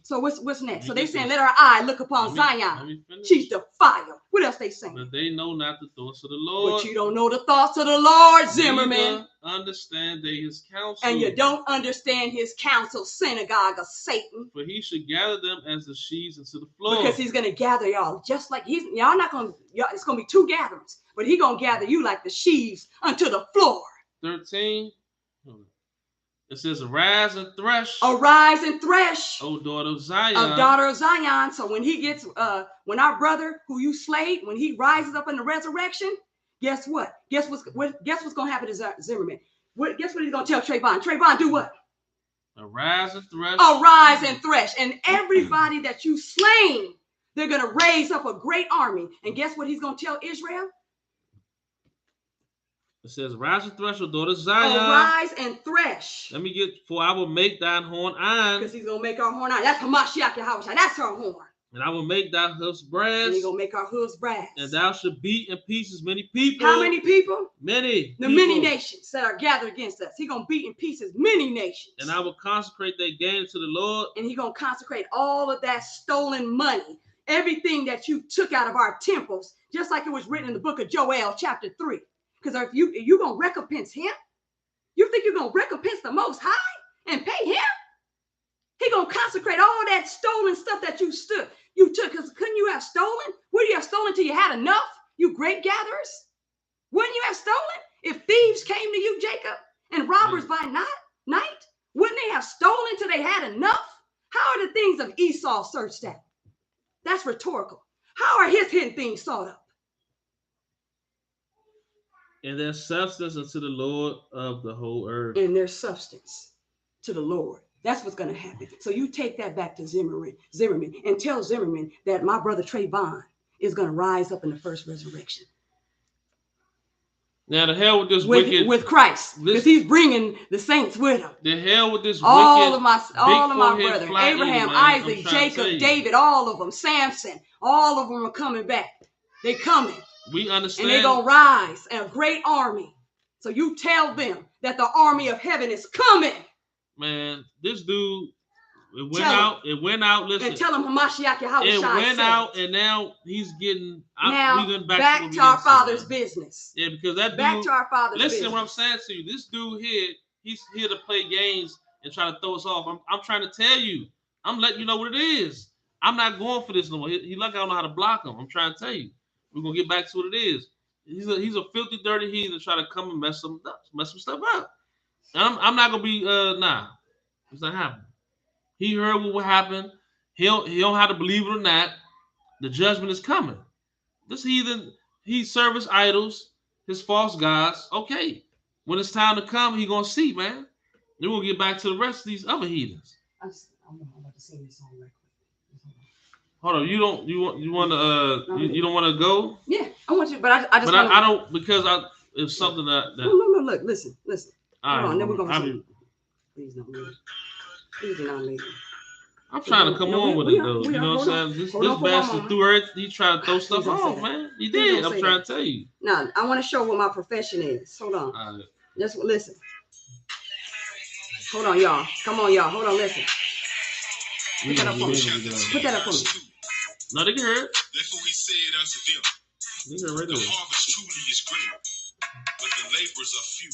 So what's next? So they saying, let our eye look upon Zion. She's the fire. What else they saying? But they know not the thoughts of the Lord. But you don't know the thoughts of the Lord, Zimmerman. Understand they his counsel. And you don't understand his counsel, synagogue of Satan. For he should gather them as the sheaves into the floor. Because he's going to gather y'all just like y'all not going to, it's going to be two gatherings. But he's going to gather you like the sheaves unto the floor. 13. It says, arise and thresh. Arise and thresh. O daughter of Zion. A daughter of Zion. So when he gets, when our brother who you slayed, when he rises up in the resurrection, guess what? Guess what's going to happen to Zimmerman? Guess what he's going to tell Trayvon? Trayvon, do what? Arise and thresh. Arise and thresh. And everybody that you slain, they're going to raise up a great army. And guess what he's going to tell Israel? It says, rise and thresh, O daughter of Zion. Arise and thresh. Let me get, for I will make thine horn iron. Because he's going to make our horn iron. That's Hamashiach Yahushua. That's her horn. And I will make thy hoofs brass. And he's going to make our hooves brass. And thou shalt beat in pieces many people. How many people? Many. The many nations that are gathered against us. He's going to beat in pieces many nations. And I will consecrate their gain to the Lord. And he's going to consecrate all of that stolen money. Everything that you took out of our temples. Just like it was written in the book of Joel, chapter 3. Because if you're going to recompense him, you think you're going to recompense the Most High and pay him? He's going to consecrate all that stolen stuff that you took. Because couldn't you have stolen? Would you have stolen till you had enough, you grape gatherers? Wouldn't you have stolen? If thieves came to you, Jacob, and robbers by night, wouldn't they have stolen till they had enough? How are the things of Esau searched out? That's rhetorical. How are his hidden things sought up? And their substance unto the Lord of the whole earth. And their substance to the Lord. That's what's going to happen. So you take that back to Zimmerman, and tell Zimmerman that my brother Trayvon is going to rise up in the first resurrection. Now the hell with this wicked with Christ, because he's bringing the saints with him. The hell with this all wicked, of my brothers, Abraham, Isaac, Jacob, David, all of them, Samson, all of them are coming back. They coming. We understand. And they're going to rise a great army. So you tell them that the army of heaven is coming. Man, this dude, it went out, listen. And tell him Hamashiach Yahushua. It went out, and now he's getting, back to our Father's business. Yeah, because that dude. Back to our Father's business. Listen what I'm saying to you. This dude here, he's here to play games and try to throw us off. I'm trying to tell you. I'm letting you know what it is. I'm not going for this no more. He lucky I don't know how to block him. I'm trying to tell you. We're gonna get back to what it is. He's a filthy, dirty heathen try to come and mess some stuff up. And I'm not gonna be nah. It's not happening. He heard what happened. He don't have to believe it or not. The judgment is coming. This heathen, he serves idols, his false gods. Okay, when it's time to come, he gonna see, man. Then we'll get back to the rest of these other heathens. I'm about to sing this song right quick. Hold on, you don't want to go? Yeah, I want you, but I just. But I don't, because it's something that. No. Look, listen. Hold on, then we're gonna. Please don't leave. Please do not leave. I'm trying to come on with it though. You know what I'm saying? This bastard threw earth. He tried to throw stuff off, man. He did. I'm trying to tell you. No, I want to show what my profession is. Hold on. All right. Just listen. Hold on, y'all. Come on, y'all. Hold on, listen. Put that up for me. Put that up for me. No, they can hear it. Therefore he said unto them, the harvest truly is great, but the laborers are few.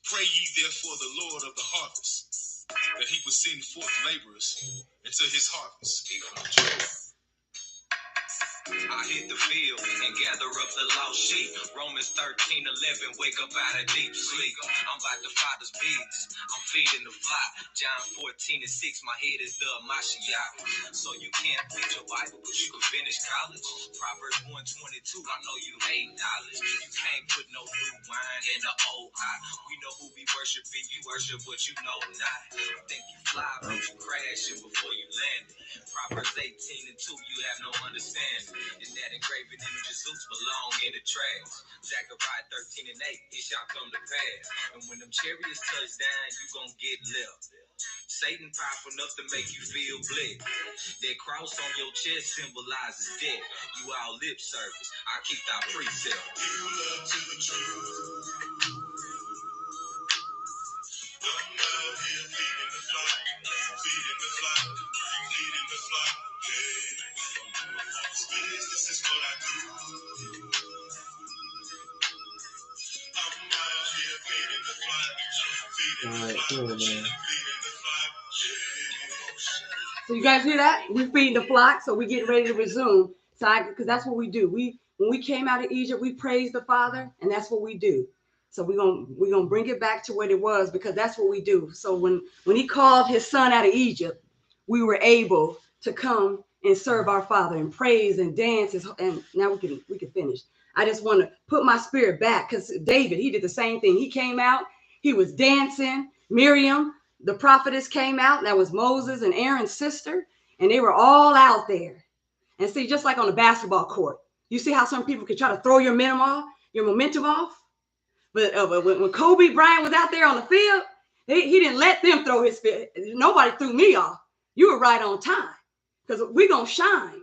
Pray ye therefore the Lord of the harvest, that he would send forth laborers into his harvest. I hit the field and gather up the lost sheep. Romans 13:11, wake up out of deep sleep. I'm like the Father's beats, I'm feeding the flock. John 14:6, my head is the Mashiach. So you can't read your Bible, but you can finish college. Proverbs 1:22, I know you hate knowledge. You can't put no new wine in the old eye. We know who we worshiping, you worship, but you know not. You think you fly, but you crashing before you landed. Proverbs 18:2, you have no understanding. And that engraving image of Zeus belong in the trash. Zechariah 13 and 8, it shall come to pass. And when them chariots touch down, you gon' get left. Satan powerful enough to make you feel bliss. That cross on your chest symbolizes death. You all lip service, I keep thy precept. You love to the truth. I'm out here feeding the flock, feeding the flock, feeding the flock. Yeah. This is what I do. I'm out here feeding the flock, feeding the flock, feeding the flock. So you guys hear that? We're feeding the flock, so we're getting ready to resume. So because that's what we do. When we came out of Egypt, we praised the Father, and that's what we do. So we're gonna bring it back to what it was, because that's what we do. So when he called his son out of Egypt, we were able to come and serve our Father and praise and dance. And now we can finish. I just want to put my spirit back, because David, he did the same thing. He came out, he was dancing. Miriam, the prophetess, came out. That was Moses and Aaron's sister, and they were all out there. And see, just like on the basketball court, you see how some people can try to throw your momentum off. But when Kobe Bryant was out there on the field, he didn't let them throw his field. Nobody threw me off. You were right on time, because we're going to shine.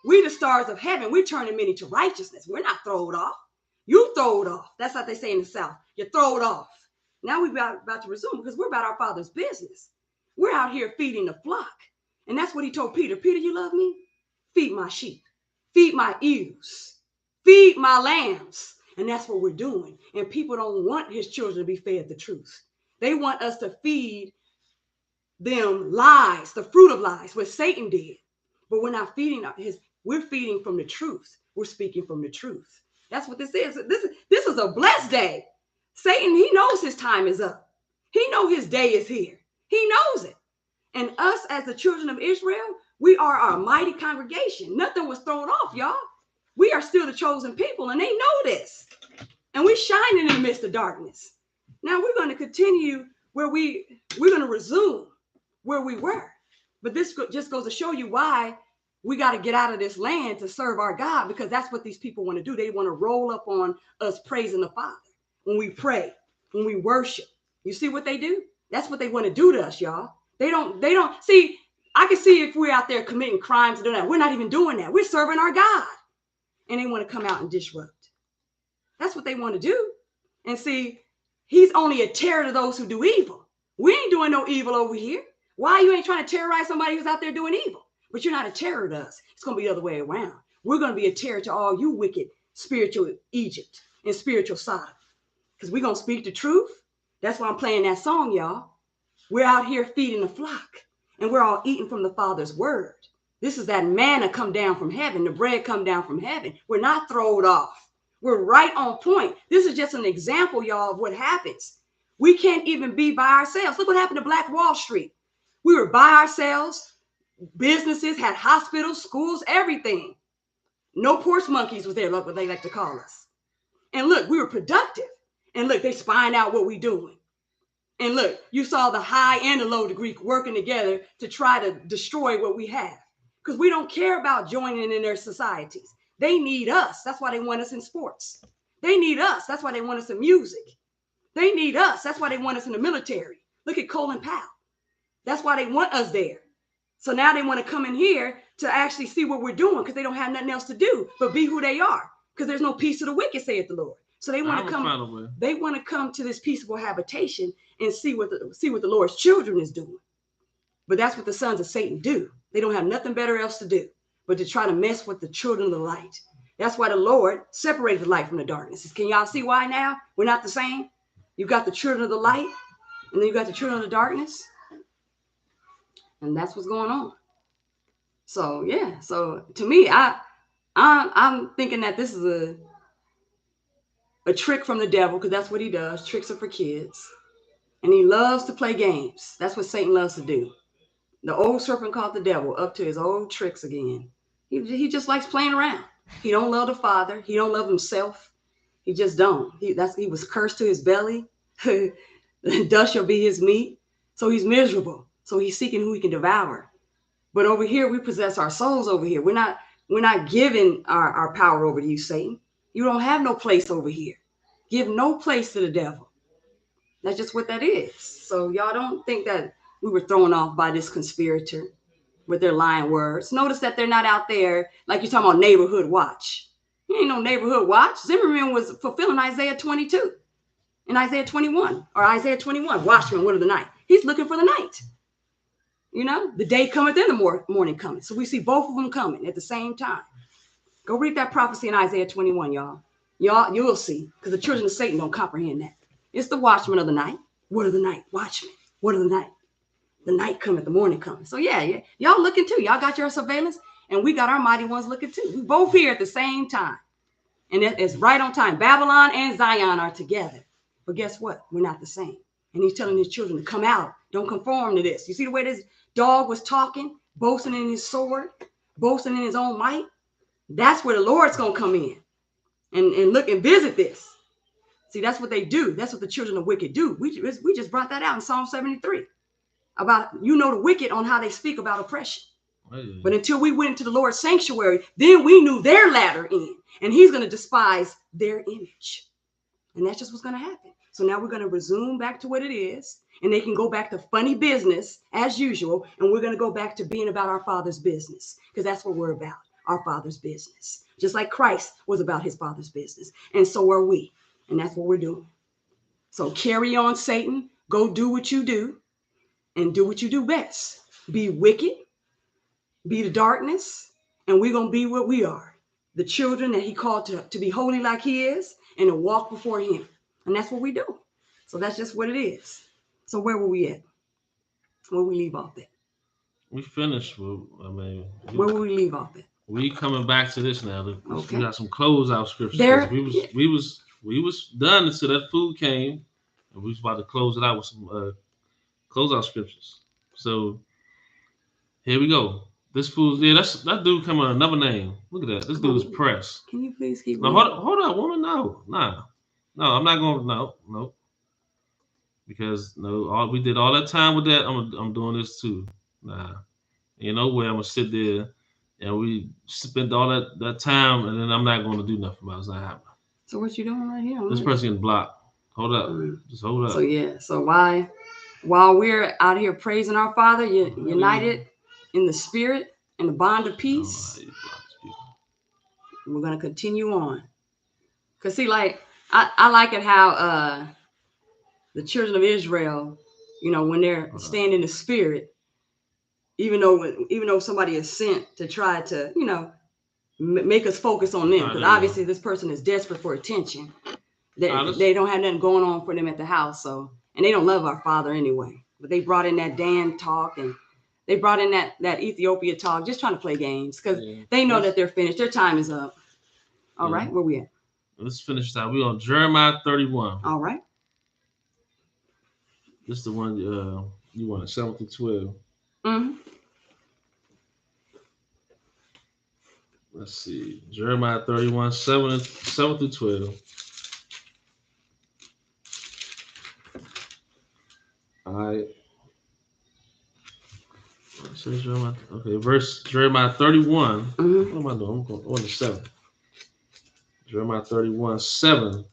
We the stars of heaven. We're turning many to righteousness. We're not thrown off. You throw it off. That's what they say in the South. You throw it off. Now we're about to resume, because we're about our Father's business. We're out here feeding the flock. And that's what he told Peter. Peter, you love me? Feed my sheep. Feed my ewes. Feed my lambs. And that's what we're doing. And people don't want his children to be fed the truth. They want us to feed them lies, the fruit of lies, what Satan did. But we're not feeding we're feeding from the truth. We're speaking from the truth. That's what this is. This is a blessed day. Satan, he knows his time is up. He knows his day is here. He knows it. And us as the children of Israel, we are our mighty congregation. Nothing was thrown off, y'all. We are still the chosen people, and they know this. And we're shining in the midst of darkness. Now we're going to continue where we're going to resume where we were. But this just goes to show you why we got to get out of this land to serve our God, because that's what these people want to do. They want to roll up on us praising the Father. When we pray, when we worship, you see what they do? That's what they want to do to us, y'all. They don't see. I can see if we're out there committing crimes and doing that. We're not even doing that. We're serving our God. And they want to come out and disrupt. That's what they want to do. And see, he's only a terror to those who do evil. We ain't doing no evil over here. Why you ain't trying to terrorize somebody who's out there doing evil? But you're not a terror to us. It's going to be the other way around. We're going to be a terror to all you wicked spiritual Egypt and spiritual Sodom. Because we're going to speak the truth. That's why I'm playing that song, y'all. We're out here feeding the flock. And we're all eating from the Father's word. This is that manna come down from heaven. The bread come down from heaven. We're not thrown off. We're right on point. This is just an example, y'all, of what happens. We can't even be by ourselves. Look what happened to Black Wall Street. We were by ourselves. Businesses had hospitals, schools, everything. No porch monkeys was there, like what they like to call us. And look, we were productive. And look, they spying out what we're doing. And look, you saw the high and the low degree working together to try to destroy what we have. Because we don't care about joining in their societies. They need us. That's why they want us in sports. They need us. That's why they want us in music. They need us. That's why they want us in the military. Look at Colin Powell. That's why they want us there. So now they want to come in here to actually see what we're doing, because they don't have nothing else to do but be who they are. Because there's no peace of the wicked, saith the Lord. So they want to come. They want to come to this peaceable habitation and see what the Lord's children is doing. But that's what the sons of Satan do. They don't have nothing better else to do but to try to mess with the children of the light. That's why the Lord separated the light from the darkness. Can y'all see why now we're not the same? You got the children of the light, and then you got the children of the darkness. And that's what's going on. So yeah. So to me, I'm thinking that this is a trick from the devil, because that's what he does. Tricks are for kids. And he loves to play games. That's what Satan loves to do. The old serpent called the devil up to his old tricks again. He just likes playing around. He don't love the Father. He don't love himself. He just don't. He was cursed to his belly. Dust shall be his meat. So he's miserable. So he's seeking who he can devour. But over here, we possess our souls over here. We're We're not giving our power over to you, Satan. You don't have no place over here. Give no place to the devil. That's just what that is. So y'all don't think that we were thrown off by this conspirator with their lying words. Notice that they're not out there like you're talking about neighborhood watch. He ain't no neighborhood watch. Zimmerman was fulfilling Isaiah 22 and Isaiah 21 or Isaiah 21. Watchman, what of the night? He's looking for the night. You know, the day cometh and the morning coming. So we see both of them coming at the same time. Go read that prophecy in Isaiah 21, y'all. You will see, because the children of Satan don't comprehend that. It's the watchman of the night. What of the night? Watchman. What of the night? The night cometh, the morning coming. So yeah, y'all looking too. Y'all got your surveillance, and we got our mighty ones looking too. We both here at the same time. And it's right on time. Babylon and Zion are together. But guess what? We're not the same. And he's telling his children to come out. Don't conform to this. You see the way this dog was talking, boasting in his sword, boasting in his own might? That's where the Lord's going to come in and look and visit this. See, that's what they do. That's what the children of wicked do. We just brought that out in Psalm 73 about, the wicked on how they speak about oppression. But until we went into the Lord's sanctuary, then we knew their latter end, and he's going to despise their image. And that's just what's going to happen. So now we're going to resume back to what it is, and they can go back to funny business as usual, and we're going to go back to being about our Father's business, because that's what we're about, our Father's business. Just like Christ was about his Father's business, and so are we, and that's what we're doing. So carry on, Satan. Go do what you do, and do what you do best. Be wicked, be the darkness, and we're going to be what we are, the children that he called to be holy like he is, and to walk before him. And that's what we do. So that's just what it is. So where were we at? Where we leave off at? We finished. Where will we leave off at? We coming back to this now. Okay. We got some closeout scriptures. We was done until that food came, and we was about to close it out with some closeout scriptures. So here we go. This fool's that dude come on another name. Look at that. This dude is Press. Can you please keep reading? Hold on, woman. No, I'm not going. No. Because we did all that time with that. I'm doing this too. Nah, ain't no way I'm gonna sit there and we spent all that time and then I'm not going to do nothing about it. It's not happening. So what you doing right here? This person getting blocked. Hold up. Just hold up. So yeah. So while we're out here praising our Father, united in the Spirit and the bond of peace, we're gonna continue on. Cause see, like I like it how the children of Israel, when they're staying in the Spirit, even though somebody is sent to try to make us focus on them, because obviously this person is desperate for attention. They don't have nothing going on for them at the house, and they don't love our Father anyway. But they brought in that Dan talk, and they brought in that Ethiopia talk, just trying to play games, because they know that they're finished. Their time is up. All right, where we at? Let's finish that. We're on Jeremiah 31. All right. This is the one you want, 7 through 12. Mm-hmm. Let's see. Jeremiah 31, 7 through 12. All right. Okay, Jeremiah 31. Mm-hmm. What am I doing? I'm going on to 7. Jeremiah 31, 7.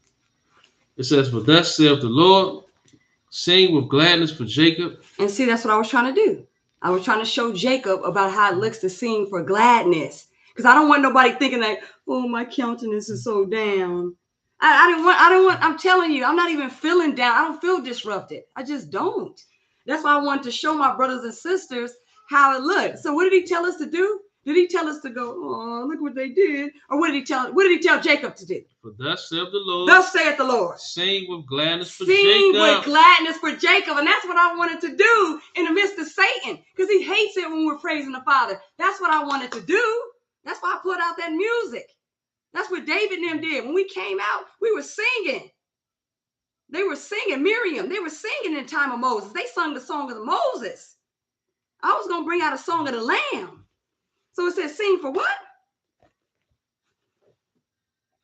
It says, "But thus saith the Lord, sing with gladness for Jacob." And see, that's what I was trying to do. I was trying to show Jacob about how it looks to sing for gladness. Because I don't want nobody thinking like, oh, my countenance is so down. I don't want, I'm telling you, I'm not even feeling down. I don't feel disrupted. I just don't. That's why I wanted to show my brothers and sisters how it looks. So what did he tell us to do? Did he tell us to go, oh, look what they did? Or what did he tell Jacob to do? For thus saith the Lord. Thus saith the Lord. Sing with gladness for Jacob. Sing with gladness for Jacob. And that's what I wanted to do in the midst of Satan. Because he hates it when we're praising the Father. That's what I wanted to do. That's why I put out that music. That's what David and them did. When we came out, we were singing. They were singing. Miriam, they were singing in the time of Moses. They sung the song of Moses. I was going to bring out a song of the Lamb. So it says, sing for what?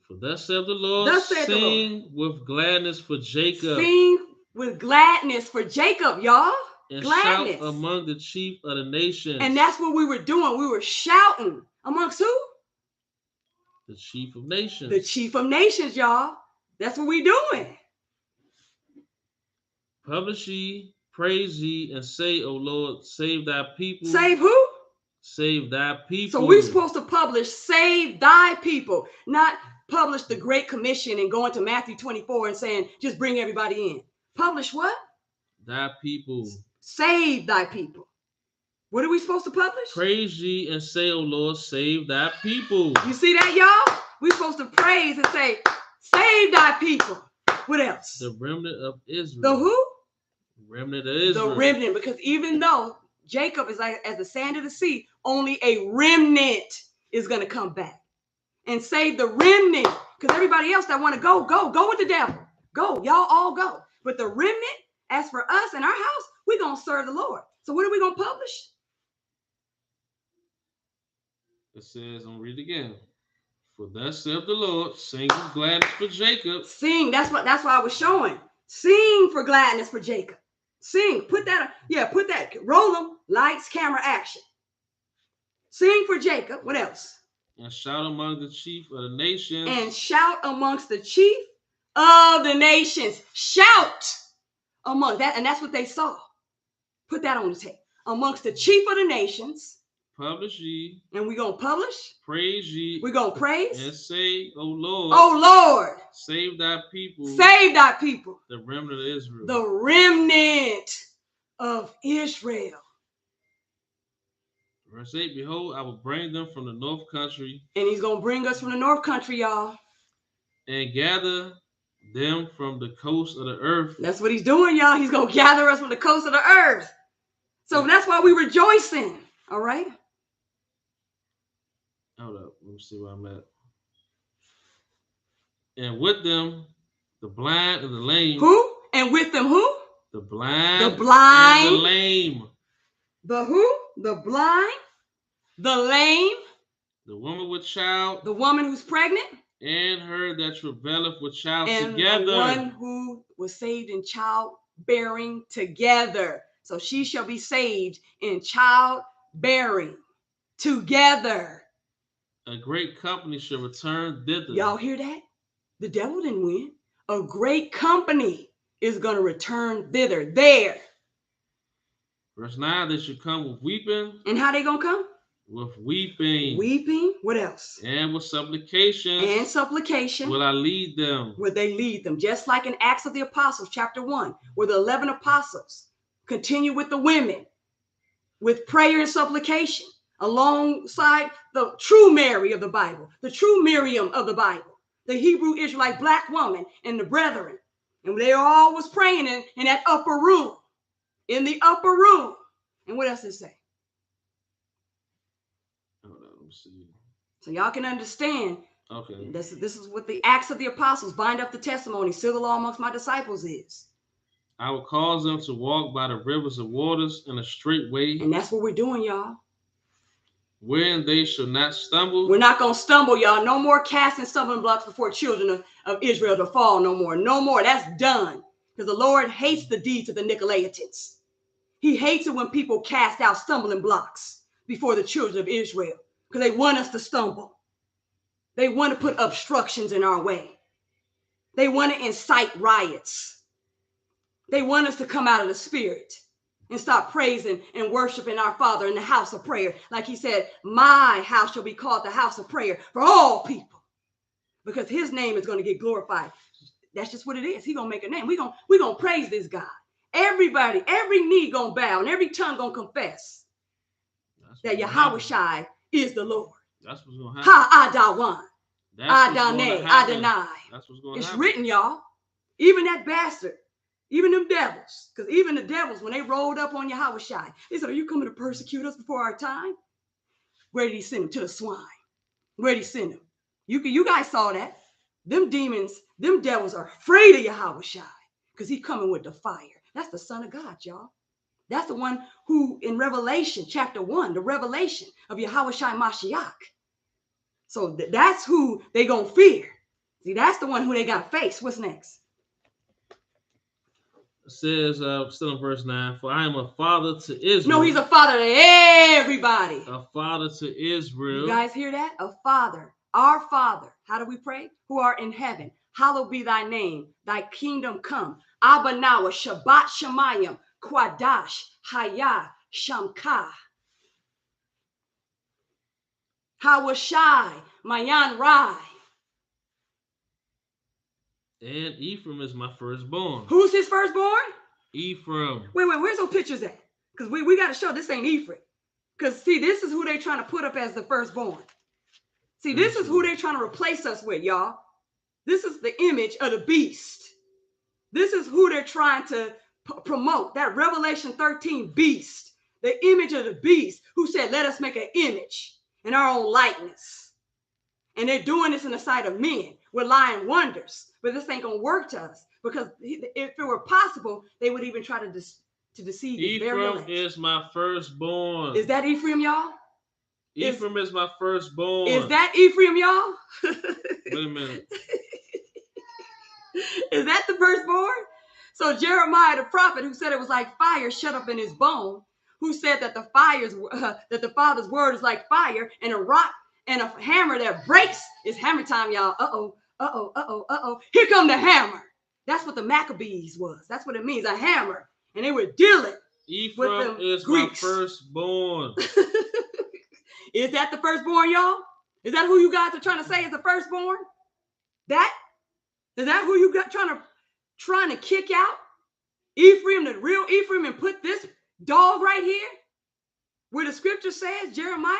For thus saith the Lord, sing with gladness for Jacob. Sing with gladness for Jacob, y'all. And gladness. Shout among the chief of the nations. And that's what we were doing. We were shouting. Amongst who? The chief of nations. The chief of nations, y'all. That's what we doing. Publish ye, praise ye, and say, O Lord, save thy people. Save who? Save thy people. So we're supposed to publish, save thy people, not publish the Great Commission and going to Matthew 24 and saying, just bring everybody in. Publish what? Thy people. Save thy people. What are we supposed to publish? Praise ye and say, O Lord, save thy people. You see that, y'all? We're supposed to praise and say, save thy people. What else? The remnant of Israel. The who? Remnant of Israel. The remnant, because even though Jacob is like as the sand of the sea, only a remnant is going to come back and save the remnant. Because everybody else that want to go with the devil. Go, y'all all go. But the remnant, as for us and our house, we're going to serve the Lord. So what are we going to publish? It says, I'm going to read it again. For thus saith the Lord, sing with gladness for Jacob. Sing, that's why I was showing. Sing for gladness for Jacob. Sing, put that, roll them, lights, camera, action. Sing for Jacob. What else? And shout among the chief of the nations. And shout amongst the chief of the nations. Shout among that. And that's what they saw. Put that on the tape. Amongst the chief of the nations. Publish ye. And we're going to publish. Praise ye. We're going to praise. And say, O Lord. O Lord. Save thy people. Save thy people. The remnant of Israel. The remnant of Israel. Verse 8, behold, I will bring them from the north country. And he's going to bring us from the north country, y'all. And gather them from the coast of the earth. That's what he's doing, y'all. He's going to gather us from the coast of the earth. So that's why we rejoicing. All right. Hold up. Let me see where I'm at. And with them, the blind and the lame. Who? And with them who? The blind. The blind. And the lame. The who? The blind. The lame. The woman with child. The woman who's pregnant. And her that travaileth with child and together. The one who was saved in childbearing together. So she shall be saved in childbearing together. A great company shall return thither. Y'all hear that? The devil didn't win. A great company is going to return thither. There. Verse 9, they should come with weeping. And how they going to come? With weeping. Weeping. What else? And with supplication. And supplication. Will I lead them? Will they lead them? Just like in Acts of the Apostles, chapter 1, where the 11 apostles continue with the women with prayer and supplication alongside the true Mary of the Bible, the true Miriam of the Bible, the Hebrew Israelite black woman and the brethren. And they all was praying in that upper room, in the upper room. And what else does it say? Hold on, let me see. So y'all can understand. Okay. This is what the Acts of the Apostles, bind up the testimony, seal the law amongst my disciples is. I will cause them to walk by the rivers of waters in a straight way. And that's what we're doing, y'all. Wherein they shall not stumble. We're not going to stumble, y'all. No more casting stumbling blocks before children of Israel to fall no more. No more. That's done. Because the Lord hates the deeds of the Nicolaitans. He hates it when people cast out stumbling blocks before the children of Israel. Because they want us to stumble. They want to put obstructions in our way. They want to incite riots. They want us to come out of the spirit and stop praising and worshiping our Father in the house of prayer. Like he said, my house shall be called the house of prayer for all people. Because his name is going to get glorified. That's just what it is. He's going to make a name. We're going to praise this God. Everybody, every knee going to bow and every tongue going to confess that Yahushua is the Lord. That's what's going to happen. Ha-Adawan. Adonai. Adonai. That's what's going to happen. It's written, y'all. Even that bastard. Even them devils, because even the devils, when they rolled up on Yahushua, they said, are you coming to persecute us before our time? Where did he send them? To the swine. Where did he send them? You guys saw that. Them demons, them devils are afraid of Yahushua because he's coming with the fire. That's the Son of God, y'all. That's the one who in Revelation chapter 1, the revelation of Yahushua Mashiach. So that's who they going to fear. See, that's the one who they got to face. What's next? It says, still in verse 9, for I am a father to Israel. No, he's a father to everybody. A father to Israel. You guys hear that? A father. Our Father, how do we pray? Who art in heaven, hallowed be thy name. Thy kingdom come. Abba Nawa, Shabbat Shemayim, Kwadash, Hayah, Shamka. Hawashai, Mayan Rai. And Ephraim is my firstborn. Who's his firstborn? Ephraim. Wait, where's those pictures at? Because we got to show this ain't Ephraim. Because, see, this is who they trying to put up as the firstborn. See, this is who they trying to replace us with, y'all. This is the image of the beast. This is who they're trying to promote, that Revelation 13 beast, the image of the beast, who said, let us make an image in our own likeness. And they're doing this in the sight of men with lying wonders. But this ain't going to work to us, because if it were possible, they would even try to deceive you. Ephraim is my firstborn. Is that Ephraim, y'all? Ephraim is my firstborn. Is that Ephraim, y'all? Wait a minute. Is that the firstborn? So Jeremiah, the prophet, who said it was like fire shut up in his bone, who said that the Father's word is like fire, and a rock and a hammer that breaks. Is hammer time, y'all. Here come the hammer. That's what the Maccabees was. That's what it means, a hammer. And they were dealing Ephraim with the is Greeks. my firstborn. Is that the firstborn, y'all? Is that who you guys are trying to say is the firstborn? Is that who you got trying to kick out? Ephraim, the real Ephraim, and put this dog right here? Where the scripture says, Jeremiah,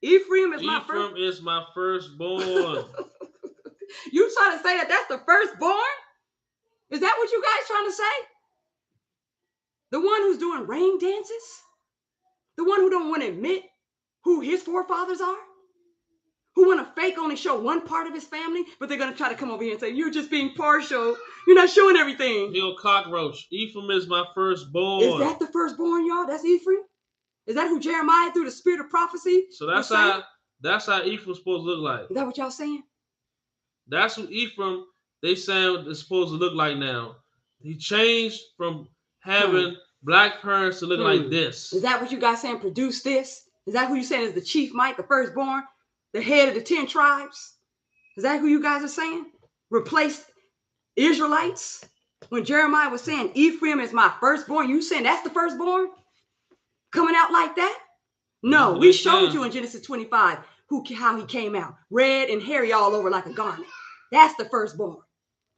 Ephraim is my firstborn. You trying to say that that's the firstborn? Is that what you guys trying to say? The one who's doing rain dances? The one who don't want to admit who his forefathers are? Who want to fake only show one part of his family, but they're going to try to come over here and say, you're just being partial. You're not showing everything. He'll cockroach. Ephraim is my firstborn. Is that the firstborn, y'all? That's Ephraim? Is that who Jeremiah, through the spirit of prophecy? So that's how Ephraim's supposed to look like. Is that what y'all saying? That's who Ephraim, they saying, is supposed to look like now. He changed from having black parents to look like this. Is that what you guys saying? Produce this? Is that who you saying is the chief Mike, the firstborn? The head of the 10 tribes? Is that who you guys are saying? Replace Israelites? When Jeremiah was saying, Ephraim is my firstborn, you saying that's the firstborn? Coming out like that? No, we showed you in Genesis 25 how he came out. Red and hairy all over like a garment. That's the firstborn.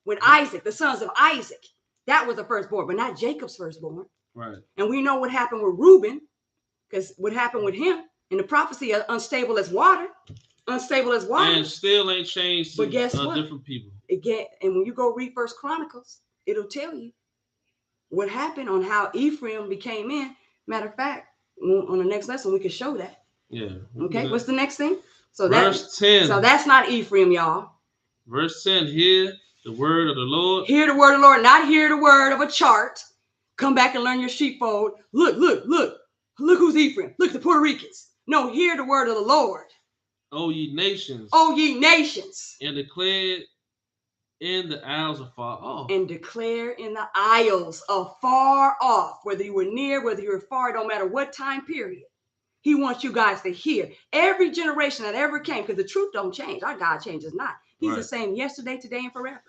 When Isaac, the sons of Isaac, that was the firstborn, but not Jacob's firstborn. Right. And we know what happened with Reuben, because what happened with him in the prophecy, unstable as water. Unstable as water. And still ain't changed to different people. Again, and when you go read First Chronicles, it'll tell you what happened on how Ephraim became in. Matter of fact, on the next lesson, we can show that. Yeah. Okay, what's the next thing? So verse 10. So that's not Ephraim, y'all. Verse 10, hear the word of the Lord. Hear the word of the Lord, not hear the word of a chart. Come back and learn your sheepfold. Look who's Ephraim. Look, the Puerto Ricans. No, hear the word of the Lord. O ye nations. O ye nations. And declare in the isles afar off. And declare in the isles afar off. Whether you were near, whether you were far, it don't matter what time period. He wants you guys to hear. Every generation that ever came, because the truth don't change. Our God changes not. He's the same yesterday, today, and forever.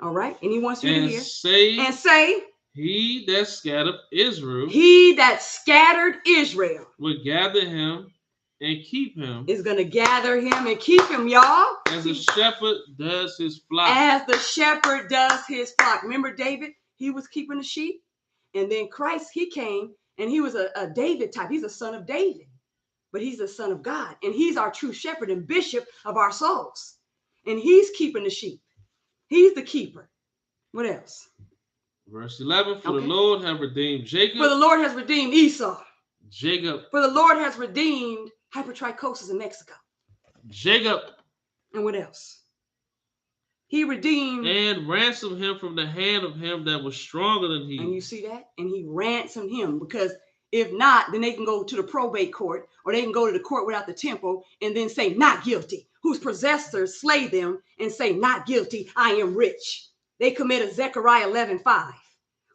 All right? And he wants you to hear. Say, he that scattered Israel. He that scattered Israel. Will gather him and keep him. Is going to gather him and keep him, y'all. As a shepherd does his flock. As the shepherd does his flock. Remember David? He was keeping the sheep. And then Christ, he came. And he was a David type. He's a son of David. But he's the son of God. And he's our true shepherd and bishop of our souls. And he's keeping the sheep. He's the keeper. What else? Verse 11. For the Lord have redeemed Jacob. For the Lord has redeemed Esau. Jacob. For the Lord has redeemed hypertrichosis in Mexico. Jacob. And what else? He redeemed. And ransomed him from the hand of him that was stronger than he. And you see that? And he ransomed him, because if not, then they can go to the probate court, or they can go to the court without the temple and then say not guilty. Whose possessors slay them and say not guilty, I am rich. They committed Zechariah 11:5.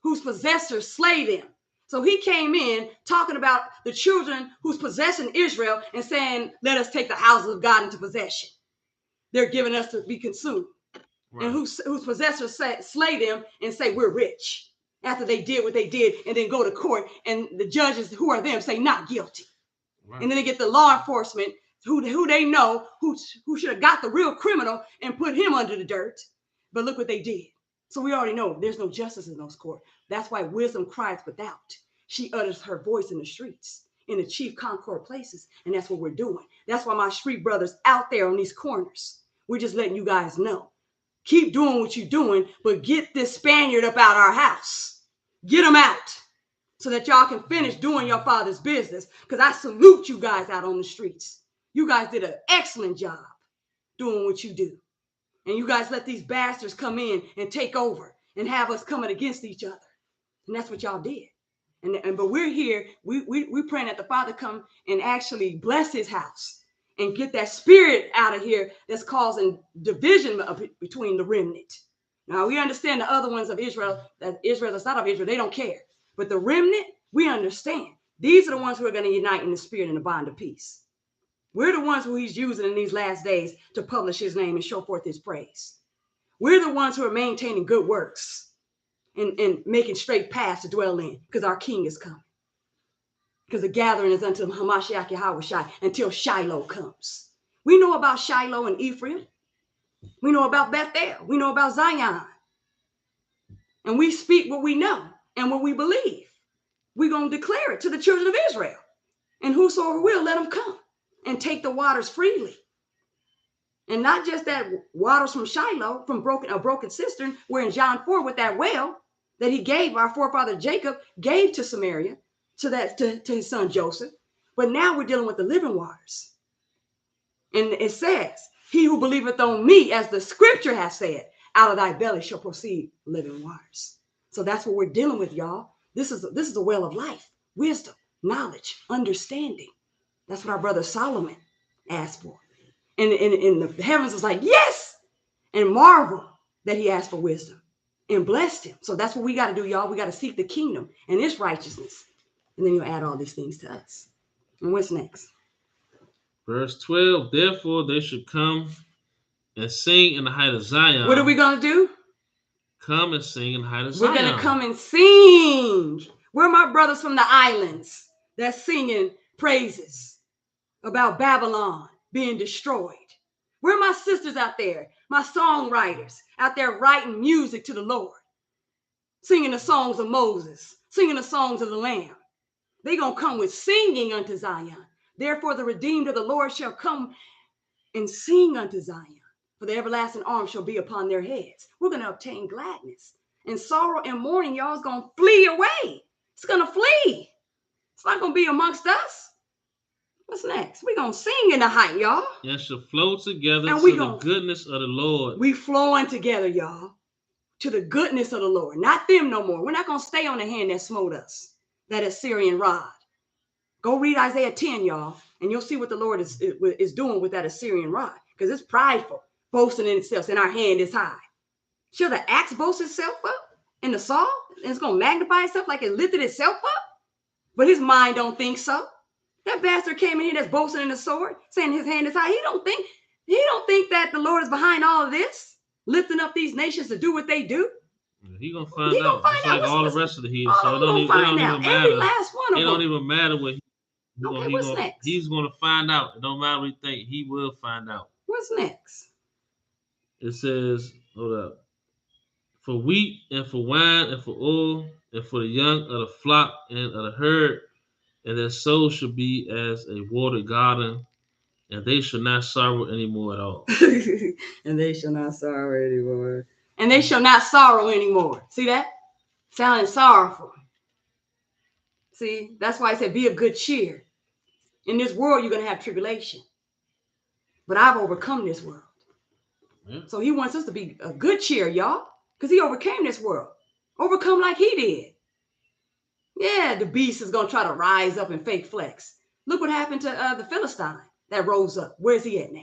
Whose possessors slay them So he came in talking about the children who's possessing Israel and saying, let us take the houses of God into possession. They're giving us to be consumed. Right. And whose possessors slay them and say, we're rich. After they did what they did and then go to court and the judges, who are them, say not guilty. Right. And then they get the law enforcement who they know who should have got the real criminal and put him under the dirt. But look what they did. So we already know there's no justice in those courts. That's why wisdom cries without. She utters her voice in the streets, in the chief concord places. And that's what we're doing. That's why my street brothers out there on these corners, we're just letting you guys know. Keep doing what you're doing, but get this Spaniard up out our house. Get him out so that y'all can finish doing your father's business. Because I salute you guys out on the streets. You guys did an excellent job doing what you do. And you guys let these bastards come in and take over and have us coming against each other. And that's what y'all did. But we're here. We praying that the Father come and actually bless his house and get that spirit out of here that's causing division between the remnant. Now, we understand the other ones of Israel, that Israel that's not of Israel, they don't care. But the remnant, we understand. These are the ones who are going to unite in the spirit and the bond of peace. We're the ones who he's using in these last days to publish his name and show forth his praise. We're the ones who are maintaining good works and making straight paths to dwell in, because our king is coming. Because the gathering is until Hamashiach Yahweh until Shiloh comes. We know about Shiloh and Ephraim. We know about Bethel. We know about Zion. And we speak what we know and what we believe. We're going to declare it to the children of Israel. And whosoever will, let them come and take the waters freely. And not just that waters from Shiloh, from a broken cistern, where in John 4 with that well that he gave, our forefather Jacob gave to Samaria, to his son Joseph. But now we're dealing with the living waters. And it says, he who believeth on me, as the scripture has said, out of thy belly shall proceed living waters. So that's what we're dealing with, y'all. This is a well of life, wisdom, knowledge, understanding. That's what our brother Solomon asked for. And the heavens was like, yes, and marvel that he asked for wisdom and blessed him. So that's what we got to do, y'all. We got to seek the kingdom and its righteousness. And then you'll add all these things to us. And what's next? Verse 12, therefore they should come and sing in the height of Zion. What are we going to do? Come and sing in the height of Zion. We're going to come and sing. We're my brothers from the islands that's singing praises about Babylon being destroyed. We're my sisters out there, my songwriters out there writing music to the Lord, singing the songs of Moses, singing the songs of the Lamb. They're going to come with singing unto Zion. Therefore, the redeemed of the Lord shall come and sing unto Zion, for the everlasting arm shall be upon their heads. We're going to obtain gladness. And sorrow and mourning, y'all, is going to flee away. It's going to flee. It's not going to be amongst us. What's next? We're going to sing in the height, y'all. And shall flow together to the goodness of the Lord. We flowing together, y'all, to the goodness of the Lord. Not them no more. We're not going to stay on the hand that smote us, that Assyrian rod. Go read Isaiah 10, y'all, and you'll see what the Lord is doing with that Assyrian rod, because it's prideful, boasting in itself, and our hand is high. Should the axe boast itself up in the saw, and it's going to magnify itself like it lifted itself up? But his mind don't think so. That bastard came in here that's boasting in the sword, saying his hand is high. He don't think that the Lord is behind all of this, lifting up these nations to do what they do. He gonna find out. Just like all the rest of the heathens. So it don't even matter. Every last one of them. It don't even matter what next? He's gonna find out. It don't matter what you think. He will find out. What's next? It says, hold up. For wheat and for wine and for oil and for the young of the flock and of the herd, and their soul shall be as a watered garden, and they shall not sorrow anymore at all. And they shall not sorrow anymore. And they shall not sorrow anymore. See that? Sounding sorrowful. See, that's why I said be of good cheer. In this world, you're going to have tribulation. But I've overcome this world. Yeah. So he wants us to be a good cheer, y'all, because he overcame this world. Overcome like he did. Yeah, the beast is going to try to rise up and fake flex. Look what happened to the Philistine that rose up. Where's he at now?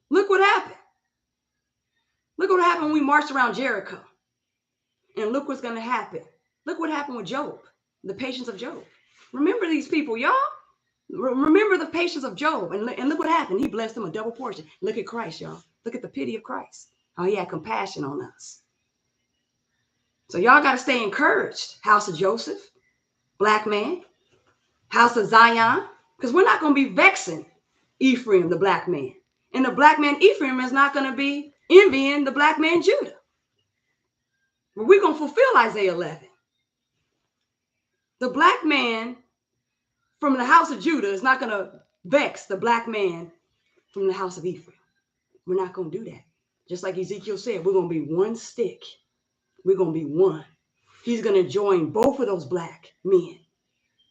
Look what happened. Look what happened when we marched around Jericho. And look what's going to happen. Look what happened with Job. The patience of Job. Remember these people, y'all. Remember the patience of Job. And look what happened. He blessed them a double portion. Look at Christ, y'all. Look at the pity of Christ. How he had compassion on us. So y'all got to stay encouraged. House of Joseph, black man, house of Zion, because we're not going to be vexing Ephraim, the black man. And the black man Ephraim is not going to be envying the black man Judah. But we're going to fulfill Isaiah 11. The black man from the house of Judah is not going to vex the black man from the house of Ephraim. We're not going to do that. Just like Ezekiel said, we're going to be one stick. We're going to be one. He's going to join both of those black men.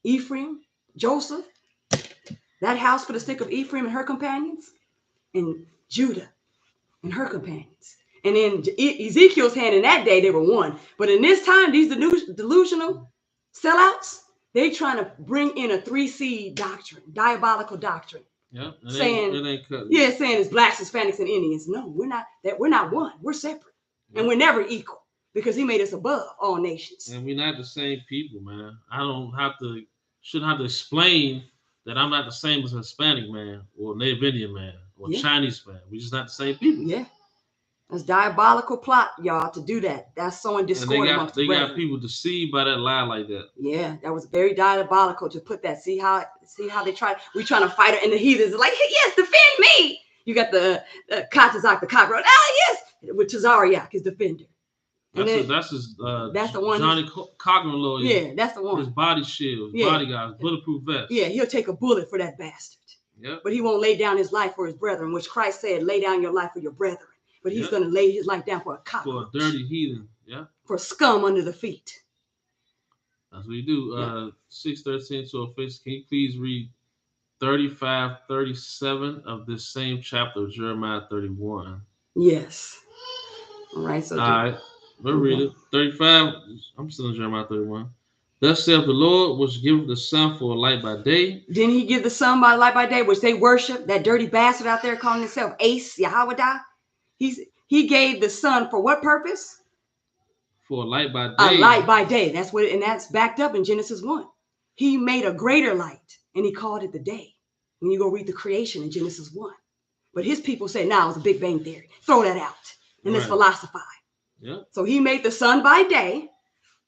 Ephraim, Joseph, that house for the stick of Ephraim and her companions, and Judah and her companions. And in Ezekiel's hand in that day, they were one. But in this time, these delusional sellouts, they trying to bring in a 3 seed doctrine, diabolical doctrine. Yeah, saying it's blacks, Hispanics, and Indians. No, we're not one. We're separate. Yeah. And we're never equal because he made us above all nations. And we're not the same people, man. Shouldn't have to explain that I'm not the same as a Hispanic man or Native Indian man or Chinese man. We're just not the same people. Yeah. That's diabolical plot, y'all, to do that. That's sowing discord amongst the brethren. They got people deceived by that lie like that. Yeah, that was very diabolical to put that. See how they try. We trying to fight it, and the heathens are like, hey, yes, defend me. You got the Katazak, the cockroach. Yes, with Tazariak, his defender. That's the one. Johnny Cochran lawyer. Yeah, that's the one. His body shield, bodyguards, bulletproof vest. Yeah, he'll take a bullet for that bastard. Yeah. But he won't lay down his life for his brethren, which Christ said, lay down your life for your brethren. But he's going to lay his life down for a cockroach. For a dirty heathen, yeah. For scum under the feet. That's what we do. 6:13 to our face. Can you please read 35-37 of this same chapter of Jeremiah 31? Yes. All right. So. All right. We'll read it. 35. I'm still in Jeremiah 31. Thus saith the Lord, which giveth the sun for a light by day. Didn't he give the sun by light by day, which they worship? That dirty bastard out there calling himself Ace Yahweh. He gave the sun for what purpose? For a light by day. A light by day. That's backed up in Genesis 1. He made a greater light and he called it the day. When you go read the creation in Genesis 1. But his people say, it's a Big Bang Theory. Throw that out and let's philosophize. Yeah. So he made the sun by day.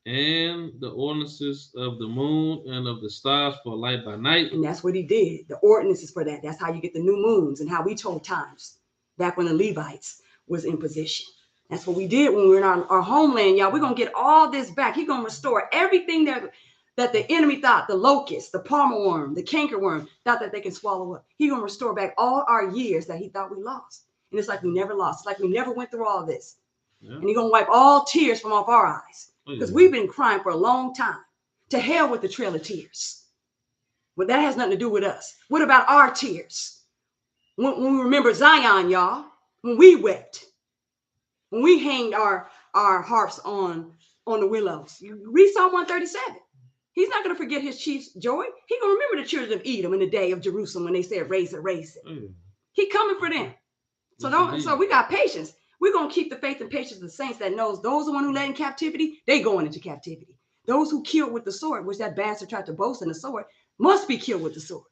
And the ordinances of the moon and of the stars for a light by night. And that's what he did. The ordinances for that. That's how you get the new moons and how we told times back when the Levites was in position. That's what we did when we were in our homeland, y'all. We're going to get all this back. He's going to restore everything that the enemy thought, the locust, the palmer worm, the cankerworm, thought that they can swallow up. He's going to restore back all our years that he thought we lost. And it's like we never lost. It's like we never went through all this. Yeah. And he's going to wipe all tears from off our eyes. Because we've been crying for a long time. To hell with the trail of tears. But that has nothing to do with us. What about our tears? When we remember Zion, y'all. When we wept. When we hanged our harps on the willows. You read Psalm 137. He's not going to forget his chief's joy. He's going to remember the children of Edom in the day of Jerusalem when they said, raise it, raise it. He's coming for them. So we got patience. We're going to keep the faith and patience of the saints that knows those the one who led in captivity, they going into captivity. Those who killed with the sword, which that bastard tried to boast in the sword, must be killed with the sword.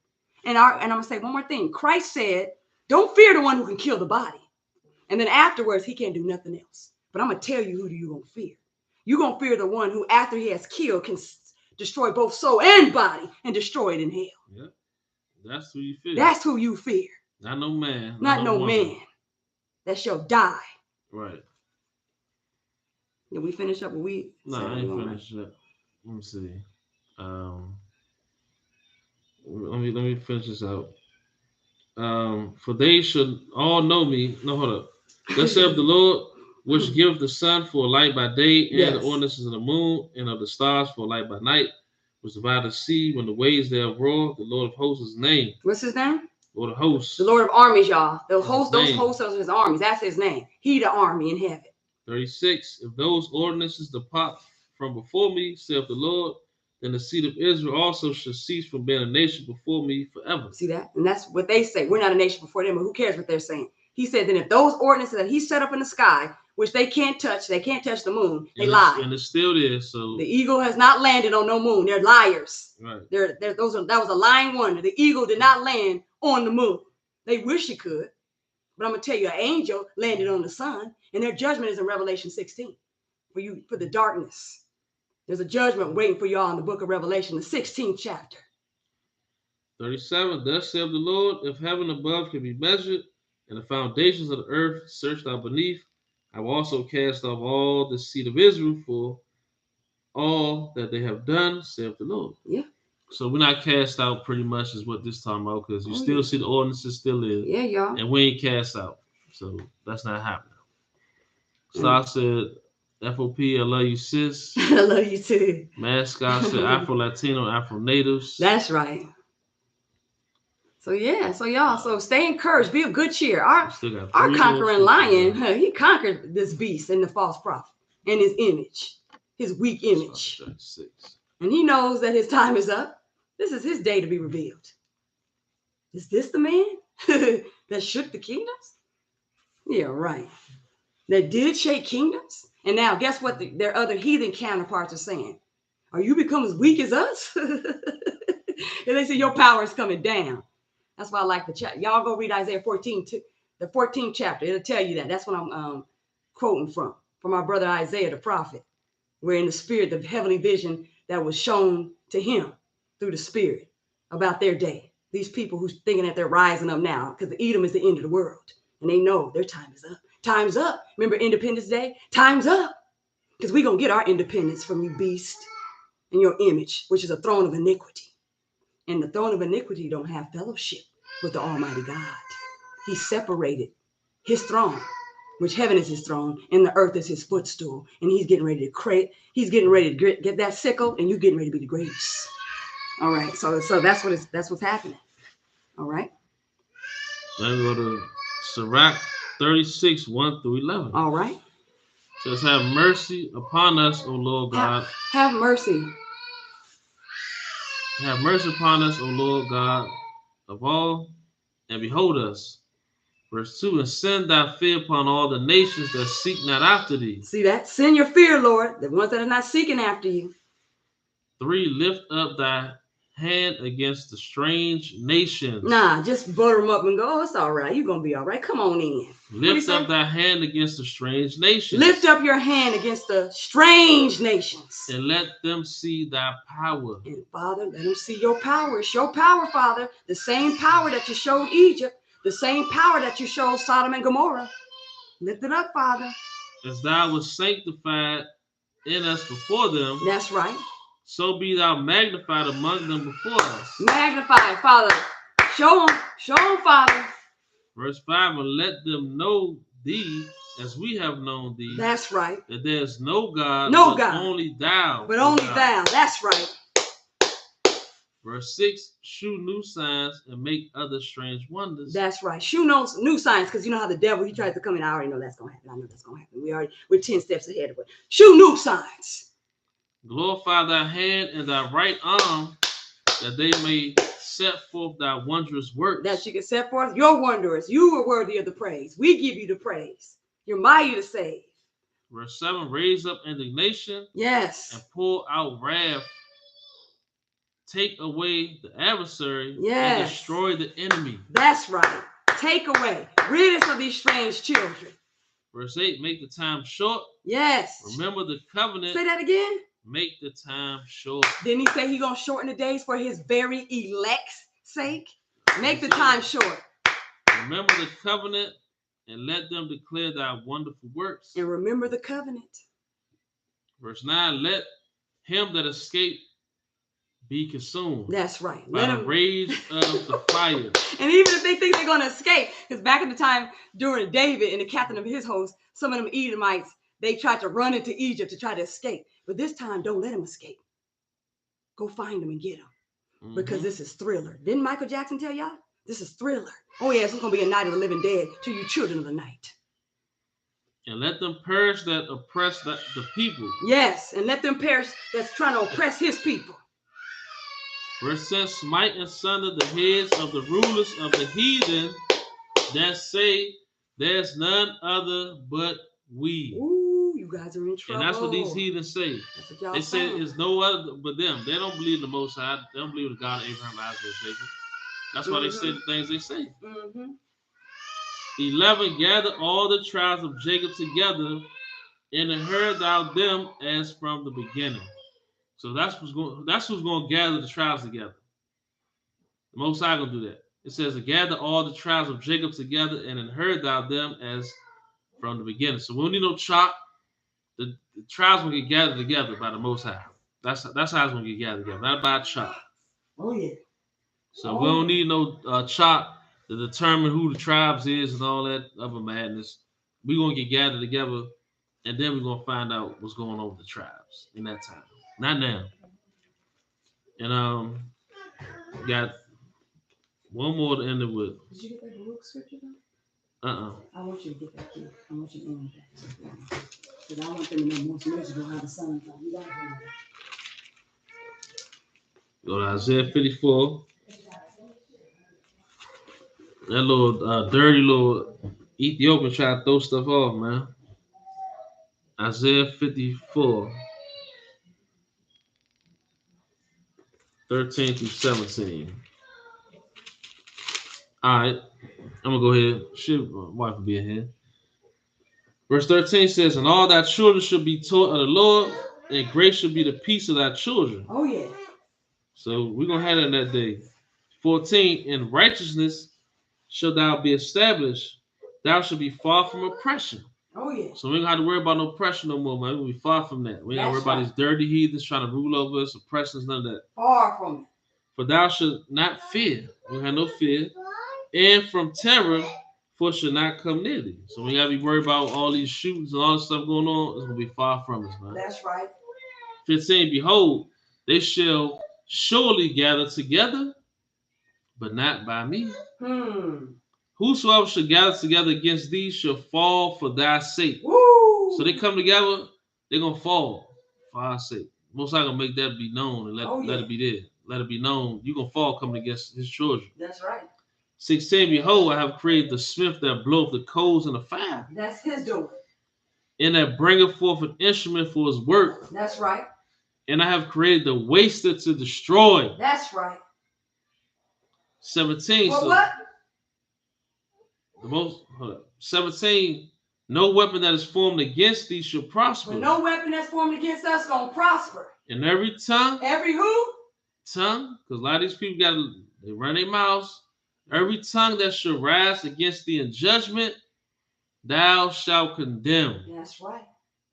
And I'm going to say one more thing. Christ said, don't fear the one who can kill the body. And then afterwards, he can't do nothing else. But I'm going to tell you who you're going to fear. You're going to fear the one who, after he has killed, can destroy both soul and body and destroy it in hell. Yeah, that's who you fear. That's who you fear. Not no man. Not no man that shall die. Right. Did we finish up? No, I ain't finished up. Let me see. Let me finish this out. For they should all know me. No, hold up. Thus saith the Lord, which giveth the sun for a light by day, and the ordinances of the moon, and of the stars for a light by night, which divide the sea when the waves thereof roar. The Lord of hosts is his name. What's his name? Lord of hosts. The Lord of armies, y'all. Those hosts are his armies. That's his name. He the army in heaven. 36. If those ordinances depart from before me, saith the Lord, then the seed of Israel also shall cease from being a nation before me forever. See that? And that's what they say. We're not a nation before them, but who cares what they're saying? He said, then if those ordinances that he set up in the sky which they can't touch. They can't touch the moon. They lie. And it's still there. So the eagle has not landed on no moon. They're liars. Right. That was a lying wonder. The eagle did not land on the moon. They wish it could. But I'm going to tell you, an angel landed on the sun, and their judgment is in Revelation 16 for the darkness. There's a judgment waiting for y'all in the book of Revelation, the 16th chapter. 37, thus saith the Lord, if heaven above can be measured, and the foundations of the earth searched out beneath, I will also cast off all the seed of Israel for all that they have done, saith the Lord. Yeah. So we're not cast out pretty much is what this time about, because you still see the ordinances still is. Yeah, y'all. And we ain't cast out. So that's not happening. Star said, FOP, I love you, sis. I love you too. Mascot said Afro-Latino, Afro-Natives. That's right. So y'all, so stay encouraged, be of good cheer. Our conquering lion, he conquered this beast and the false prophet and his image, his weak image. And he knows that his time is up. This is his day to be revealed. Is this the man that shook the kingdoms? Yeah, right. That did shake kingdoms. And now guess what their other heathen counterparts are saying? Are you become as weak as us? And they say your power is coming down. That's why I like the chat. Y'all go read Isaiah 14, the 14th chapter. It'll tell you that. That's what I'm quoting from our brother Isaiah, the prophet. Where in the spirit, the heavenly vision that was shown to him through the spirit about their day. These people who's thinking that they're rising up now because the Edom is the end of the world. And they know their time is up. Time's up. Remember Independence Day? Time's up. Because we're going to get our independence from you, beast, and your image, which is a throne of iniquity. And the throne of iniquity don't have fellowship with the Almighty God. He separated his throne, which heaven is his throne, and the earth is his footstool. And he's getting ready to get that sickle, and you getting ready to be the greatest. All right. So that's what's happening. All right. Then we go to Sirach 36, 1 through 11. All right. It says, have mercy upon us, O Lord God. Have mercy. Have mercy upon us, O Lord God of all, and behold us. Verse 2, and send thy fear upon all the nations that seek not after thee. See that? Send your fear, Lord, the ones that are not seeking after you. 3, lift up thy hand against the strange nations. Nah, just butter them up and go, oh, it's all right. You're going to be all right. Come on in. Lift up thy hand against the strange nations. Lift up your hand against the strange nations. And let them see thy power. And Father, let them see your power. It's your power, Father. The same power that you showed Egypt. The same power that you showed Sodom and Gomorrah. Lift it up, Father. As thou was sanctified in us before them. That's right. So be thou magnified among them before us. Magnify, Father. Show them, Father. Verse 5, and let them know thee as we have known thee. That's right. That there's no God, but God. Only thou. But only thou. That's right. Verse 6, shew new signs and make other strange wonders. That's right. Shew new signs, because you know how the devil, he tries to come in. I already know that's going to happen. I know that's going to happen. We're 10 steps ahead of it. Shew new signs. Glorify thy hand and thy right arm, that they may set forth thy wondrous works. That you can set forth your wonders. You are worthy of the praise. We give you the praise. You're mighty to save. Verse 7, raise up indignation. Yes. And pour out wrath. Take away the adversary. Yes. And destroy the enemy. That's right. Take away. Rid us of these strange children. Verse 8, make the time short. Yes. Remember the covenant. Say that again. Make the time short. Didn't he say he's going to shorten the days for his very elect's sake? Make the time short. Remember the covenant and let them declare thy wonderful works. And remember the covenant. Verse 9, let him that escaped be consumed. That's right. By the rage of the fire. And even if they think they're going to escape, because back in the time during David and the captain of his host, some of them Edomites, they tried to run into Egypt to try to escape. But this time, don't let them escape. Go find them and get them. Because this is Thriller. Didn't Michael Jackson tell y'all? This is Thriller. Oh, yes, it's going to be a night of the living dead to you children of the night. And let them perish that oppress the people. Yes, and let them perish that's trying to oppress his people. Verse 10, smite and sunder the heads of the rulers of the heathen that say there's none other but We. Ooh, you guys are in trouble. And that's what these heathens say. They say it's no other but them. They don't believe in the Most High. They don't believe in the God of Abraham, Isaac, and Jacob. That's why they say the things they say. 11, gather all the tribes of Jacob together, and inherit thou them as from the beginning. So that's who's going to gather the tribes together. The Most High going to do that. It says to gather all the tribes of Jacob together and inherit thou them as from the beginning. So we don't need no chop. The tribes will get gathered together by the Most High. That's how it's going to get gathered together, not by a chop. Oh yeah. So we don't need no chop to determine who the tribes is and all that other madness. We're going to get gathered together, and then we're going to find out what's going on with the tribes in that time. Not now. And got one more to end it with. Did you get that Baruch scripture though? I want you to get that too. I want you to end that. Because I want them to know most miserable how the sun comes. You got to hear that. Go to Isaiah 54. That little dirty little Ethiopian trying to throw stuff off, man. Isaiah 54, 13 through 17. All right, I'm going to go ahead. My wife will be in here. Verse 13 says, and all thy children should be taught of the Lord, and great should be the peace of thy children. Oh, yeah. So we're going to have it in that day. 14, in righteousness shall thou be established. Thou shalt be far from oppression. Oh, yeah. So we ain't got to worry about no oppression no more, man. We'll be far from that. We ain't got to worry about these dirty heathens trying to rule over us, oppressions, none of that. Far from it. For thou shalt not fear. We don't have no fear. And from terror, for shall not come near thee. So we got to be worried about all these shootings and all this stuff going on. It's going to be far from us, man. That's right. 15, behold, they shall surely gather together, but not by me. Whosoever shall gather together against thee shall fall for thy sake. Woo! So they come together, they're going to fall for our sake. Most likely going to make that be known and let it be there. Let it be known. You're going to fall coming against his children. That's right. 16, behold, I have created the smith that bloweth the coals in the fire. That's his doing. And that bringeth forth an instrument for his work. That's right. And I have created the waster to destroy. That's right. 17. Well, what? 17, no weapon that is formed against thee shall prosper. But no weapon that's formed against us gonna prosper. And every tongue. Every who? Tongue. Because a lot of these people they run their mouths. Every tongue that shall rise against thee in judgment, thou shalt condemn. That's right.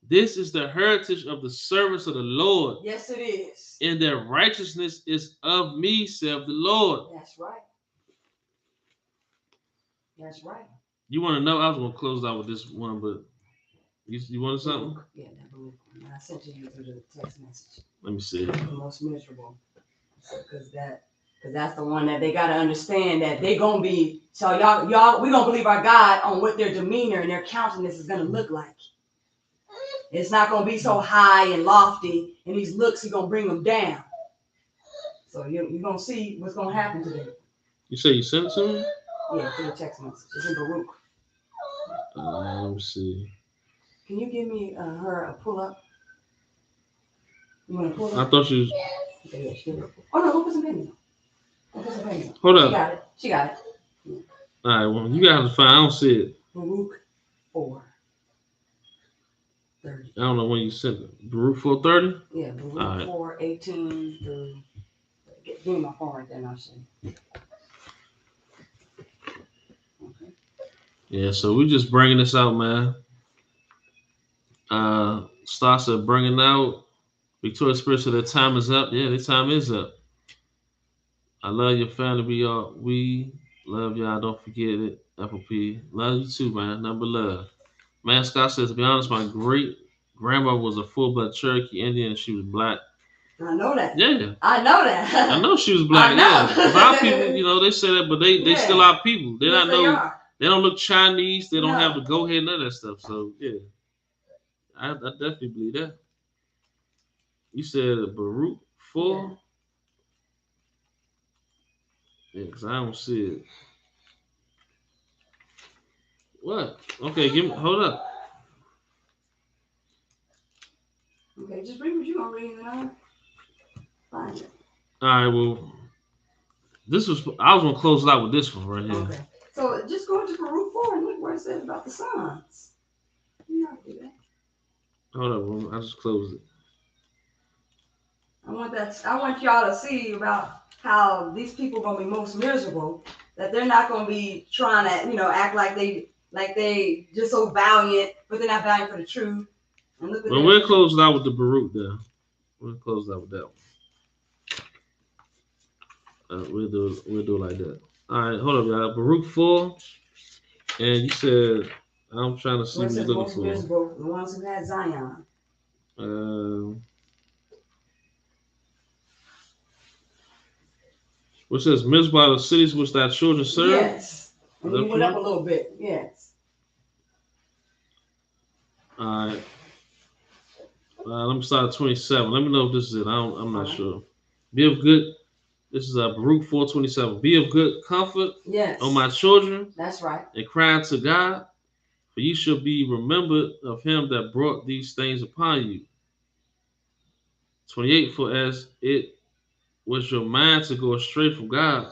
This is the heritage of the servants of the Lord. Yes, it is. And their righteousness is of me, saith the Lord. That's right. That's right. You want to know? I was going to close out with this one, but you wanted something? Yeah, that Baruch one. I sent you through the text message. Let me see. The most miserable. Because that's the one that they got to understand that they going to be. So y'all, we going to believe our God on what their demeanor and their countenance is going to look like. It's not going to be so high and lofty, and these looks, he's going to bring them down. So you're going to see what's going to happen to them. You say you sent it to me? Yeah, through the text message. It's in Baruch. Let me see. Can you give me her a pull-up? You want to pull up? I thought she was... Okay, yeah, she did. Oh, no, go put some pennies on. Go put some pennies on. Hold up. She got it. All right, well, you got to find. I don't see it. Baruch 4:30. I don't know when you sent it. Baruch 4:30? Yeah, Baruch 4:18 through. Give me my phone right there and I'll show you. Okay. Yeah, so we just bringing this out, man. Star said bringing out. Victoria Spirit said their time is up. Yeah, their time is up. I love your family. We love y'all. Don't forget it. Apple P. Love you too, man. Number love. Man, Scott says, to be honest, my great grandma was a full-blood Cherokee Indian and she was black. I know that. Yeah. I know that. I know she was black. Yeah. A lot of people, they say that, but they still are people. They don't look Chinese. They don't have to go ahead, none of that stuff. So yeah. I definitely believe that. You said Baruch 4? Yeah, because I don't see it. What? Okay, hold up. Okay, just read what you're going to read and I'll find it. All right, well, I was going to close it out with this one right here. Okay. So just go into Baruch 4 and look where it says about the sons. You know how to do that. Hold up, I just closed it. I want y'all to see about how these people are going to be most miserable, that they're not going to be trying to, act like they just so valiant, but they're not valiant for the truth. And look at well, we'll close it out with the Baruch there. We'll close it out with that one. We'll do it like that. All right, hold up, y'all. Baruch 4, and you said, I'm trying to see what you're looking for. Miserable, the ones who had Zion. Which says, miserable are the cities which thy children serve? Yes. And you went up a little bit, yes. All right. Let me start at 27. Let me know if this is it. I'm not sure. Be of good. This is Baruch 4:27. Be of good comfort, yes, O my children. That's right. And cry to God, for ye shall be remembered of him that brought these things upon you. 28. For as it was your mind to go astray from God,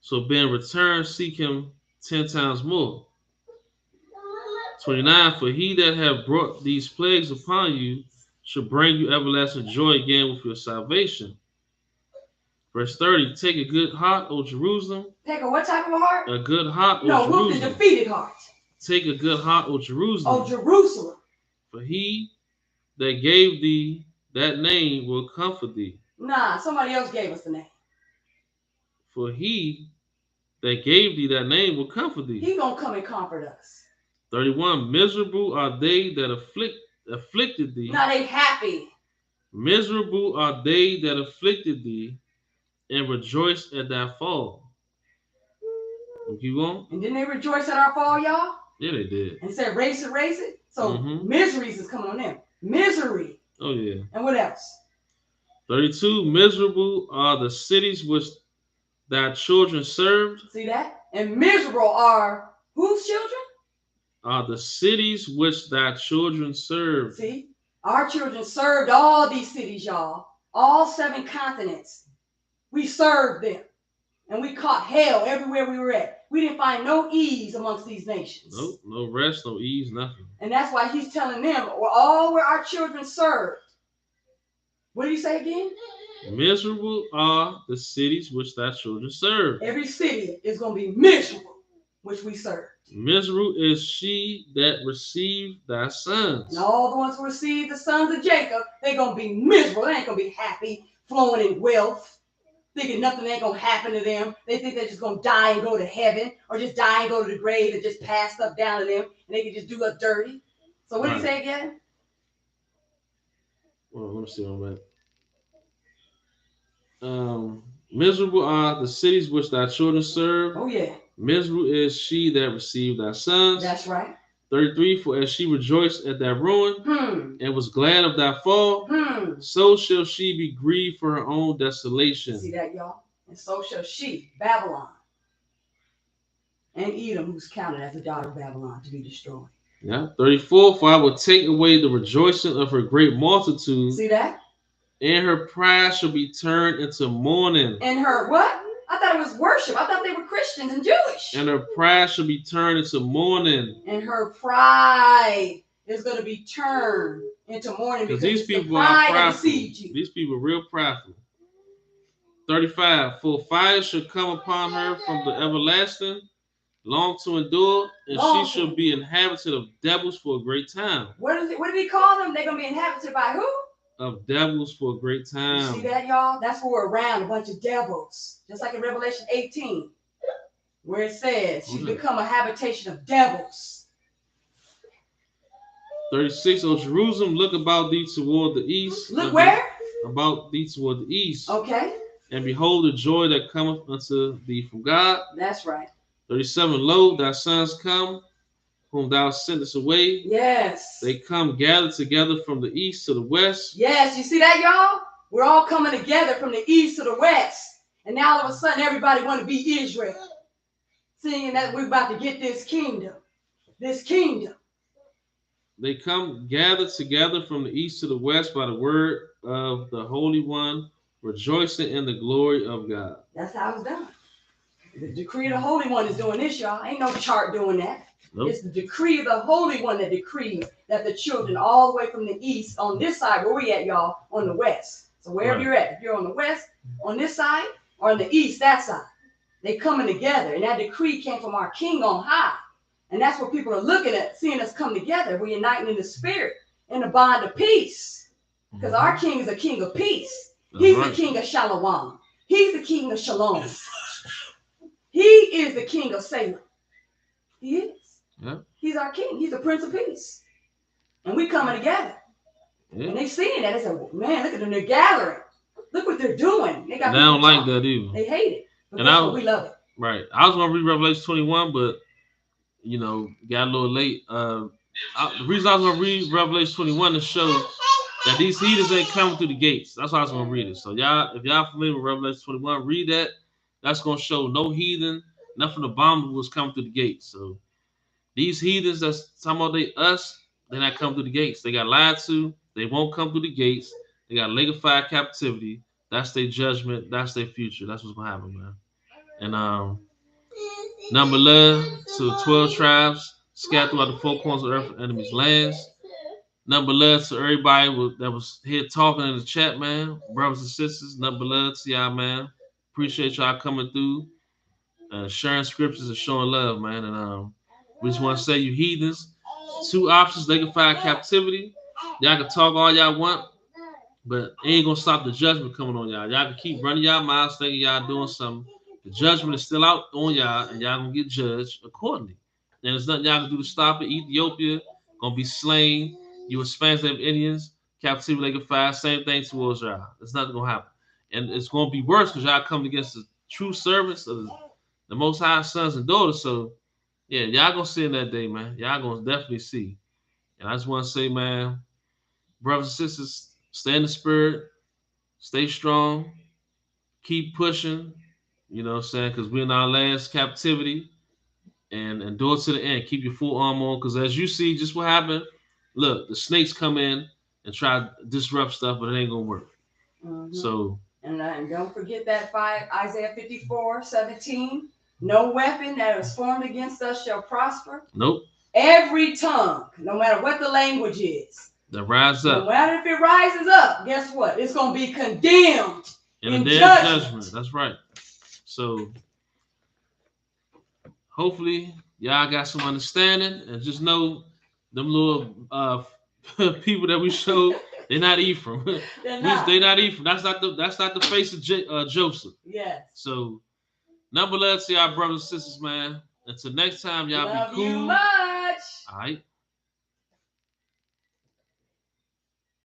so being returned, seek him 10 times more. 29. For he that have brought these plagues upon you shall bring you everlasting joy again with your salvation. Verse 30. Take a good heart, O Jerusalem. Take a what type of heart? A good heart, O Jerusalem. No, who's the defeated heart? Take a good heart, O Jerusalem. O Jerusalem. For he that gave thee that name will comfort thee. Nah, somebody else gave us the name. For he that gave thee that name will comfort thee. He gonna come and comfort us. 31. Miserable are they that afflicted thee. Now they happy. Miserable are they that afflicted thee, and rejoice at thy fall. Keep on. And didn't they rejoice at our fall, y'all? Yeah, they did. And said, race it. So miseries is coming on them. Misery. Oh, yeah. And what else? 32. Miserable are the cities which thy children served. See that? And miserable are whose children? Are the cities which thy children served. See? Our children served all these cities, y'all. All 7 continents. We served them. And we caught hell everywhere we were at. We didn't find no ease amongst these nations. Nope, no rest, no ease, nothing. And that's why he's telling them, we're all where our children served. What did he say again? Miserable are the cities which thy children serve. Every city is going to be miserable, which we serve. Miserable is she that received thy sons. And all the ones who received the sons of Jacob, they're going to be miserable. They ain't going to be happy, flowing in wealth, thinking nothing ain't going to happen to them. They think they're just going to die and go to heaven, or just die and go to the grave and just pass stuff down to them, and they can just do us dirty. So what did he say again? Well, let me see on that. Miserable are the cities which thy children serve. Oh, yeah. Miserable is she that received thy sons. That's right. 33. For as she rejoiced at thy ruin and was glad of thy fall, so shall she be grieved for her own desolation. See that, y'all? And so shall she, Babylon, and Edom, who's counted as the daughter of Babylon, to be destroyed. Yeah. 34. For I will take away the rejoicing of her great multitude. See that? And her pride shall be turned into mourning. And her what? I thought it was worship. I thought they were Christians and Jewish. And her pride shall be turned into mourning. And her pride is going to be turned into mourning because these people are prideful. These people are real prideful. 35. For fire shall come upon her from the everlasting, long to endure, and she shall be inhabited of devils for a great time. What did he call them? They're going to be inhabited by who? Of devils for a great time. You see that, y'all? That's what we're around, a bunch of devils. Just like in Revelation 18, where it says she's become a habitation of devils. 36. O Jerusalem, look about thee toward the east. Look where? About thee toward the east. Okay. And behold the joy that cometh unto thee from God. That's right. 37. Lo, thy sons come, whom thou sendest away. Yes. They come gathered together from the east to the west. Yes, you see that, y'all? We're all coming together from the east to the west. And now all of a sudden, everybody want to be Israel. Seeing that we're about to get this kingdom. This kingdom. they come gathered together from the east to the west by the word of the Holy One, rejoicing in the glory of God. That's how it's done. The decree of the Holy One is doing this, y'all. Ain't no chart doing that. Nope. It's the decree of the Holy One that decrees that the children all the way from the east on this side, where we at, y'all, on the west. So wherever you're at, if you're on the west, on this side, or on the east, that side, they coming together. And that decree came from our King on high. And that's what people are looking at, seeing us come together. We're uniting in the spirit, in the bond of peace. Because our King is a King of peace. He's the King of Shalom. He's the King of Shalom. He is the King of Salem. He is. Yeah. He's our King. He's the Prince of Peace. And we coming together. Yeah. And they seeing that. They say, well, man, look at them. They're gathering. Look what they're doing. They don't like that either. They hate it. But we love it. Right. I was going to read Revelation 21, but, got a little late. The reason I was going to read Revelation 21 to show that these heathens ain't coming through the gates. That's why I was going to read it. So, if y'all familiar with Revelation 21, read that. That's going to show no heathen, nothing abominable was coming through the gates. So, these heathens that's talking about they're not coming through the gates. They got lied to. They won't come through the gates. They got lake of fire captivity. That's their judgment. That's their future. That's what's going to happen, man. And number 11 to the 12 tribes scattered throughout the four corners of the earth and enemies' lands. Number 11 to everybody that was here talking in the chat, man. Brothers and sisters, number 11 to y'all, man. Appreciate y'all coming through, sharing scriptures and showing love, man. And we just want to say, you heathens, 2 options: lake of fire captivity. Y'all can talk all y'all want, but it ain't gonna stop the judgment coming on y'all. Y'all can keep running y'all mouths thinking y'all doing something. The judgment is still out on y'all, and y'all gonna get judged accordingly. And there's nothing y'all can do to stop it. Ethiopia gonna be slain. You Hispanic Indians, captivity, lake of fire, same thing towards y'all. There's nothing gonna happen, and it's gonna be worse because y'all coming against the true servants of the Most High sons and daughters. So, yeah, y'all gonna see in that day, man. Y'all gonna definitely see. And I just want to say, man, brothers and sisters, stay in the spirit, stay strong, keep pushing. You know what I'm saying? Because we're in our last captivity, and endure to the end. Keep your full armor on, because as you see, just what happened. Look, the snakes come in and try to disrupt stuff, but it ain't gonna work. Mm-hmm. So, and don't forget that Isaiah 54:17. No weapon that is formed against us shall prosper. Nope. Every tongue, no matter what the language is, that rises up. No matter if it rises up, guess what? It's gonna be condemned in judgment. That's right. So, hopefully, y'all got some understanding, and just know them little people that we showed, they're not Ephraim. They're not Ephraim. That's not the face of Joseph. Yes. So, number 11 to y'all brothers and sisters, man. Until next time, y'all love be cool. You much. All right.